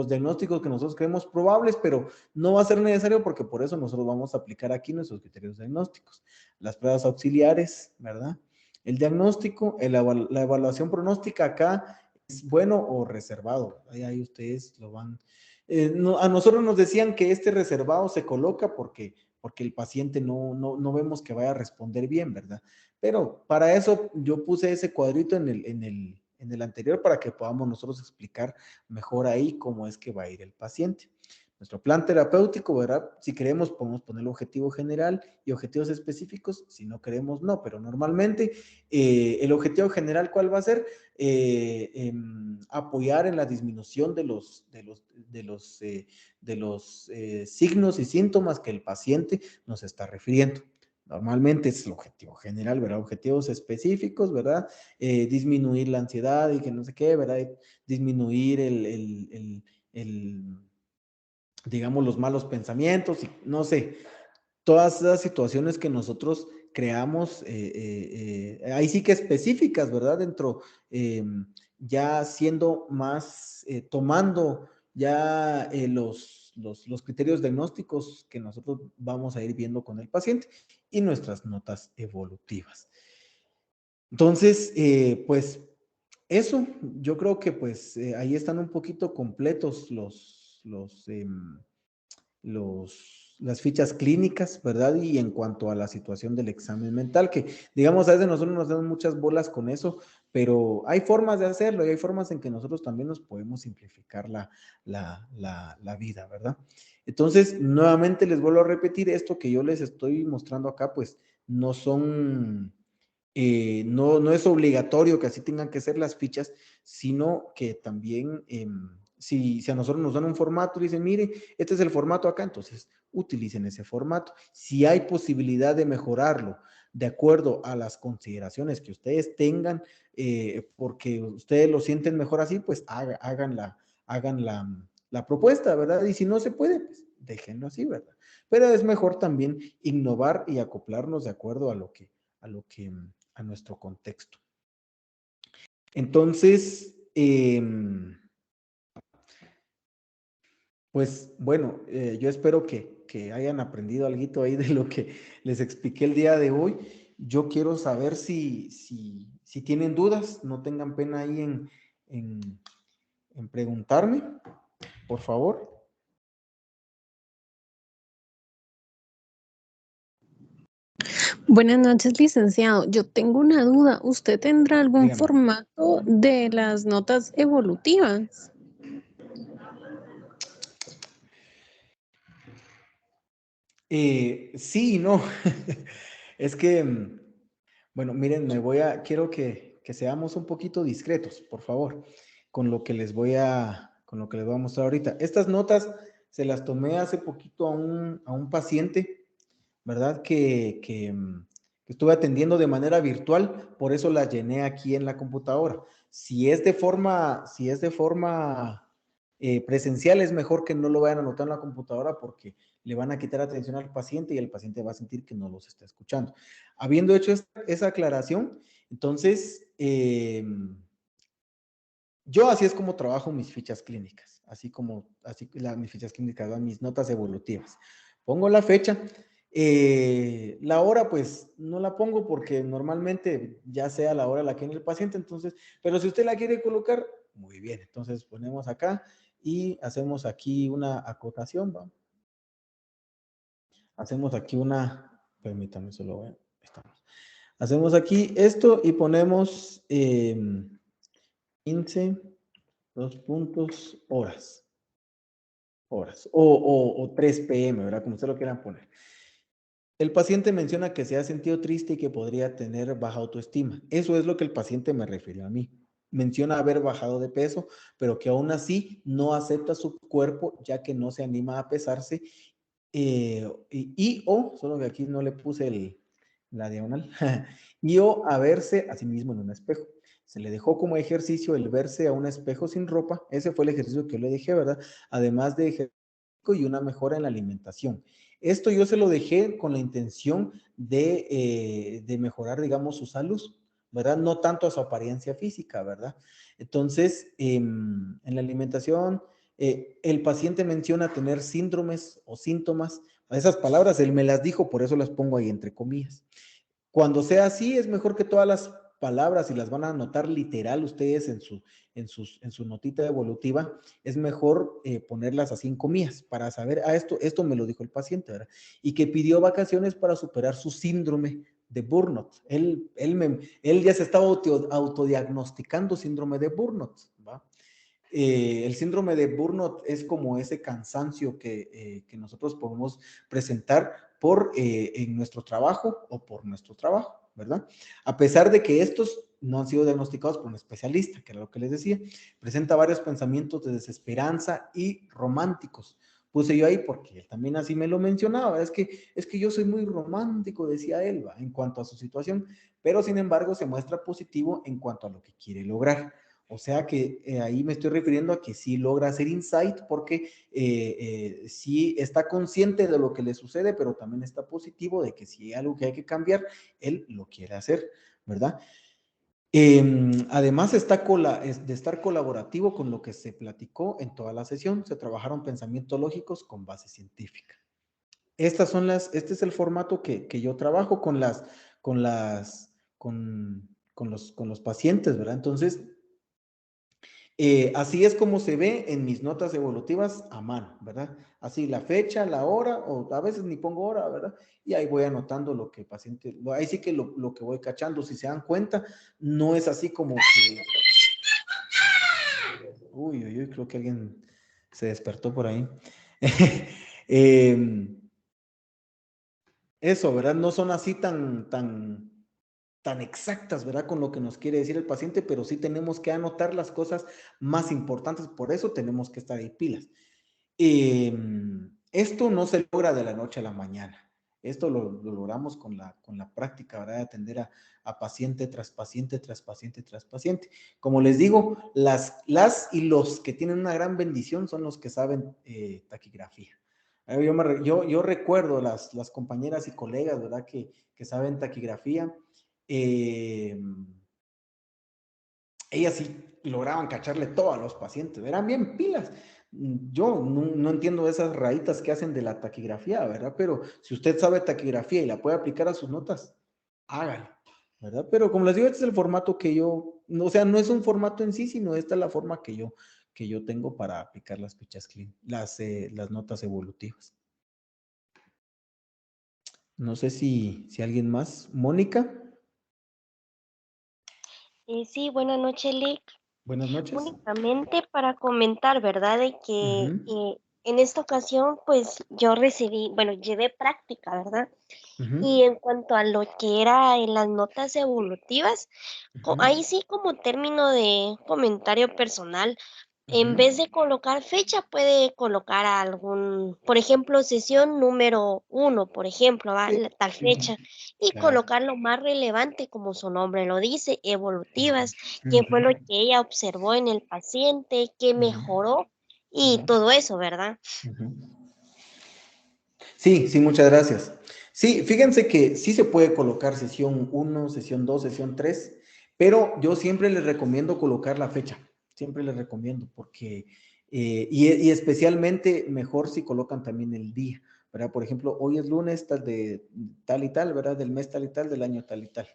diagnósticos que nosotros creemos probables, pero no va a ser necesario porque por eso nosotros vamos a aplicar aquí nuestros criterios diagnósticos. Las pruebas auxiliares, ¿verdad? El diagnóstico, la evaluación pronóstica acá es bueno o reservado. Ahí ustedes lo van. A nosotros nos decían que este reservado se coloca porque el paciente no vemos que vaya a responder bien, ¿verdad? Pero para eso yo puse ese cuadrito en el anterior para que podamos nosotros explicar mejor ahí cómo es que va a ir el paciente. Nuestro plan terapéutico, ¿verdad? Si queremos, podemos poner el objetivo general y objetivos específicos. Si no queremos, no. Pero normalmente, el objetivo general, ¿cuál va a ser? Apoyar en la disminución de los signos y síntomas que el paciente nos está refiriendo. Normalmente es el objetivo general, ¿verdad? Objetivos específicos, ¿verdad? Disminuir la ansiedad y que no sé qué, ¿verdad? Disminuir digamos, los malos pensamientos y no sé, todas esas situaciones que nosotros creamos, ahí sí que específicas, ¿verdad? Dentro, ya siendo más, tomando ya los criterios diagnósticos que nosotros vamos a ir viendo con el paciente y nuestras notas evolutivas. Entonces, pues eso, yo creo que pues ahí están un poquito completos las fichas clínicas, ¿verdad? Y en cuanto a la situación del examen mental, que digamos, a veces nosotros nos damos muchas bolas con eso, pero hay formas de hacerlo y hay formas en que nosotros también nos podemos simplificar la vida, ¿verdad? Entonces, nuevamente les vuelvo a repetir, esto que yo les estoy mostrando acá, pues no son, no es obligatorio que así tengan que ser las fichas, sino que también, si a nosotros nos dan un formato, dicen, mire, este es el formato acá, entonces utilicen ese formato. Si hay posibilidad de mejorarlo de acuerdo a las consideraciones que ustedes tengan, porque ustedes lo sienten mejor así, pues hagan la propuesta, ¿verdad? Y si no se puede, pues déjenlo así, ¿verdad? Pero es mejor también innovar y acoplarnos de acuerdo a nuestro contexto. Entonces, pues bueno, yo espero que hayan aprendido algo ahí de lo que les expliqué el día de hoy. Yo quiero saber si tienen dudas, no tengan pena ahí en preguntarme, por favor. Buenas noches, licenciado. Yo tengo una duda. ¿Usted tendrá algún Dígame. formato de las notas evolutivas? Sí y no. Es que, bueno, miren, quiero que seamos un poquito discretos, por favor, con lo que les voy a mostrar ahorita. Estas notas se las tomé hace poquito a un paciente, ¿verdad? Que estuve atendiendo de manera virtual, por eso las llené aquí en la computadora. Si es de forma presencial, es mejor que no lo vayan a anotar en la computadora porque le van a quitar atención al paciente y el paciente va a sentir que no los está escuchando. Habiendo hecho esa aclaración, entonces, yo así es como trabajo mis fichas clínicas, mis fichas clínicas, mis notas evolutivas. Pongo la fecha, la hora pues no la pongo porque normalmente ya sea la hora la que tiene el paciente, entonces, pero si usted la quiere colocar, muy bien, entonces ponemos acá y hacemos aquí una acotación, ¿va? Hacemos aquí permítame, estamos. Hacemos aquí esto y ponemos 15, 2 puntos, horas. O 3 p.m., ¿verdad? Como usted lo quieran poner. El paciente menciona que se ha sentido triste y que podría tener baja autoestima. Eso es lo que el paciente me refirió a mí. Menciona haber bajado de peso, pero que aún así no acepta su cuerpo ya que no se anima a pesarse solo que aquí no le puse la diagonal, o a verse a sí mismo en un espejo. Se le dejó como ejercicio el verse a un espejo sin ropa. Ese fue el ejercicio que yo le dejé, ¿verdad? Además de ejercicio y una mejora en la alimentación. Esto yo se lo dejé con la intención de mejorar, digamos, su salud, ¿verdad? No tanto a su apariencia física, ¿verdad? Entonces, en la alimentación, el paciente menciona tener síndromes o síntomas. Esas palabras él me las dijo, por eso las pongo ahí entre comillas. Cuando sea así, es mejor que todas las palabras, y las van a anotar literal ustedes en su notita evolutiva, es mejor ponerlas así en comillas para saber, esto me lo dijo el paciente, ¿verdad? Y que pidió vacaciones para superar su síndrome de burnout. Él ya se estaba autodiagnosticando síndrome de burnout, ¿va? El síndrome de burnout es como ese cansancio que nosotros podemos presentar en nuestro trabajo o por nuestro trabajo, ¿verdad? A pesar de que estos no han sido diagnosticados por un especialista, que era lo que les decía, presenta varios pensamientos de desesperanza y románticos. Puse yo ahí porque él también así me lo mencionaba, es que yo soy muy romántico, decía él, ¿va? En cuanto a su situación, pero sin embargo se muestra positivo en cuanto a lo que quiere lograr. O sea que ahí me estoy refiriendo a que sí logra hacer insight porque sí está consciente de lo que le sucede, pero también está positivo de que si hay algo que hay que cambiar, él lo quiere hacer, ¿verdad? Además de estar colaborativo con lo que se platicó en toda la sesión, se trabajaron pensamientos lógicos con base científica. Este es el formato que yo trabajo con los pacientes, ¿verdad? Entonces, así es como se ve en mis notas evolutivas a mano, ¿verdad? Así la fecha, la hora, o a veces ni pongo hora, ¿verdad? Y ahí voy anotando lo que el paciente, ahí sí que lo que voy cachando, si se dan cuenta, no es así como que, uy, creo que alguien se despertó por ahí. Eh, eso, ¿verdad? No son así tan exactas, ¿verdad? Con lo que nos quiere decir el paciente, pero sí tenemos que anotar las cosas más importantes, por eso tenemos que estar ahí pilas. Esto no se logra de la noche a la mañana. Esto lo logramos con la práctica, ¿verdad? De atender a paciente tras paciente, tras paciente, tras paciente. Como les digo, las y los que tienen una gran bendición son los que saben taquigrafía. Yo recuerdo las compañeras y colegas, ¿verdad? Que saben taquigrafía. Eh, Ellas sí lograban cacharle todo a los pacientes, eran bien pilas. Yo no entiendo esas rayitas que hacen de la taquigrafía, ¿verdad? Pero si usted sabe taquigrafía y la puede aplicar a sus notas, hágalo, ¿verdad? Pero como les digo, este es el formato que yo, o sea, no es un formato en sí, sino esta es la forma que yo tengo para aplicar las fichas clean, las notas evolutivas. No sé si alguien más. Mónica, Sí, buenas noches, Lick. buenas noches. Únicamente para comentar, ¿verdad? De que Ujú, en esta ocasión, pues yo recibí, bueno, llevé práctica, ¿verdad? ujú, Y en cuanto a lo que era en las notas evolutivas, ujú, ahí sí como término de comentario personal, en ujú. vez de colocar fecha, puede colocar algún, por ejemplo, sesión número 1, por ejemplo, ¿va? Sí, Tal ujú, fecha, y claro. colocar lo más relevante, como su nombre lo dice, evolutivas, qué fue Ujú, lo que ella observó en el paciente, qué ujú, mejoró y ujú, todo eso, ¿verdad? ujú. Sí, muchas gracias. Sí, fíjense que sí se puede colocar sesión 1, sesión 2, sesión 3, pero yo siempre les recomiendo colocar la fecha. Siempre les recomiendo porque, y especialmente mejor si colocan también el día, ¿verdad? Por ejemplo, hoy es lunes tal de tal y tal, ¿verdad? Del mes tal y tal, del año tal y tal.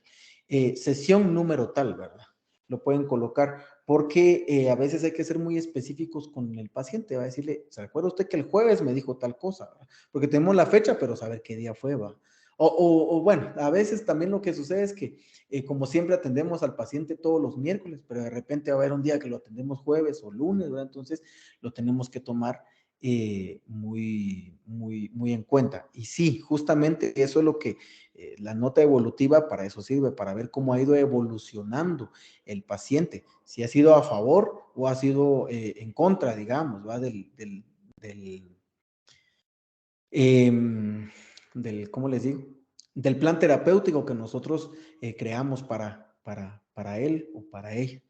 Sesión número tal, ¿verdad? Lo pueden colocar porque a veces hay que ser muy específicos con el paciente. Va a decirle, ¿se acuerda usted que el jueves me dijo tal cosa? ¿Verdad? Porque tenemos la fecha, pero saber qué día fue, va. O bueno, a veces también lo que sucede es que, como siempre, atendemos al paciente todos los miércoles, pero de repente va a haber un día que lo atendemos jueves o lunes, ¿verdad? Entonces lo tenemos que tomar muy en cuenta. Y sí, justamente eso es lo que la nota evolutiva para eso sirve, para ver cómo ha ido evolucionando el paciente, si ha sido a favor o ha sido en contra, digamos, ¿va? ¿Cómo les digo? Del plan terapéutico que nosotros creamos para él o para ella.